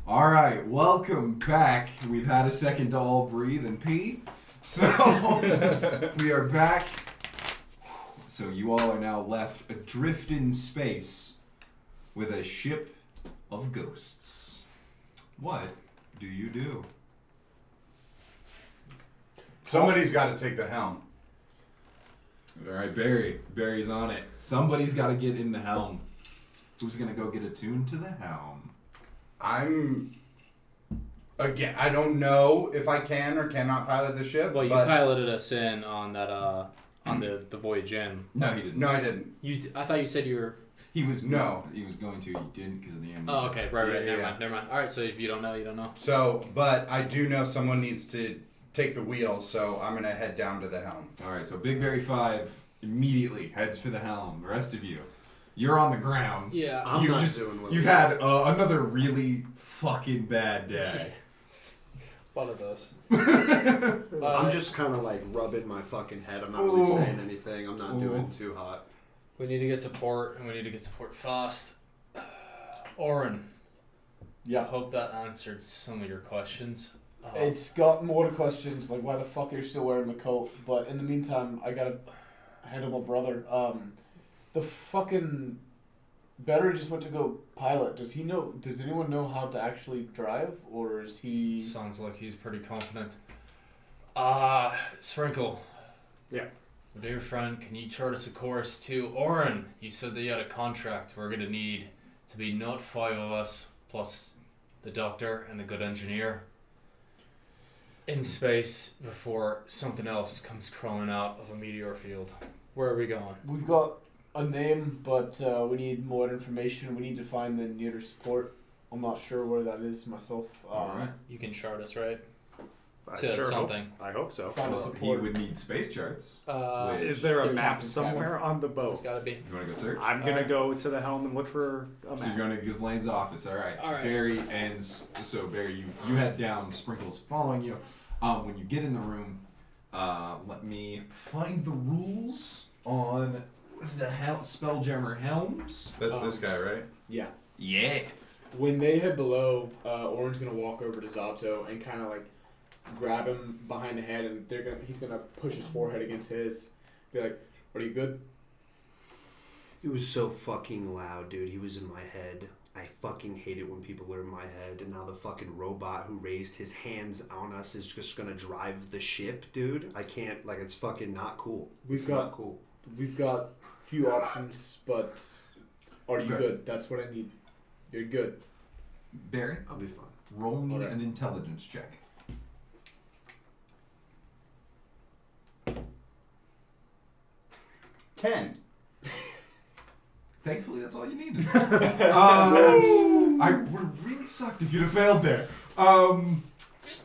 All right, welcome back. We've had a second to all breathe and pee. So, we are back. So, you all are now left adrift in space with a ship of ghosts. What do you do? Somebody's got to take the helm. All right, Barry. Barry's on it. Somebody's got to get in the helm. Who's going to go get attuned to the helm? Again, I don't know if I can or cannot pilot the ship. Well, you but piloted us in on that on the voyage in. No, he didn't. No, I didn't. I thought you said you were. He was No. He was going to. He didn't because of the amnesia. Oh, okay, right. Yeah. Never mind. All right, so if you don't know, you don't know. So, but I do know someone needs to take the wheel, so I'm gonna head down to the helm. All right, so Big Barry 5 immediately heads for the helm. The rest of you, you're on the ground. Yeah. I'm You've not just- doing what You've had another really fucking bad day. One of those. I'm just kind of like rubbing my fucking head. I'm not really Ooh. saying anything. I'm not doing too hot. We need to get support, and we need to get support fast. Oren, I hope that answered some of your questions. It's got more questions, like why the fuck are you still wearing the coat? But in the meantime, I gotta handle my brother. The fucking Better just went to go pilot. Does anyone know how to actually drive, or is he? Sounds like he's pretty confident. Sprinkle. Yeah. My dear friend, can you chart us a course to Oren? You said that you had a contract. We're going to need to be not 5 of us, plus the doctor and the good engineer, in space before something else comes crawling out of a meteor field. Where are we going? We've got a name, but we need more information. We need to find the nearest port. I'm not sure where that is myself. Alright. You can chart us, right? I To sure something. I hope so. Find a Well, he support. would need space charts. Uh, Which- Is there a There's map something somewhere on the There's boat? got to be. You want to go search? I'm gonna go to the helm and look for a So you're map. going to Ghislaine's office. All right. All right. Barry ends. So Barry, you head down. Sprinkle's following you. When you get in the room, let me find the rules on the Spelljammer helms. That's this guy, right? Yeah. Yeah. When they head below, Oren's gonna walk over to Zato and kind of like grab him behind the head, and he's gonna push his forehead against his. Be like, "Are you good?" It was so fucking loud, dude. He was in my head. I fucking hate it when people are in my head. And now the fucking robot who raised his hands on us is just gonna drive the ship, dude. I can't. Like, it's fucking not cool. We've Not cool. We've got few options, but are you Okay. good? That's what I need. You're good. Barry, I'll be fine. roll me Alright. an intelligence check. 10. Thankfully, that's all you needed. I would have really sucked if you'd have failed there.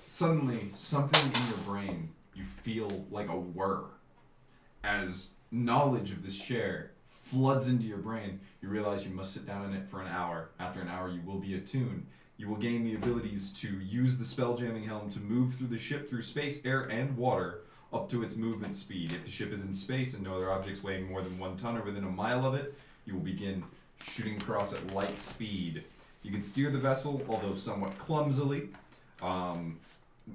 Suddenly, something in your brain, you feel like a whir. As knowledge of this share floods into your brain, you realize you must sit down in it for an hour. After an hour, you will be attuned. You will gain the abilities to use the spelljamming helm to move through the ship through space, air, and water up to its movement speed. If the ship is in space and no other objects weighing more than 1 ton are within a mile of it, you will begin shooting across at light speed. You can steer the vessel, although somewhat clumsily,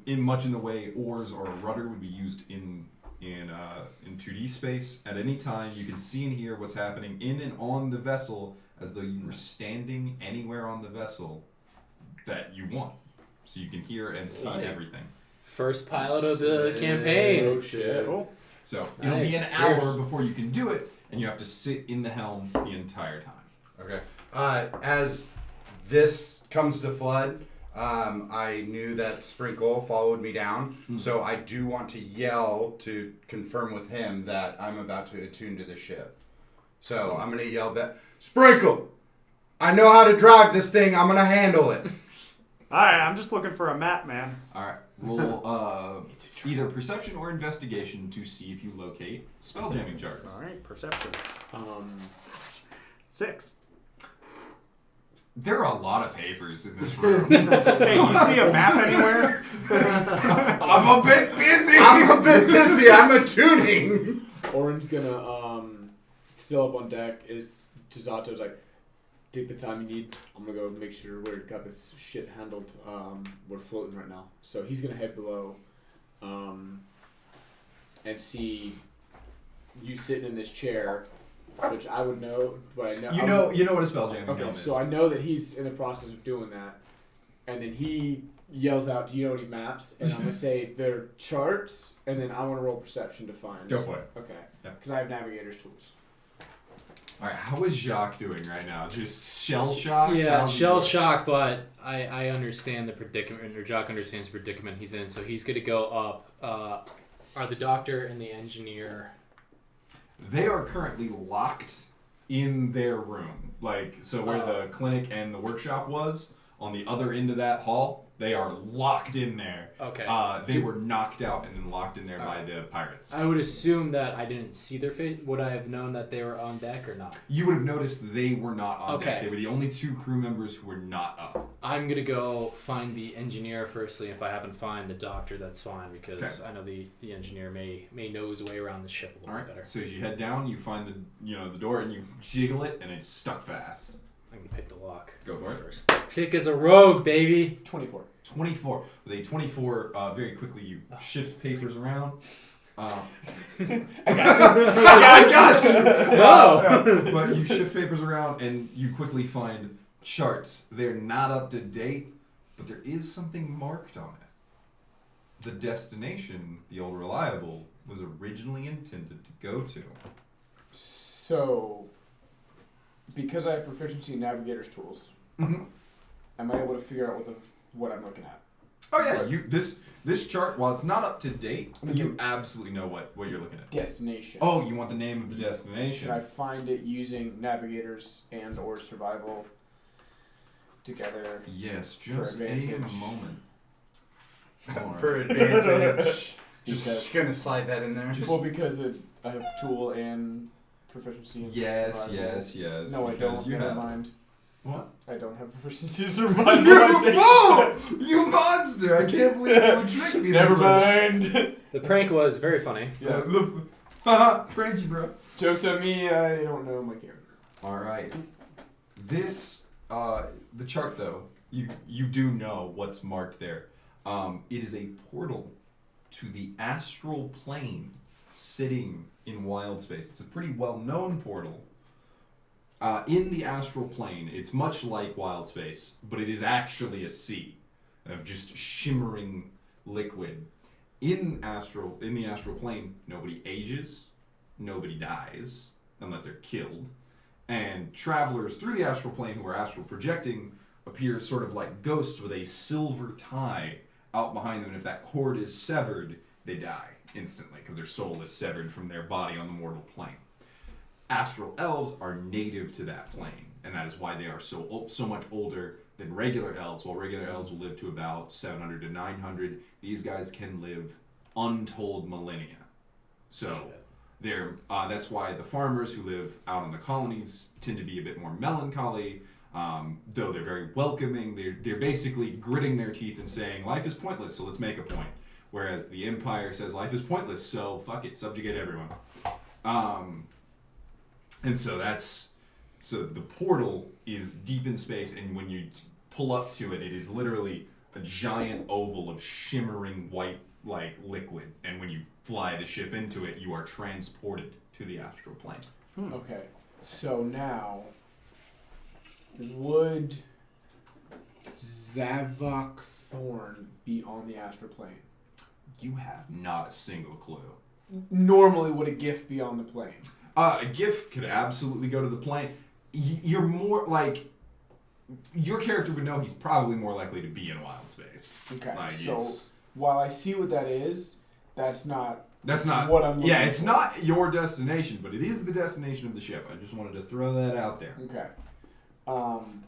in much in the way oars or a rudder would be used in 2D space. At any time, you can see and hear what's happening in and on the vessel as though you were standing anywhere on the vessel that you want. So you can hear and see everything. First pilot of the campaign. Oh shit. Cool. So it'll be an Nice. hour before you can do it, and you have to sit in the helm the entire time. Okay. As this comes to flood, I knew that Sprinkle followed me down, so I do want to yell to confirm with him that I'm about to attune to the ship. So I'm going to yell back, Sprinkle! I know how to drive this thing. I'm going to handle it. Alright, I'm just looking for a map, man. Alright, roll either perception or investigation to see if you locate spelljamming charts. Alright, perception. 6. There are a lot of papers in this room. Hey, you see a map anywhere? I'm a bit busy! I'm a bit busy. I'm attuning. Oren's gonna still up on deck. Is to Zato's like, take the time you need. I'm gonna go make sure we got this shit handled. We're floating right now, so he's gonna head below, and see you sitting in this chair, which I would know, but I know You know what a spelljamming Okay, helm is. so I know that he's in the process of doing that, and then he yells out, "Do you know any maps?" And I'm gonna say they're charts, and then I want to roll perception to find. Go for it. Okay. Yeah. Because I have navigator's tools. All right, how is Joc doing right now? Just shell shocked? Yeah, How's he shell doing? shock, but I understand the predicament, or Joc understands the predicament he's in, so he's going to go up. Are the doctor and the engineer... They are currently locked in their room. Like, so where the clinic and the workshop was, on the other end of that hall, they are locked in there. Okay. They were knocked out and then locked in there by the pirates. I would assume that I didn't see their face. Would I have known that they were on deck or not? You would have noticed they were not on deck. Okay. They were the only 2 crew members who were not up. I'm going to go find the engineer firstly. If I happen to find the doctor, that's fine, because I know the engineer may know his way around the ship a little All bit right. better. So as you head down, you find the door and you jiggle it and it's stuck fast. I'm going to pick the lock. Go for it. First. Pick as a rogue, baby. 24. 24. With a 24, very quickly you shift papers around. I got you. No. But you shift papers around and you quickly find charts. They're not up to date, but there is something marked on it. The destination, the old reliable, was originally intended to go to. So, because I have proficiency in navigator's tools, am I able to figure out what I'm looking at? Oh yeah, this chart, while it's not up to date, you absolutely know what you're looking at. Destination. Oh, you want the name of the destination? Can I find it using navigators and or survival together? Yes, just a advantage. moment. For advantage. Because- Just gonna slide that in there. Well, because I have tool and proficiency in Yes. No, I because don't. you Never have- mind. What? I don't have proficiency in survival. You're I a take fool! You monster! I can't believe you would trick me. Never this much. mind. The prank was very funny. Yeah. Haha, pranked you, bro. Jokes on me. I don't know my character. All right. This, the chart though, you do know what's marked there. It is a portal to the astral plane, sitting in Wildspace. It's a pretty well-known portal. In the astral plane, it's much like Wildspace, but it is actually a sea of just shimmering liquid. In the astral plane, nobody ages, nobody dies, unless they're killed, and travelers through the astral plane who are astral projecting appear sort of like ghosts with a silver tie out behind them, and if that cord is severed, they die instantly because their soul is severed from their body on the mortal plane. Astral elves are native to that plane, and that is why they are so much older than regular elves. While regular elves will live to about 700 to 900, these guys can live untold millennia. So that's why the farmers who live out in the colonies tend to be a bit more melancholy, though they're very welcoming. They're basically gritting their teeth and saying, life is pointless, so let's make a point. Whereas the Empire says, life is pointless, so fuck it, subjugate everyone. And so the portal is deep in space, and when you pull up to it, it is literally a giant oval of shimmering white like liquid, and when you fly the ship into it, you are transported to the astral plane. Okay, so now, would Zavok Thorn be on the astral plane? You have not a single clue. Normally, would a gift be on the plane? A gift could absolutely go to the plane. You're more like, your character would know he's probably more likely to be in Wildspace. Okay, Like, so while I see what that is, that's not what what I'm looking it's for. not your destination, but it is the destination of the ship. I just wanted to throw that out there. Okay. Cataloging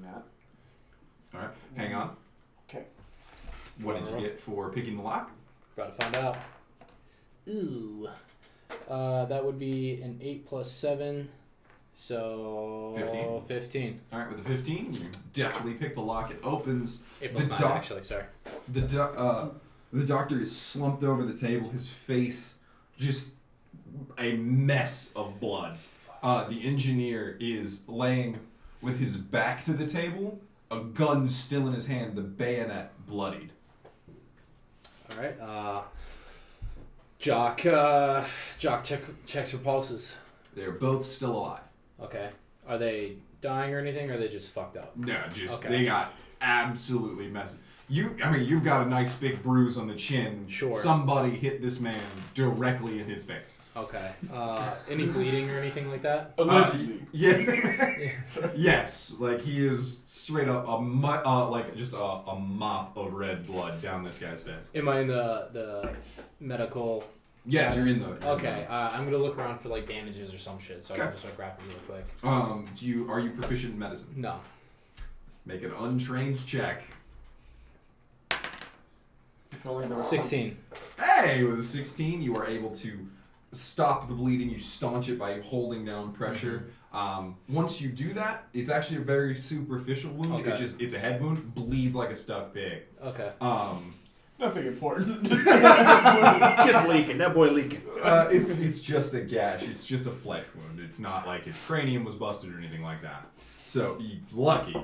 that. All right, hang on. Okay. What did you get for picking the lock? About to find out. Ooh. That would be an 8 plus 7. So 15. All right, with the 15, you definitely pick the lock. It opens. 8 plus The 9, actually, sorry. The doctor is slumped over the table, his face just a mess of blood. The engineer is laying with his back to the table, a gun still in his hand, the bayonet bloodied. All right. Joc checks for pulses. They're both still alive. Okay. Are they dying or anything, or are they just fucked up? No, just Okay. they got absolutely messy. You've got a nice big bruise on the chin. Sure. Somebody hit this man directly in his face. Okay. Any bleeding or anything like that? Allegedly. Yeah. Yes, like he is straight up just a mop of red blood down this guy's face. Am I in the medical? Yes, you're in the. Okay. I'm gonna look around for like bandages or some shit, so I can just like grab it real quick. Are you proficient in medicine? No. Make an untrained check. I feel like there was 16. Hey, with a 16, you are able to stop the bleeding. You staunch it by holding down pressure. Once you do that, it's actually a very superficial wound. Okay. It's a head wound. Bleeds like a stuck pig. Okay. nothing important. Just leaking. That boy leaking. It's just a gash. It's just a flesh wound. It's not like his cranium was busted or anything like that. So lucky.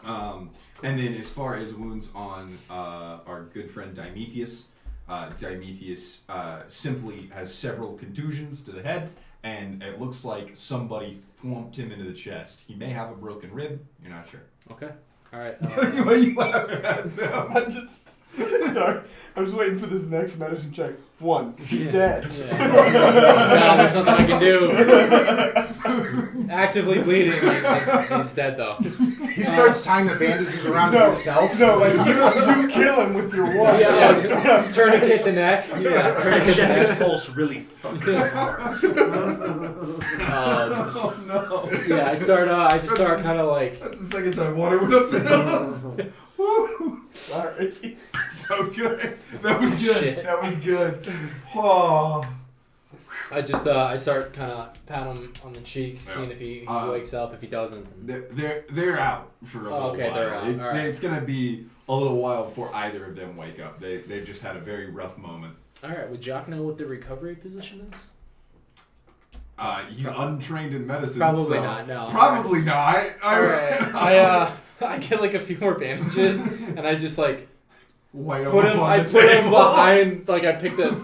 And then as far as wounds on our good friend Dimethius, Dimethius simply has several contusions to the head, and it looks like somebody thwomped him into the chest. He may have a broken rib. You're not sure. Okay. All right. What are you laughing at, Tim? I'm just sorry. I'm just waiting for this next medicine check. 1, he's dead. Yeah. No, there's nothing I can do. Actively bleeding. He's dead though. He starts tying the bandages around himself. No, like you kill him with your one. Yeah, tourniquet the neck. Yeah, tourniquet the Check his neck. pulse really fucking hard. Oh no. Yeah, I just start kind of like. That's the second time water went up the nose. Woo. Sorry. So good. That was good. Shit. That was good. Oh. I start kind of pat him on the cheek, seeing if he wakes up. If he doesn't, They're out for a little okay, while. they're out. It's, All right. it's gonna be a little while before either of them wake up. They've just had a very rough moment. all right. Would Joc know what the recovery position is? He's untrained in medicine. Probably so not. No. Probably not. All right. I get like a few more bandages, and I just like Lay put him. I put him behind. Like I picked a.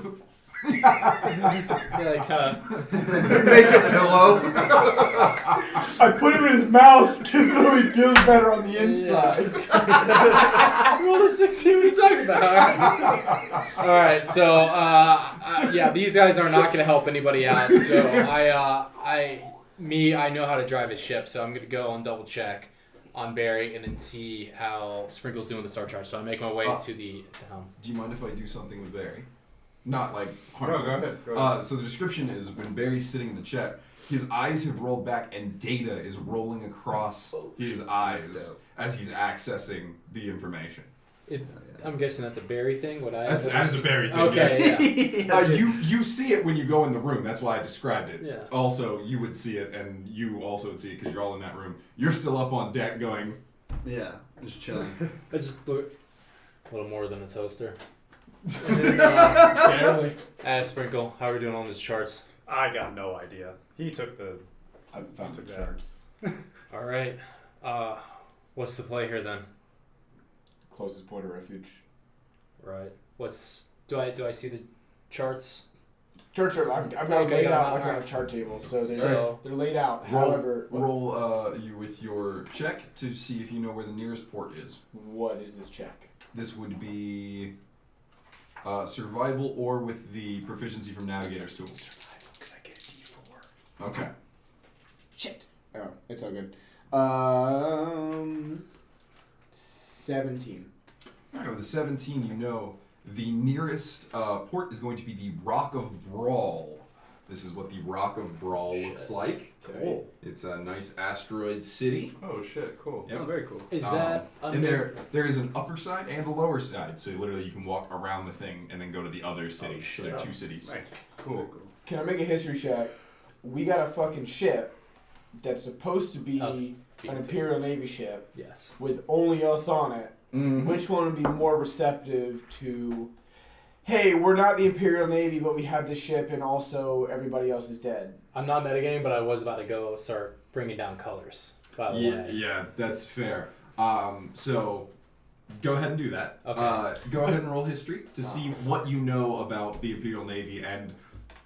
Make a pillow. I put him in his mouth just so he feels better on the inside. Roll a 16. What are you talking about? All right. So yeah, these guys are not going to help anybody out. So I know how to drive his ship. So I'm going to go and double check on Barry and then see how Sprinkle's doing the star charge. So I make my way to the helm. Do you mind if I do something with Barry? Not like harm. No, go ahead. Go ahead. So the description is when Barry's sitting in the chair, his eyes have rolled back and data is rolling across his eyes as he's accessing the information. I'm guessing that's a Barry thing. That's a Barry thing. Okay. Yeah. You see it when you go in the room. That's why I described it. Yeah. Also, you would see it, and you also would see it because you're all in that room. You're still up on deck going. Yeah, just chilling. I just look a little more than a toaster. Barely. Sprinkle, how are we doing on these charts? I got no idea. He took the. I found the that. charts. All right. What's the play here then? Closest point of refuge. Right. Do I see the charts? I've got them laid out like on a chart table, so they're laid out. However, Roll you with your check to see if you know where the nearest port is. what is this check? This would be survival or with the proficiency from navigator's tools. Survival, because I get a D4. Okay. Shit. Oh, it's all good. 17. All right, with the 17, you know the nearest port is going to be the Rock of Brawl. This is what the Rock of Brawl looks like. Cool. It's a nice asteroid city. Oh shit! Cool. Yep. Oh, very cool. Is that and there is an upper side and a lower side, so literally you can walk around the thing and then go to the other city. So there are 2 cities. Nice. Cool. Can I make a history check? We got a fucking ship that's supposed to be Us. an Imperial Navy ship Yes. with only us on it. Mm-hmm. Which one would be more receptive to, hey, we're not the Imperial Navy, but we have this ship, and also everybody else is dead. I'm not metagaming, but I was about to go start bringing down colors. By the way. Yeah, that's fair. So go ahead and do that. Okay. Go ahead and roll history to see what you know about the Imperial Navy and,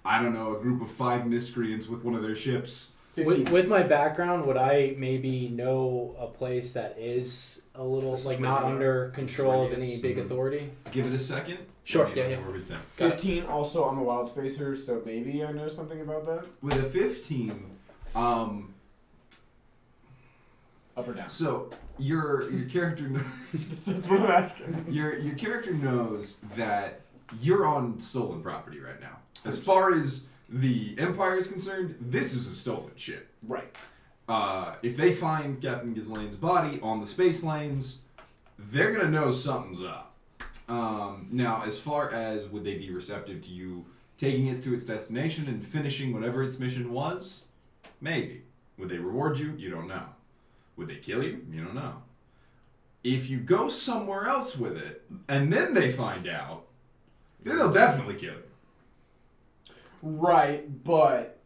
I don't know, a group of 5 miscreants with one of their ships. With my background, would I maybe know a place that is a little like not under control of any big authority? Give it a second. Sure, Let me yeah. know where it's at. 15. Also, I'm a wild spacer, so maybe I know something about that. With a 15, Up or down? so your character That's what I'm asking. your character knows that you're on stolen property right now. As far as the Empire is concerned, this is a stolen ship. Right. If they find Captain Ghislaine's body on the space lanes, they're gonna know something's up. Now, as far as would they be receptive to you taking it to its destination and finishing whatever its mission was, maybe. Would they reward you? You don't know. Would they kill you? You don't know. If you go somewhere else with it and then they find out, then they'll definitely kill you. Right, but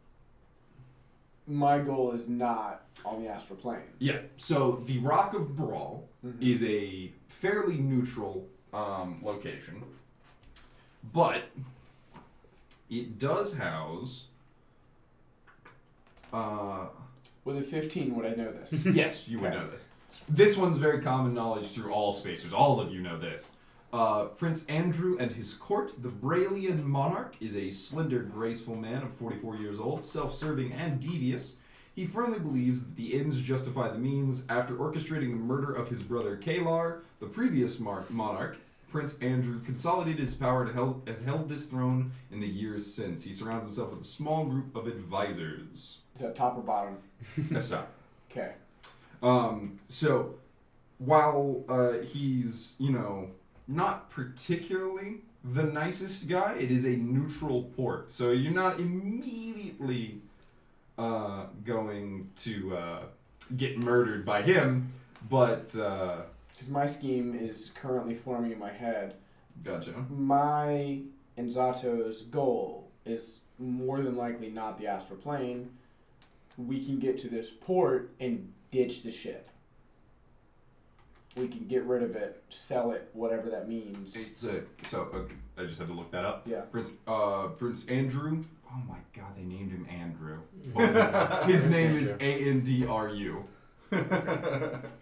my goal is not on the astral plane. Yeah, so the Rock of Brawl Mhm. is a fairly neutral location, but it does house. With a 15, would I know this? Yes, you would Okay. know this. This one's very common knowledge through all spacers. All of you know this. Prince Andrew and his court, the Brailian monarch, is a slender, graceful man of 44 years old, self-serving and devious. He firmly believes that the ends justify the means. After orchestrating the murder of his brother Kalar, the previous monarch, Prince Andrew consolidated his power and has held this throne in the years since. He surrounds himself with a small group of advisors. Is that top or bottom? That's not. Okay. So, while he's, not particularly the nicest guy, it is a neutral port. So you're not immediately going to get murdered by him, but... Because my scheme is currently forming in my head. Gotcha. My and Zato's goal is more than likely not the astral plane. We can get to this port and ditch the ship. We can get rid of it, sell it, whatever that means. I just had to look that up. Yeah. Prince Andrew. Oh my God, they named him Andrew. His name is Andru.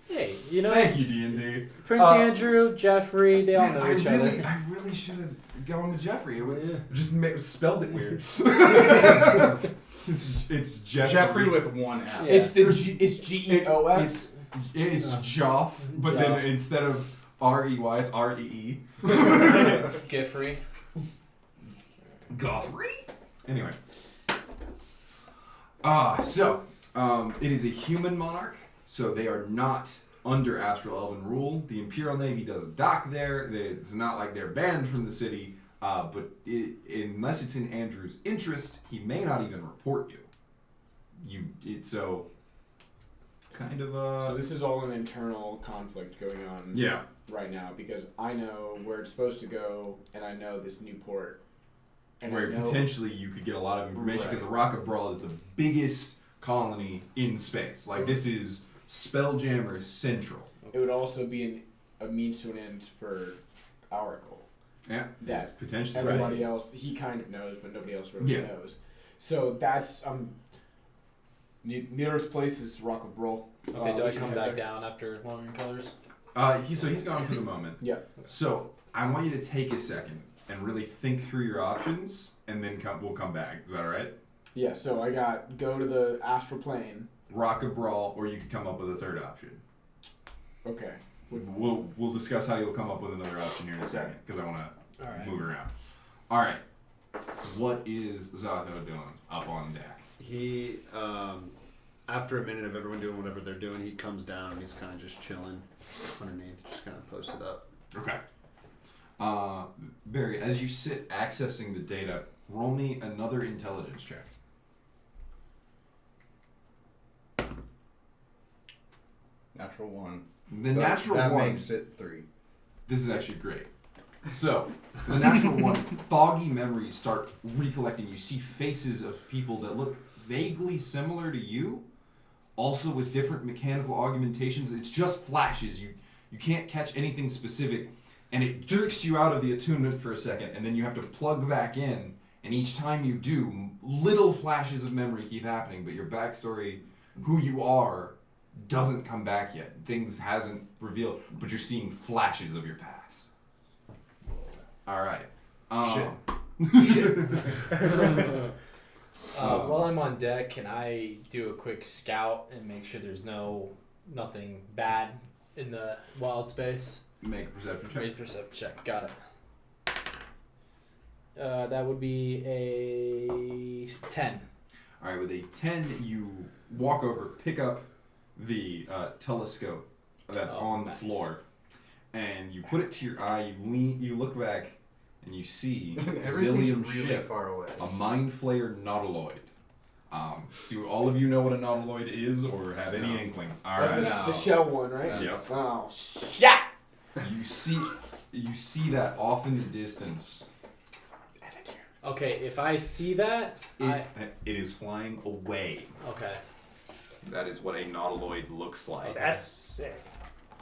Hey, Thank you, D&D. Prince Andrew, Jeffrey, they all know each other. I really should have gone with Jeffrey. It just spelled it weird. It's Jeffrey. Jeffrey with one F. Yeah. It's it's Geof. It's Joff, but then Joff. instead of R-E-Y, it's R-E-E. Giffrey. Goffrey? Anyway. It is a human monarch, so they are not under Astral Elven rule. The Imperial Navy does dock there. It's not like they're banned from the city, but unless it's in Andrew's interest, he may not even report you. So this is all an internal conflict going on Yeah. right now because I know where it's supposed to go and I know this new port. And Where I know, potentially you could get a lot of information because Right. the Rock of Brawl is the biggest colony in space. Like, this is Spelljammer Central. it would also be a means to an end for our goal. Yeah. That Potentially. everybody else, he kind of knows, but nobody else really Yeah. knows. So that's nearest place is Rock of Brawl. Okay, do we I should come head back there. down after lowering colors? He's gone for the moment. Yeah. So I want you to take a second and really think through your options, and then we'll come back. Is that all right? Yeah. So I got go to the astral plane. Rock of Brawl, or you could come up with a third option. Okay. We'll discuss how you'll come up with another option here in a second because I want to All right. move around. All right. What is Zato doing up on deck? He, after a minute of everyone doing whatever they're doing, he comes down and he's kind of just chilling underneath, just kind of posted up. Okay. Barry, as you sit accessing the data, roll me another intelligence check. Natural one. The natural that one. makes it 3. This is actually great. So, the natural one, foggy memories start recollecting. You see faces of people that look vaguely similar to you, also with different mechanical augmentations. It's just flashes. You can't catch anything specific, and it jerks you out of the attunement for a second, and then you have to plug back in, and each time you do, little flashes of memory keep happening, but your backstory, who you are, doesn't come back yet. Things haven't revealed, but you're seeing flashes of your past. Alright. While I'm on deck, can I do a quick scout and make sure there's nothing bad in the wild space? Make a perception check. Make a perception check. Got it. That would be a 10. Alright, with a 10, you walk over, pick up the telescope that's on the floor, and you put it to your eye, you look back, and you see Zillium really ship, far away. a mind flayer nautiloid. Do all of you know what a nautiloid is, or have any inkling? Alright. That's the shell one, right? Yep. Oh, shit! You see that off in the distance. Okay, if I see that, It is flying away. Okay. That is what a nautiloid looks like. That's sick.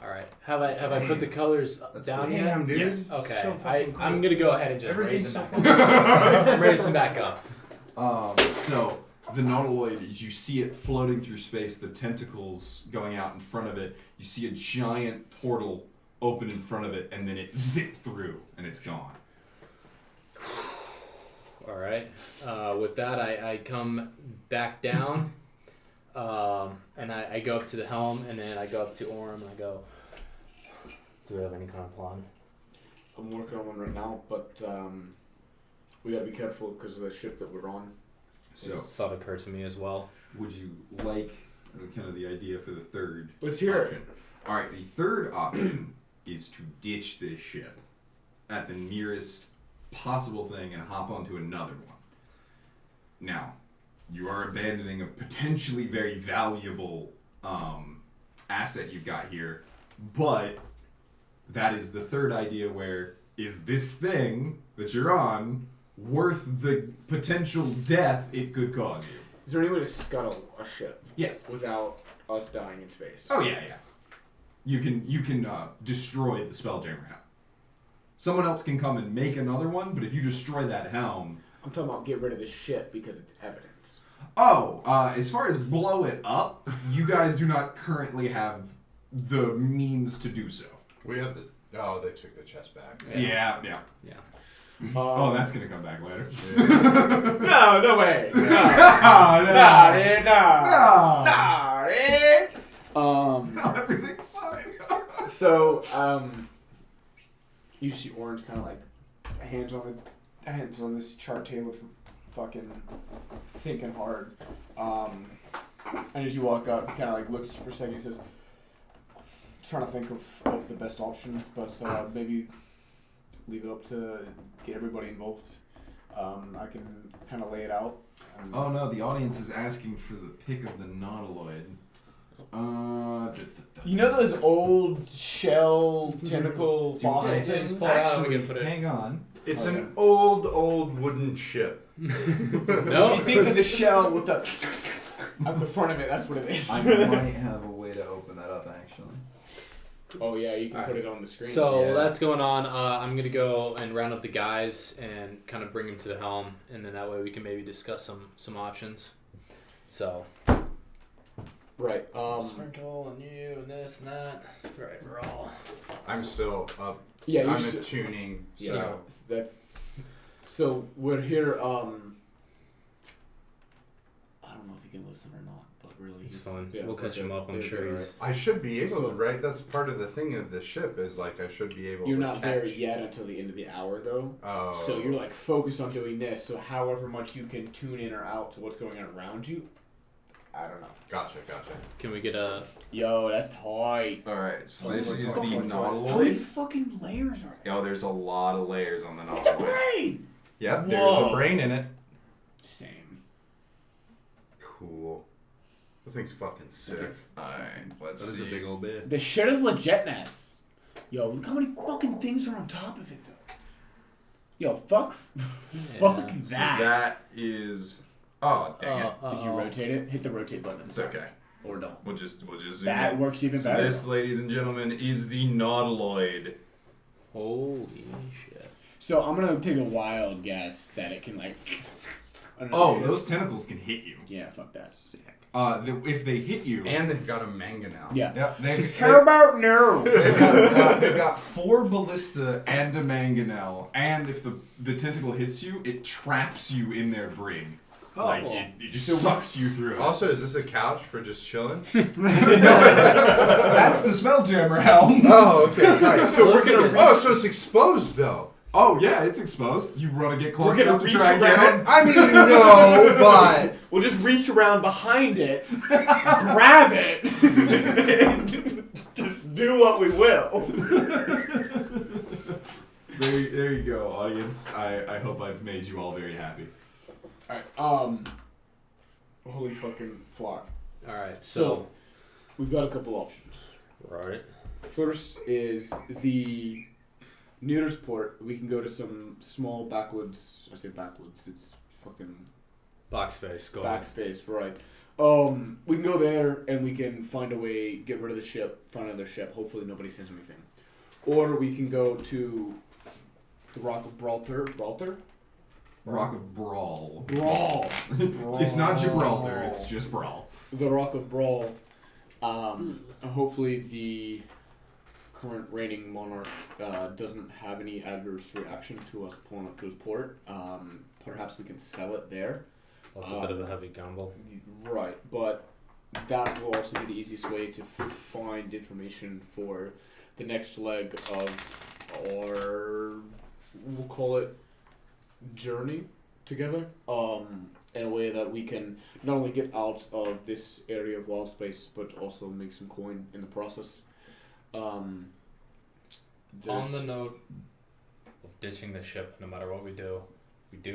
All right. Have I put the colors down yet? Damn, dude. Yes. Okay. So fucking cool. I'm gonna go ahead and just Everything's raise so them back up. Raise them back up. So the nautiloid, as you see it floating through space, the tentacles going out in front of it, you see a giant portal open in front of it, and then it zipped through, and it's gone. All right. With that, I come back down, and I go up to the helm, and then I go up to Orem, and I go, do we have any kind of plan? I'm working on one right now, but we gotta be careful because of the ship that we're on. So, Thought occurred to me as well. would you like kind of the idea for the third Let's hear it. option? All right, the third option is to ditch this ship at the nearest possible thing and hop onto another one. Now, you are abandoning a potentially very valuable asset you've got here, but that is the third idea where, is this thing that you're on worth the potential death it could cause you? Is there any way to scuttle a ship Yes. without us dying in space? Oh yeah. You can destroy the Spelljammer helm. Someone else can come and make another one, but if you destroy that helm... I'm talking about get rid of the ship because it's evidence. Oh, as far as blow it up, you guys do not currently have the means to do so. We have the. Oh, they took the chest back. Yeah. Oh, that's gonna come back later. No way. No, dude, No, everything's fine. So, you see Orange kind of like hands on this chart table, fucking thinking hard. And as you walk up, he kind of like looks for a second and says, trying to think of the best option, but maybe leave it up to get everybody involved. I can kind of lay it out. Oh no, the audience is asking for the pick of the nautiloid. You know those old shell tentacle fossil things? Actually, put it. hang on. It's an old wooden ship. No. If you think of the shell with the at the front of it, that's what it is. I might have a way to open that up, actually. Oh yeah, you can put it on the screen. So Yeah. that's going on. I'm gonna go and round up the guys and kind of bring them to the helm, and then that way we can maybe discuss some options. So right. Sprinkle and you and this and that. Right, we're all. I'm still up. Yeah, I'm you're attuning. So yeah, that's. So we're here. I don't know if you can listen or not, but really, It's fun. Yeah, We'll catch him up. I'm yeah, sure yeah, he's. I should be able So- to, right? That's part of the thing of the ship is like I should be able You're to not catch. there yet until the end of the hour, though. Oh. So you're like focused on doing this. So however much you can tune in or out to what's going on around you, I don't know. Gotcha. Can we get a? Yo, that's tight. Alright, so this Oh my is God. the How many nautiloid. fucking layers are there? Oh, there's a lot of layers on the It's a nautiloid. brain. Yep, there's Whoa. a brain in it. Same. Cool. That thing's fucking sick. Alright, let's That is see. a big old bit. The shit is legitness. Yo, look how many fucking things are on top of it, though. Yo, fuck So that. that is. Oh, dang it. Did you rotate it? Hit the rotate button. It's okay. Or don't. We'll just zoom That in. works even So better. this, ladies and gentlemen, is the Nautiloid. Holy shit. So I'm gonna take a wild guess that it can like. Oh, those tentacles can hit you. Yeah, fuck that. Sick. If they hit you. And they've got a manga now. Yeah. Yep, How about no? they've got 4 ballista and a mangonel, and if the tentacle hits you, it traps you in their brig. Like it just sucks you through it. Also, is this a couch for just chilling? That's the Spelljammer helm. Oh, okay. Tight. So we're gonna. Oh, so it's exposed though. Oh yeah, it's exposed. You want to get close We're gonna enough to reach try and get around. it. I mean, no, but We'll just reach around behind it, grab it, and just do what we will. There you go, audience. I hope I've made you all very happy. Alright, holy fucking flock. Alright, So, we've got a couple options. Right. First is the nearest port. We can go to some small backwoods. I say backwoods. It's fucking Backspace, go on. backspace, right? We can go there and we can find a way, get rid of the ship, find another ship. Hopefully nobody says anything. Or we can go to the Rock of Gibraltar. Rock of Brawl. Brawl. It's not Gibraltar. It's just Brawl. The Rock of Brawl. Hopefully the current reigning monarch doesn't have any adverse reaction to us pulling up to his port. Perhaps we can sell it there. That's a bit of a heavy gamble. Right, but that will also be the easiest way to find information for the next leg of our, we'll call it, journey together. In a way that we can not only get out of this area of Wildspace, but also make some coin in the process. On the note of ditching the ship, no matter what we do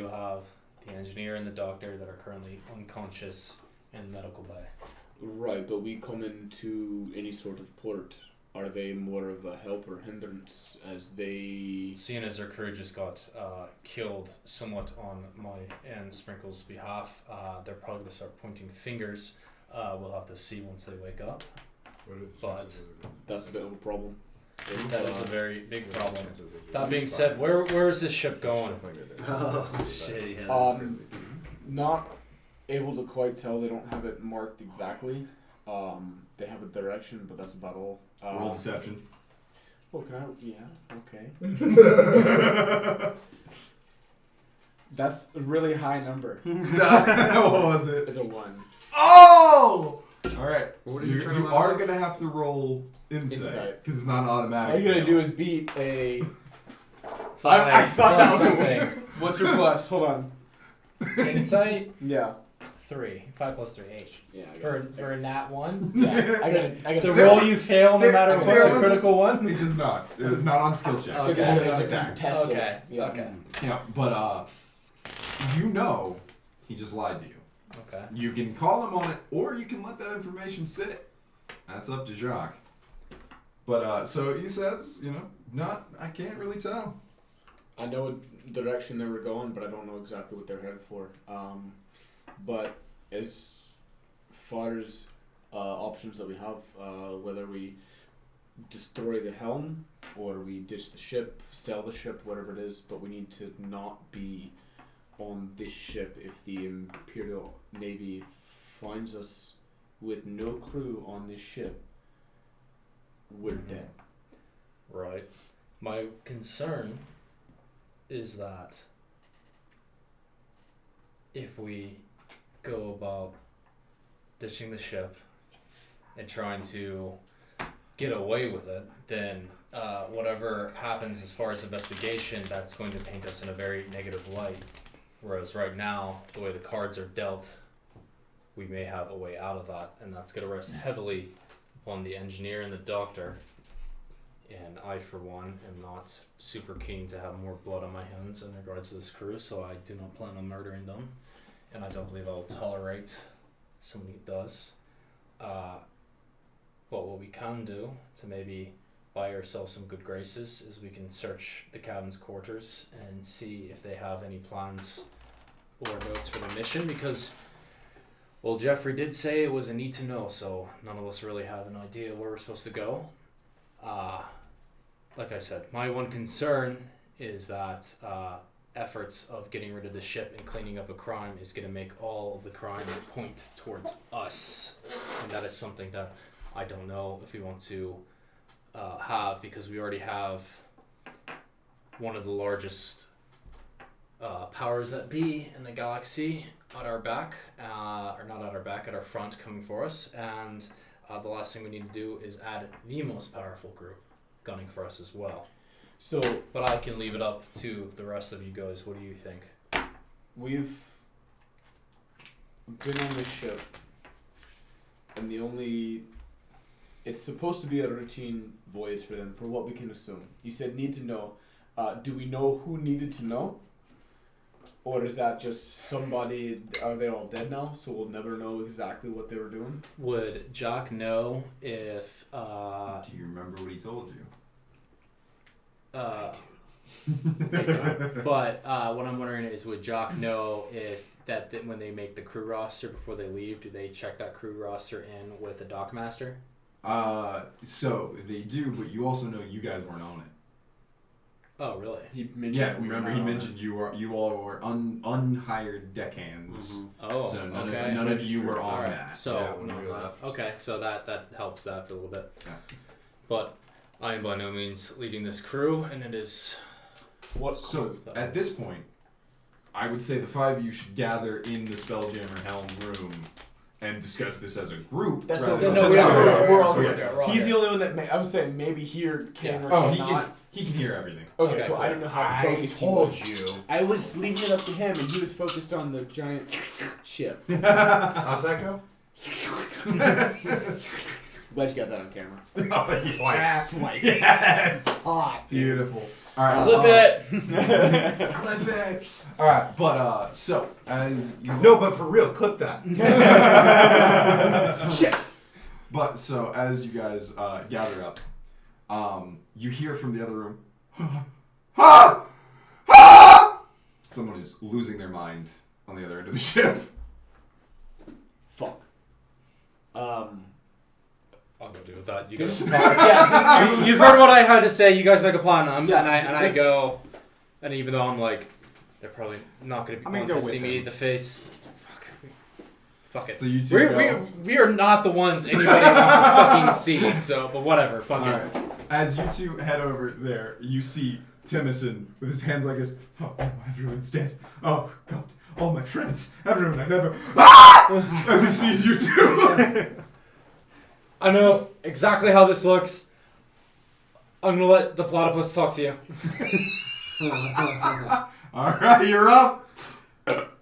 have the engineer and the doctor that are currently unconscious in medical bay. Right, but we come into any sort of port. Are they more of a help or hindrance as they... Seeing as their crew just got killed somewhat on my and Sprinkle's behalf, they're probably going to start pointing fingers. We'll have to see once they wake up. But That's a bit of a problem. that is a very big problem. That being said, where is this ship going? Oh, shit, yeah, that's crazy. Not able to quite tell. They don't have it marked exactly. They have a direction, but that's about all. Roll deception. Oh, can I? Yeah, okay. That's a really high number. What was it? It's a 1. Oh! Alright. What are You, you trying to you line are up? going to have to roll insight. Insight. Because it's not automatic. All you gotta do is beat a... Five I thought that was plus a... What's your plus? Hold on. Insight, Yeah. 3. 5 plus 3, 8. Yeah, I For got a nat 1? Yeah, I got The roll you fail no matter what, there a was critical one? It does not. Not on skill checks. Okay. It's a Attack. contested. Okay, Yeah. okay. Yeah, but you know he just lied to you. Okay. You can call him on it, or you can let that information sit. That's up to Joc. But so he says, I can't really tell. I know what direction they were going, but I don't know exactly what they're headed for. But as far as options that we have, whether we destroy the helm or we ditch the ship, sell the ship, whatever it is, but we need to not be on this ship if the Imperial Navy finds us with no crew on this ship. We're dead. Right. My concern is that if we go about ditching the ship and trying to get away with it, then whatever happens as far as investigation, that's going to paint us in a very negative light. Whereas right now, the way the cards are dealt, we may have a way out of that, and that's going to rest heavily upon the engineer and the doctor. And I, for one, am not super keen to have more blood on my hands in regards to this crew, so I do not plan on murdering them. And I don't believe I'll tolerate somebody who does. But what we can do to maybe by yourself some good graces is we can search the cabin's quarters and see if they have any plans or notes for the mission, because, well, Jeffrey did say it was a need to know, so none of us really have an idea where we're supposed to go. Like I said, my one concern is that efforts of getting rid of the ship and cleaning up a crime is going to make all of the crime point towards us, and that is something that I don't know if we want to have, because we already have one of the largest powers that be in the galaxy at our back, or not at our back, at our front, coming for us, and the last thing we need to do is add the most powerful group gunning for us as well. So, but I can leave it up to the rest of you guys. What do you think? we've been on this ship, and it's supposed to be a routine voyage for them, for what we can assume. You said need to know. Do we know who needed to know? Or is that just somebody, are they all dead now, so we'll never know exactly what they were doing? Would Joc know if... Do you remember what he told you? But what I'm wondering is, would Joc know if that when they make the crew roster before they leave, do they check that crew roster in with the dockmaster? So they do, but you also know you guys weren't on it. Oh, really? He mentioned He mentioned you all were unhired deckhands. Mm-hmm. Oh, So none okay. none of you were on All right. that. So Yeah, when we left. okay, so that helps that for a little bit. Yeah. But I am by no means leading this crew, and it is. So at this point, I would say the five of you should gather in the Spelljammer Helm room and discuss this as a group. That's rather what than- no, we're all Okay. here. He's the only one that I was saying maybe here can or Oh, cannot. he can hear everything. Okay, Okay, cool. cool. I didn't know how I focused he told was. you. I was leaving it up to him, and he was focused on the giant ship. How's that go? Glad you got that on camera. Twice. Yes. Hot. Beautiful. All right. Clip it. Clip it. All right, but so as you No, but for real, clip that. Shit. But so as you guys gather up, you hear from the other room, "Ah! Ah!" Someone is losing their mind on the other end of the ship. Fuck. I'll go deal with that. You This guys is talk. yeah. You've heard what I had to say. You guys make a plan, Yeah, and I that's- go, and even though I'm like, they're probably not going to I'm gonna want go to with see me him. the face. Fuck it. So you two We are not the ones anybody wants to fucking see. So, but whatever. Fuck All it. right. As you two head over there, you see Timison with his hands like this. Oh, everyone's dead. Oh God, all my friends, everyone I've ever. Ah! As he sees you two. I know exactly how this looks. I'm gonna let the platypus talk to you. All right, you're up.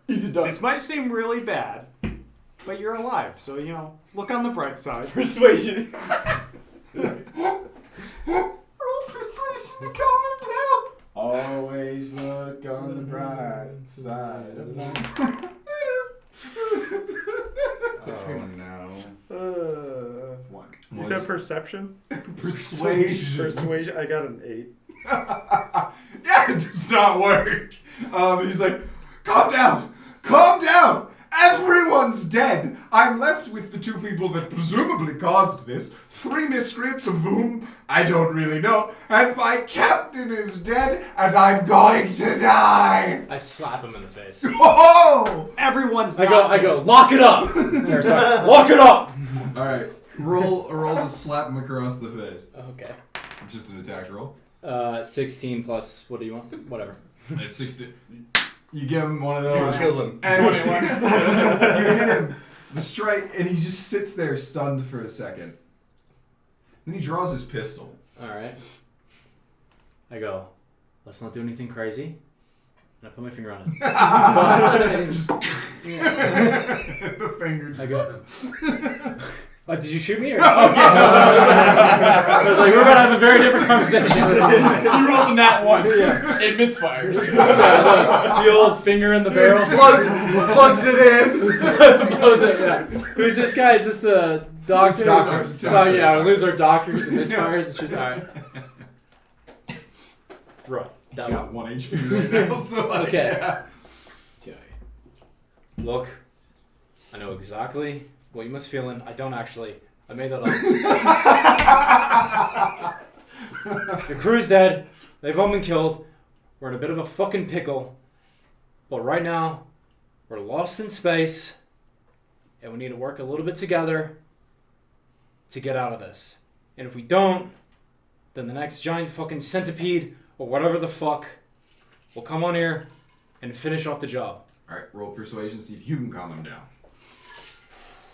Easy done. This might seem really bad, but you're alive, so look on the bright side. Persuasion. Roll persuasion to calm him down. Always look on the bright side of life. Oh no. One. You said perception? Persuasion. Persuasion. I got an 8. Yeah, it does not work. He's like, calm down. Everyone's dead. I'm left with the two people that presumably caused this, 3 miscreants of whom I don't really know, and my captain is dead, and I'm going to die. I slap him in the face. Oh! Everyone's I go, lock it up! Or, sorry, lock it up! All right, roll to slap him across the face. Okay. Just an attack roll. 16 plus, what do you want? Whatever. It's 60. You give him one of those. Kill him. And you hit him the strike, and he just sits there stunned for a second. Then he draws his pistol. Alright. I go, let's not do anything crazy. And I put my finger on it. The finger. I go, did you shoot me? Or? Okay. I was like, we're going to have a very different conversation. You rolled in that one. Yeah. It misfires. The old finger in the barrel. Plugs it in. Blows it, yeah. Who's this guy? Is this the Doctor. Doctors. Oh yeah, we lose our doctors and misfires and she's alright. Right. He's got 1 HP right now, so like, Okay. yeah. Look, I know exactly what you must feel in. I don't actually. I made that up. Your crew's dead. They've all been killed. We're in a bit of a fucking pickle. But right now, we're lost in space. And we need to work a little bit together to get out of this. And if we don't, then the next giant fucking centipede or whatever the fuck will come on here and finish off the job. Alright, roll persuasion, see if you can calm him down.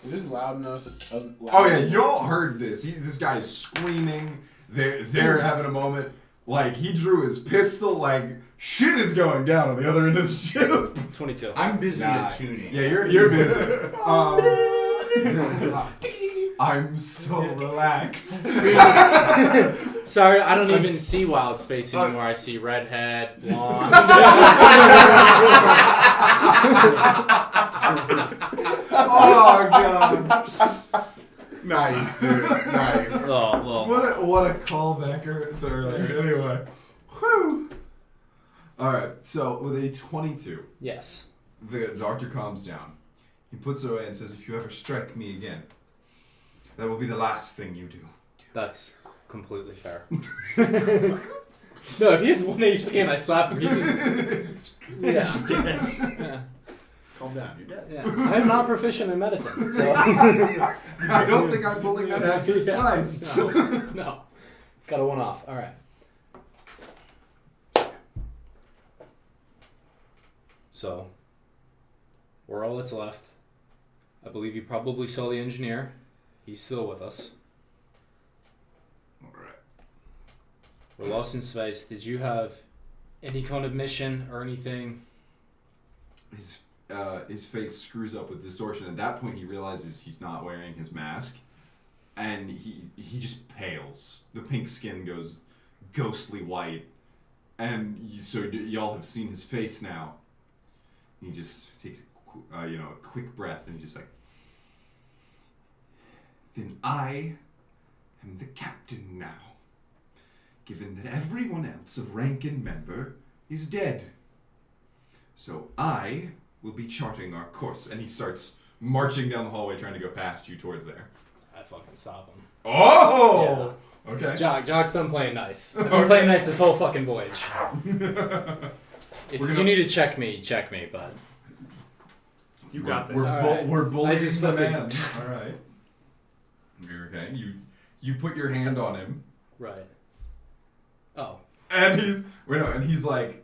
Is this loudness? Oh yeah, y'all heard this. This guy is screaming. They're having a moment. Like, he drew his pistol. Like, shit is going down on the other end of the ship. 22. I'm busy Nah. attuning. Yeah, you're busy. I'm so relaxed. Sorry, I don't even see Wildspace anymore. I see redhead, blonde. Oh god. Nice, dude. Nice. Oh, well. What a callbacker to earlier. Anyway. Whew. Alright, so with a 22, Yes. the doctor calms down. He puts it away and says, if you ever strike me again, that will be the last thing you do. That's completely fair. No, if he has 1 HP and I slap him, he's just... Yeah. Calm down. You're dead. Yeah. I'm not proficient in medicine, so... I don't think I'm pulling that accurate Yeah. twice. No. Got a 1 off. Alright. So, we're all that's left. I believe you probably saw the engineer. He's still with us. Alright. We're lost in space. Did you have any kind of mission or anything? His face screws up with distortion. At that point, he realizes he's not wearing his mask, and he just pales. The pink skin goes ghostly white, and so y'all have seen his face now. He just takes a quick breath, and he's just like, then I am the captain now, given that everyone else of rank and member is dead. So I will be charting our course. And he starts marching down the hallway trying to go past you towards there. I fucking stop him. Oh! Okay. Joc's done playing nice. I've been playing nice this whole fucking voyage. If you need to check me, but... You got this. We're bullying I just the fucking- man. All right. Okay. You put your hand on him, Right. Oh. and he's like,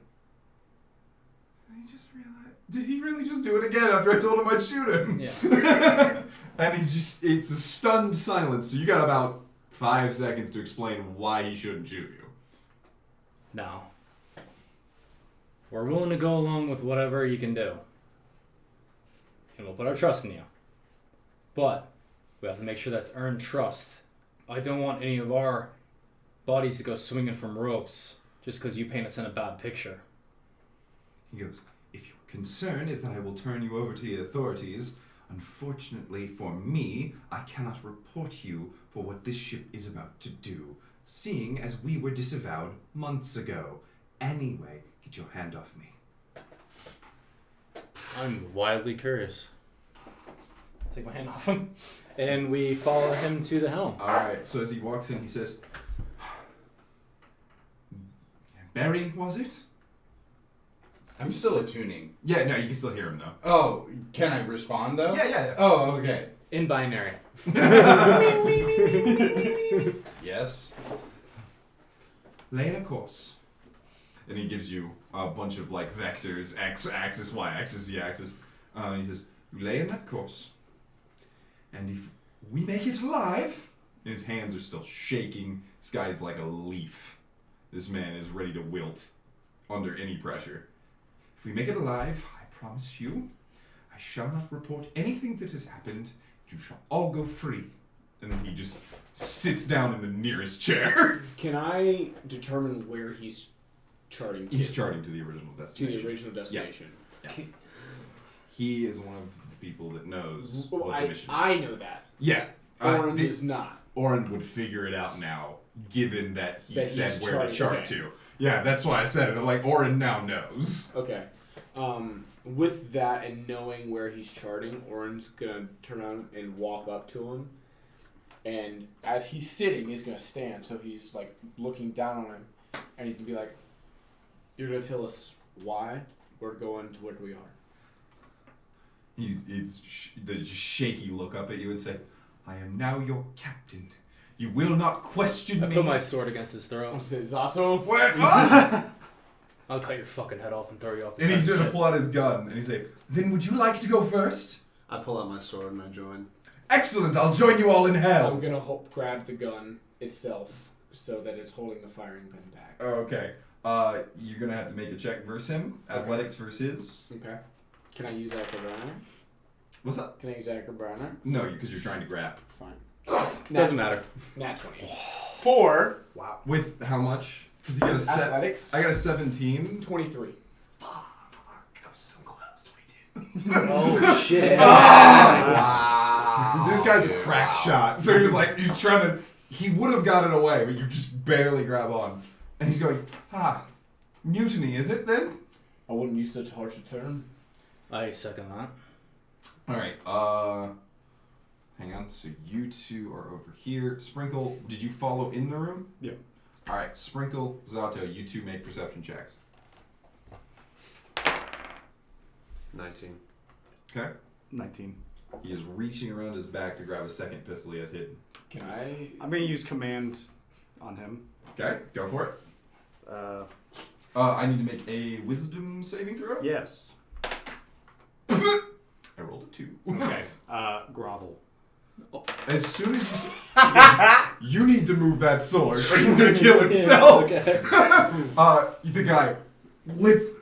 did he really just do it again after I told him I'd shoot him? Yeah. And it's a stunned silence, so you got about 5 seconds to explain why he shouldn't shoot you. No. We're willing to go along with whatever you can do. And we'll put our trust in you. But we have to make sure that's earned trust. I don't want any of our bodies to go swinging from ropes just because you paint us in a bad picture. He goes, if your concern is that I will turn you over to the authorities, unfortunately for me, I cannot report you for what this ship is about to do, seeing as we were disavowed months ago. Anyway, get your hand off me. I'm wildly curious. Take my hand off him. And we follow him to the helm. Alright, so as he walks in, he says, Barry, was it? I'm still attuning. Yeah, no, you can still hear him though. Oh, can I respond though? Yeah. Oh, okay. In binary. Yes. Lay in a course. And he gives you a bunch of like vectors, X axis, Y axis, Z axis. And he says, you lay in that course. And if we make it alive, and his hands are still shaking, this guy is like a leaf. This man is ready to wilt under any pressure. If we make it alive, I promise you, I shall not report anything that has happened. You shall all go free. And then he just sits down in the nearest chair. Can I determine where he's charting to? He's charting to the original To destination. the original destination. Yeah. He is one of the people that knows Well, what the mission is. I know that. Yeah. Oren is not. Oren would figure it out now, given that he said he's where to charting, chart okay. to. Yeah, that's why I said it. I'm like, Oren now knows. Okay. With that and knowing where he's charting, Oren's gonna turn around and walk up to him. And as he's sitting, he's gonna stand. So he's like looking down on him, and he's gonna be like, "You're gonna tell us why we're going to where we are." The shaky look up at you and say, "I am now your captain. You will not question I me." put my sword against his throat. I'm saying, Zato. What? Ah! I'll cut your fucking head off and throw you off the And side he's of the gonna ship. pull out his gun and he's say, "Then would you like to go first?" I pull out my sword and I join. Excellent. I'll join you all in hell. I'm gonna grab the gun itself so that it's holding the firing pin back. Okay. You're gonna have to make a check versus him. Okay. Athletics versus his. Okay. Can I use Acroburner? What's up? Can I use Acroburner? No, because you're trying to grab. Fine. Doesn't matter. Nat 20. 4. Wow. With how much? Because he got a set. Athletics. I got a 17. 23. I was so close. 22. Oh shit! Wow. This guy's a crack shot. So he was like, he's trying to. He would have got it away, but you just barely grab on. And he's going, mutiny, is it then? I wouldn't use such a harsh a term. I second that. Alright, hang on. So you two are over here. Sprinkle, did you follow in the room? Yeah. Alright, Sprinkle, Zato, you two make perception checks. 19. Okay? 19. He is reaching around his back to grab a second pistol he has hidden. Can I? I'm going to use command on him. Okay, go for it. I need to make a wisdom saving throw. Yes. I rolled a 2. Okay. Grovel. As soon as you say, you need to move that sword or he's going to kill himself. The guy,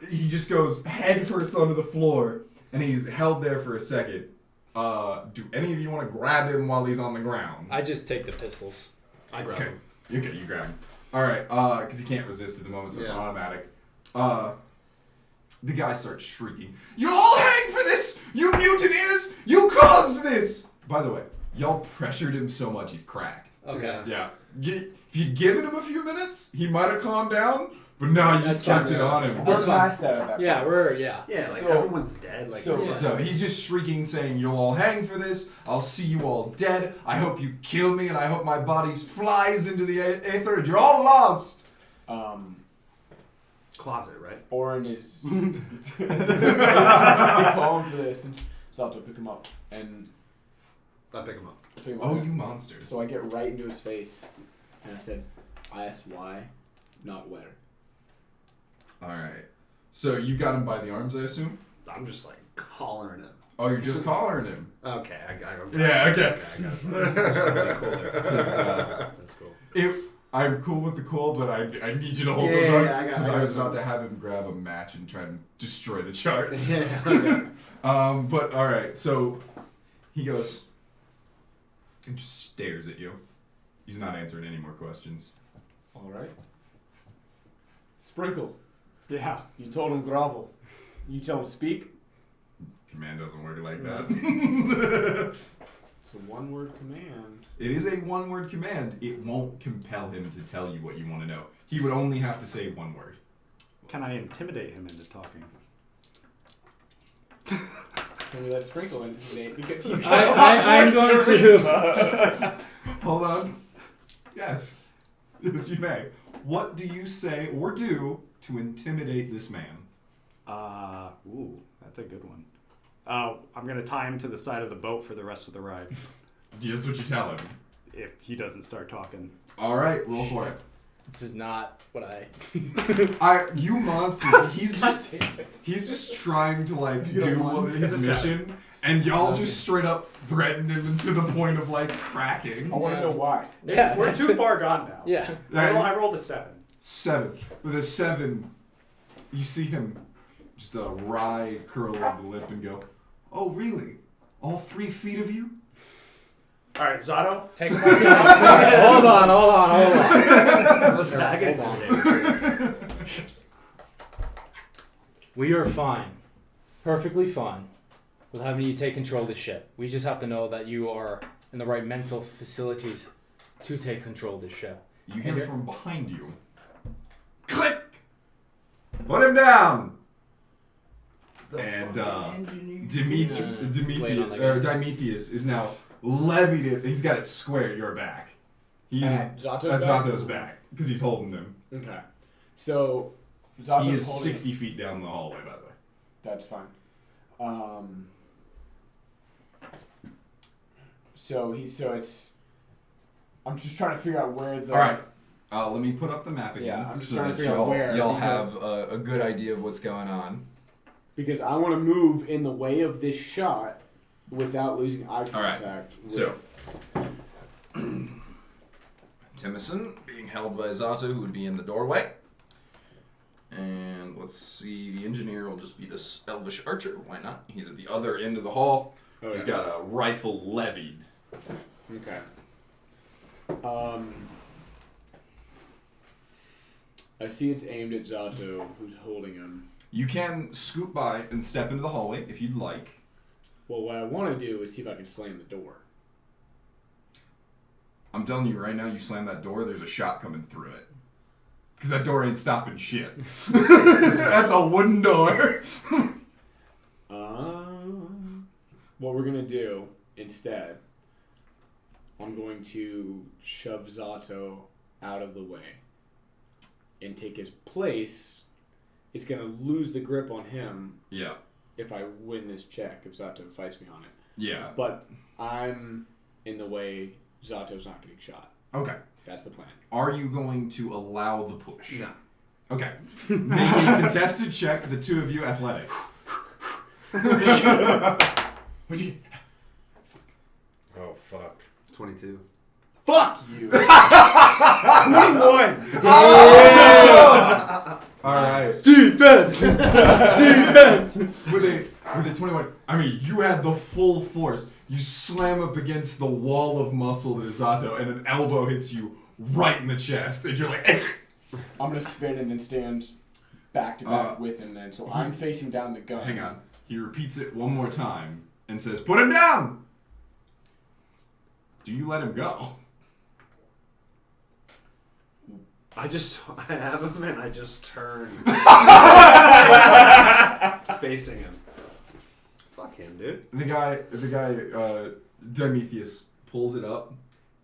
he just goes head first onto the floor and he's held there for a second. Do any of you want to grab him while he's on the ground? I just take the pistols. I grab Okay. him. Okay, you grab him. Alright, because he can't resist at the moment, so it's Yeah. automatic. The guy starts shrieking, "You'll all hang for this! You mutineers! You caused this!" By the way, y'all pressured him so much he's cracked. Okay. Yeah. If you'd given him a few minutes, he might have calmed down, but now you just kept it on him. We're past that at that Yeah, point. yeah. Yeah, like So- everyone's dead. Like, so- yeah. So he's just shrieking, saying, "You'll all hang for this. I'll see you all dead. I hope you kill me, and I hope my body flies into the aether, and you're all lost." Closet, right? Oren is calling for this, and Zato, pick him up, and I pick him up. pick him Oh, up. you monsters. So I get right into his face, and I said, "I asked why, not where." Alright. So you got him by the arms, I assume? I'm just like collaring him. Oh, you're just collaring him. Okay, I Yeah, okay. I got it. That's really cool there. That's cool. I'm cool with the cool, but I need you to hold Yeah, those arms. yeah, I got Because it. I was about to have him grab a match and try and destroy the charts. Yeah, okay. But alright, so he goes and just stares at you. He's not answering any more questions. All right. Sprinkle, Yeah. you told him grovel. You tell him speak. Command doesn't work like that. It's a one-word command. It is a one-word command. It won't compel him to tell you what you want to know. He would only have to say one word. Can I intimidate him into talking? Can we let Sprinkle intimidate? Because he's I'm going to. Hold on. Yes. Yes, you may. What do you say or do to intimidate this man? Ooh, that's a good one. I'm going to tie him to the side of the boat for the rest of the ride That's what you tell him. if he doesn't start talking. All right, roll for it. This is not what I. You monsters. He's just trying to like do his It's a mission, and y'all just straight up threatened him to the point of like cracking. I want to know why. Yeah, We're that's too it. far gone now. Yeah. I rolled a 7. 7. With a 7, you see him just a wry curl of the lip and go, "Oh, really? All 3 feet of you?" All right, Zato, take him Hold on. Listen, I get intimidated. We are fine. Perfectly fine with having you take control of the ship. We just have to know that you are and the right mental facilities to take control of this ship. You hear from behind you. Click! Put him down! And Dimethius is now levied it, and he's got it square at your back. He's at Zato's at back? Zato's back, because he's holding them. Okay. So, Zato's He is holding 60 feet down the hallway, by the way. That's fine. So it's. I'm just trying to figure out where the. All right. Let me put up the map again, Yeah, I'm just so trying to that figure out where, y'all because- have a good idea of what's going on. Because I want to move in the way of this shot without losing eye contact. So, Timison being held by Zato, who would be in the doorway. And let's see, the engineer will just be this elvish archer. Why not? He's at the other end of the hall. Oh, He's yeah. got a rifle levied. Okay. I see it's aimed at Zato, who's holding him. You can scoot by and step into the hallway if you'd like. Well, what I want to do is see if I can slam the door. I'm telling you right now, you slam that door, there's a shot coming through it. Because that door ain't stopping shit. That's a wooden door. What we're going to do instead, I'm going to shove Zato out of the way and take his place. It's going to lose the grip on him Yeah. if I win this check, if Zato fights me on it. Yeah. But I'm in the way Zato's not getting shot. Okay. That's the plan. Are you going to allow the push? No. Okay. Make a contested check, the two of you, athletics. What'd you... Oh, fuck. 22. Fuck you! 21! Alright. Defense! Defense! With a 21, I mean, you had the full force. You slam up against the wall of muscle that is Zato, and an elbow hits you right in the chest, and you're like, I'm gonna spin and then stand back to back with him then, so I'm facing down the gun. hang on. He repeats it one more time and says, put him down! Do you let him go? I have him and I just turn. Facing him. Fuck him, dude. The guy, Dimethius pulls it up,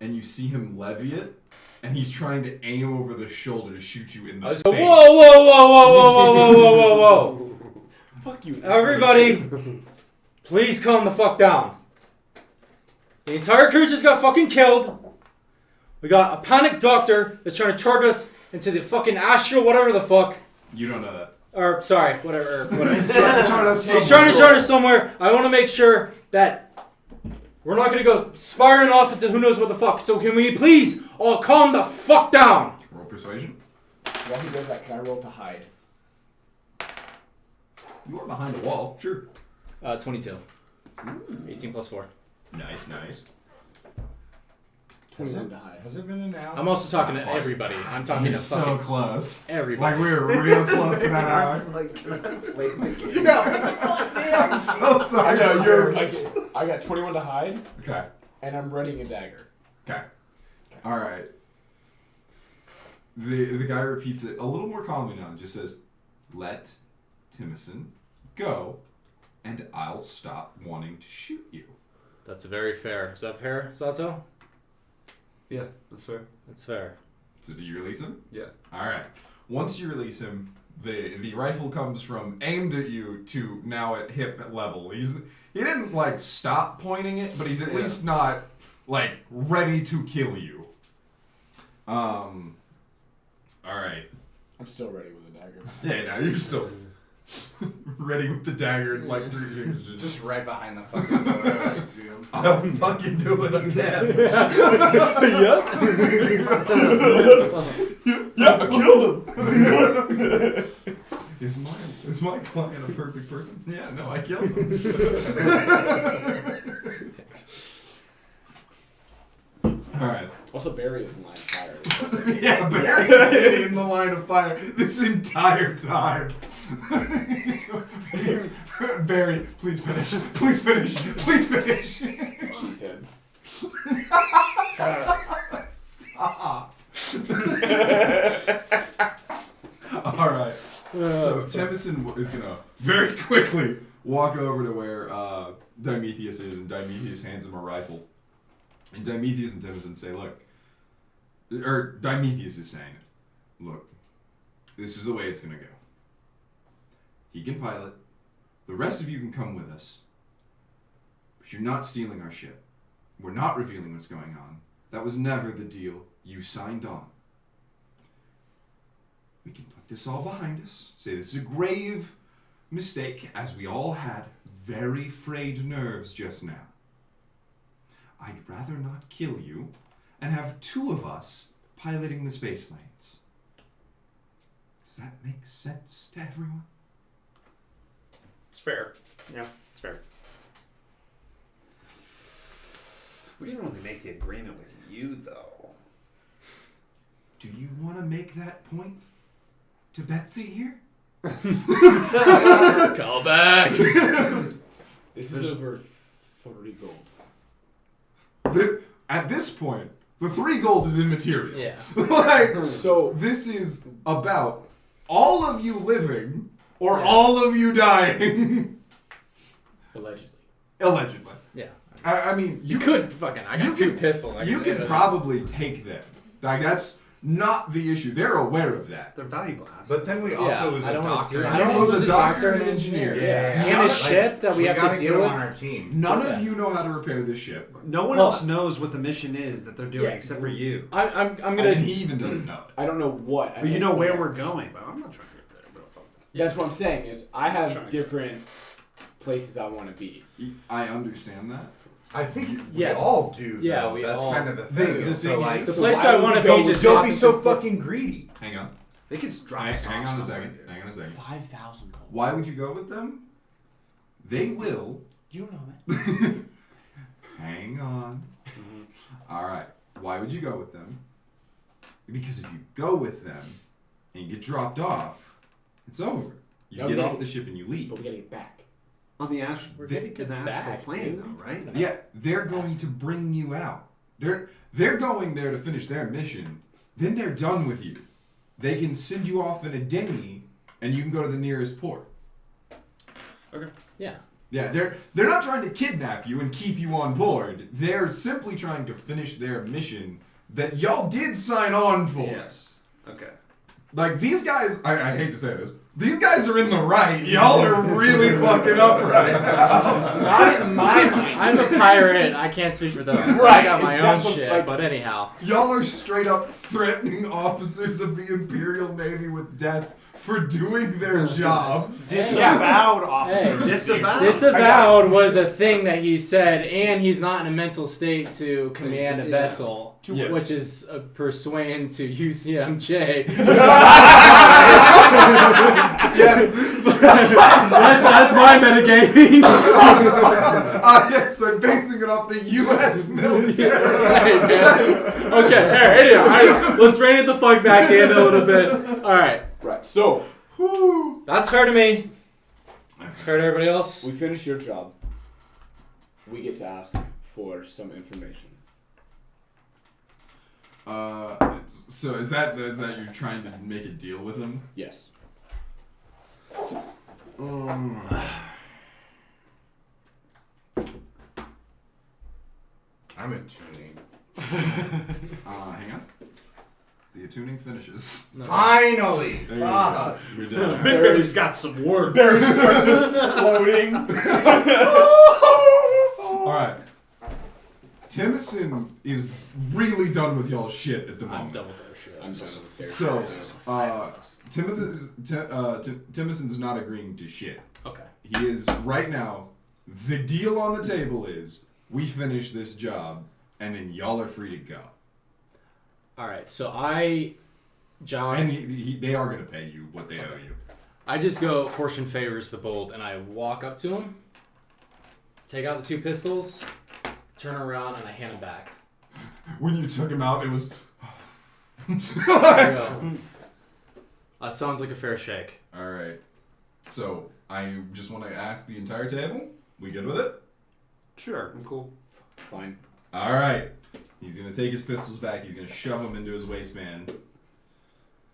and you see him levy it, and he's trying to aim over the shoulder to shoot you in the face. Whoa, whoa, whoa, whoa, whoa, whoa, whoa, whoa, whoa, whoa. Fuck you. Everybody, please calm the fuck down. The entire crew just got fucking killed. We got a panicked doctor that's trying to charge us into the fucking astral whatever the fuck. You don't know that. Or, sorry, whatever. He's trying He's trying to charge us somewhere. I want to make sure that we're not going to go spiraling off into who knows what the fuck. So can we please all calm the fuck down? Roll persuasion. While he does that, can I roll to hide? You are behind a wall. Sure. 22. 18 plus 4. Nice. 21 to hide. Has it been announced? I'm also talking to everybody. I'm talking You're to so fucking close. everybody. Like, we were real close to that hour. Like, late in the game. I'm so I sorry. know, you're like, I got 21 to hide, Okay. and I'm readying a dagger. Okay. All right. The guy repeats it a little more calmly now and just says, let Timison go, and I'll stop wanting to shoot you. That's very fair. Is that fair, Zato? Yeah, that's fair. That's fair. So do you release him? Yeah. All right. Once you release him, the rifle comes from aimed at you to now at hip level. He didn't like stop pointing it, but he's at least not like ready to kill you. All right. I'm still ready with a dagger. Yeah, no, you're still ready with the dagger and like 3 fingers. Just right behind the fucking door. Like, I'll fucking do it again. Yeah, I killed him! Is my client a perfect person? Yeah, no, I killed him. All right. Also, Barry is in line of fire. Yeah, Barry's in the line of fire this entire time. Barry, please finish. Please finish. Please finish. She said. Stop. All right. So Temison is gonna very quickly walk over to where Dimethius is, and Dimethius hands him a rifle. And Dimethius and Temison say, "Look," or Dimethius is saying it. "Look, this is the way it's gonna go. He can pilot. The rest of you can come with us. But you're not stealing our ship. We're not revealing what's going on. That was never the deal you signed on. We can put this all behind us. Say this is a grave mistake, as we all had very frayed nerves just now. I'd rather not kill you and have two of us piloting the space lanes. Does that make sense to everyone?" It's fair. Yeah, it's fair. We didn't really make the agreement with you, though. Do you want to make that point to Betsy here? Call back. This is over 30 gold. At this point, the 3 gold is immaterial. Yeah. Like, So this is about all of you living or all of you dying. allegedly. Allegedly. Yeah. I mean, You could fucking. I got 2 pistols. You could probably take them. Like, that's not the issue. They're aware of that. They're valuable assets. But then we also lose I a don't doctor. I don't You know lose who's a a doctor doctor and and an engineer. Yeah. Yeah. And a Like, ship that we have gotta to get deal him with. on our team. None Yeah. of you know how to repair this ship. No one Well- else knows what the mission is that they're doing Yeah. except for you. I'm And gonna. he even doesn't know it. I don't know what. But you know where we're going. But I'm not trying to get there. Bro. Fuck that. That's what I'm saying is I Trying have to- different places I want to be. I understand that. I think Yeah. we all do. Yeah, though. we That's all- kind of the The thing. thing So like, is- The So place why I would want we to go be with just don't not be so fucking greedy. Hang on. They can drop us Hang off on a somewhere, second. dude. Hang on a second. 5,000 gold. Why would you go with them? They will. You don't know that. Hang on. All right. Why would you go with them? Because if you go with them and you get dropped off, it's over. You No, get we off gotta- the ship and you leave. But we gotta get back. On the astral, We're in getting the astral back, plane, dude. though, right? Yeah, they're going to bring you out. They're going there to finish their mission. Then they're done with you. They can send you off in a dinghy, and you can go to the nearest port. Yeah. Yeah, they're not trying to kidnap you and keep you on board. They're simply trying to finish their mission that y'all did sign on for. Yes. Okay. Like, these guys, I hate to say this, these guys are in the right. Y'all are really fucking up right now. Not in my mind. I'm a pirate. I can't speak for them. So I Right, got my it's- own that's what, shit. like- But anyhow. Y'all are straight up threatening officers of the Imperial Navy with death for doing their jobs. Disavowed officer. Hey, Disavowed. Disavowed was a thing that he said, and he's not in a mental state to command a Yeah. vessel, Yeah. which is persuading to UCMJ. Yes. that's my metagaming. Yes, I'm basing it off the U.S. military. Hey, man. Okay, anyway, all right, let's rein it the fuck back in a little bit. All right, Right. So that's fair to me. It's fair to everybody else. we finish your job. We get to ask for some information. So is that you're trying to make a deal with him? Yes. I'm in tuning. Hang on. The attuning finishes. Finally. There you Fuck. go. We're done. Barry's got some work. Floating. All right. Timison is really done with y'all's shit at the moment. I'm done with that shit. I'm just So, Timison's not agreeing to shit. Okay. He is, right now, the deal on the table is, we finish this job, and then y'all are free to go. All right. So John. And they are going to pay you what they owe you. I just go fortune favors the bold, and I walk up to him, take out the 2 pistols, turn around, and I hand them back. When you took him out, it was... There you go. That sounds like a fair shake. All right. So, I just want to ask the entire table. We good with it? Sure, I'm cool. Fine. All right. He's gonna take his pistols back. He's gonna shove them into his waistband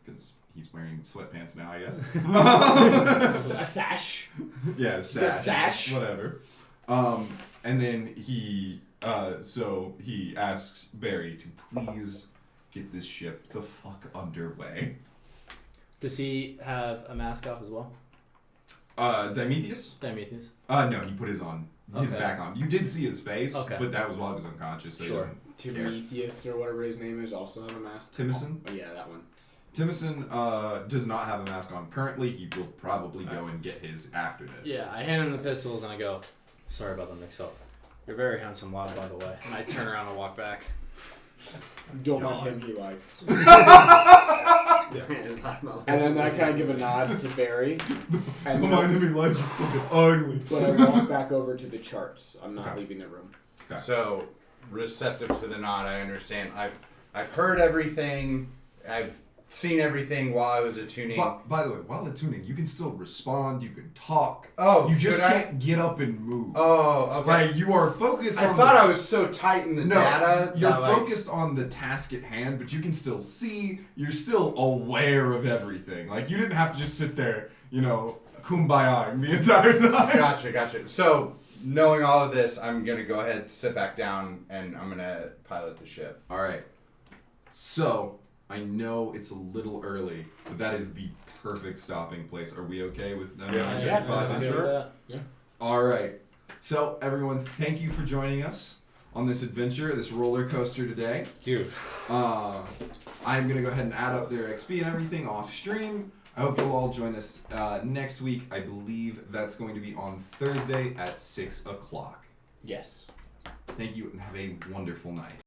because he's wearing sweatpants now, I guess. A sash. Yeah, sash. Sash. Whatever. And then he asks Barry to please get this ship the fuck underway. Does he have a mask off as well? Dimetheus? Dimetheus. No, he put his Okay. back on. You did see his face, Okay. but that was while he was unconscious. So he Sure. doesn't care. Prometheus or whatever his name is also have a mask. Timison? Oh, yeah, that one. Timison does not have a mask on currently. He will probably go and get his after this. Yeah, I hand him the pistols and I go, sorry about the mix-up. You're very handsome, lad, by the way. And I turn around and walk back. Don't let him, he likes. It's not my And then I kind of give a nod to Barry. And Don't mind him, he likes you fucking ugly. But I walk back over to the charts. I'm not leaving the room. Okay. So, receptive to the nod, I understand. I've heard everything. I've seen everything while I was attuning. But, by the way, while attuning, you can still respond, you can talk. Oh, you just could I? can't get up and move. Oh, okay. Like, you are focused on I thought I was so tight in the data. You're that, like, focused on the task at hand, but you can still see. You're still aware of everything. Like, you didn't have to just sit there, kumbaya the entire time. Gotcha. So, knowing all of this, I'm going to go ahead, sit back down, and I'm going to pilot the ship. All right. So, I know it's a little early, but that is the perfect stopping place. Are we okay with 935 I'm good intros? with that. All right. So, everyone, thank you for joining us on this adventure, this roller coaster today. Dude. I'm going to go ahead and add up their XP and everything off stream. I hope you'll all join us next week. I believe that's going to be on Thursday at 6 o'clock. Yes. Thank you and have a wonderful night.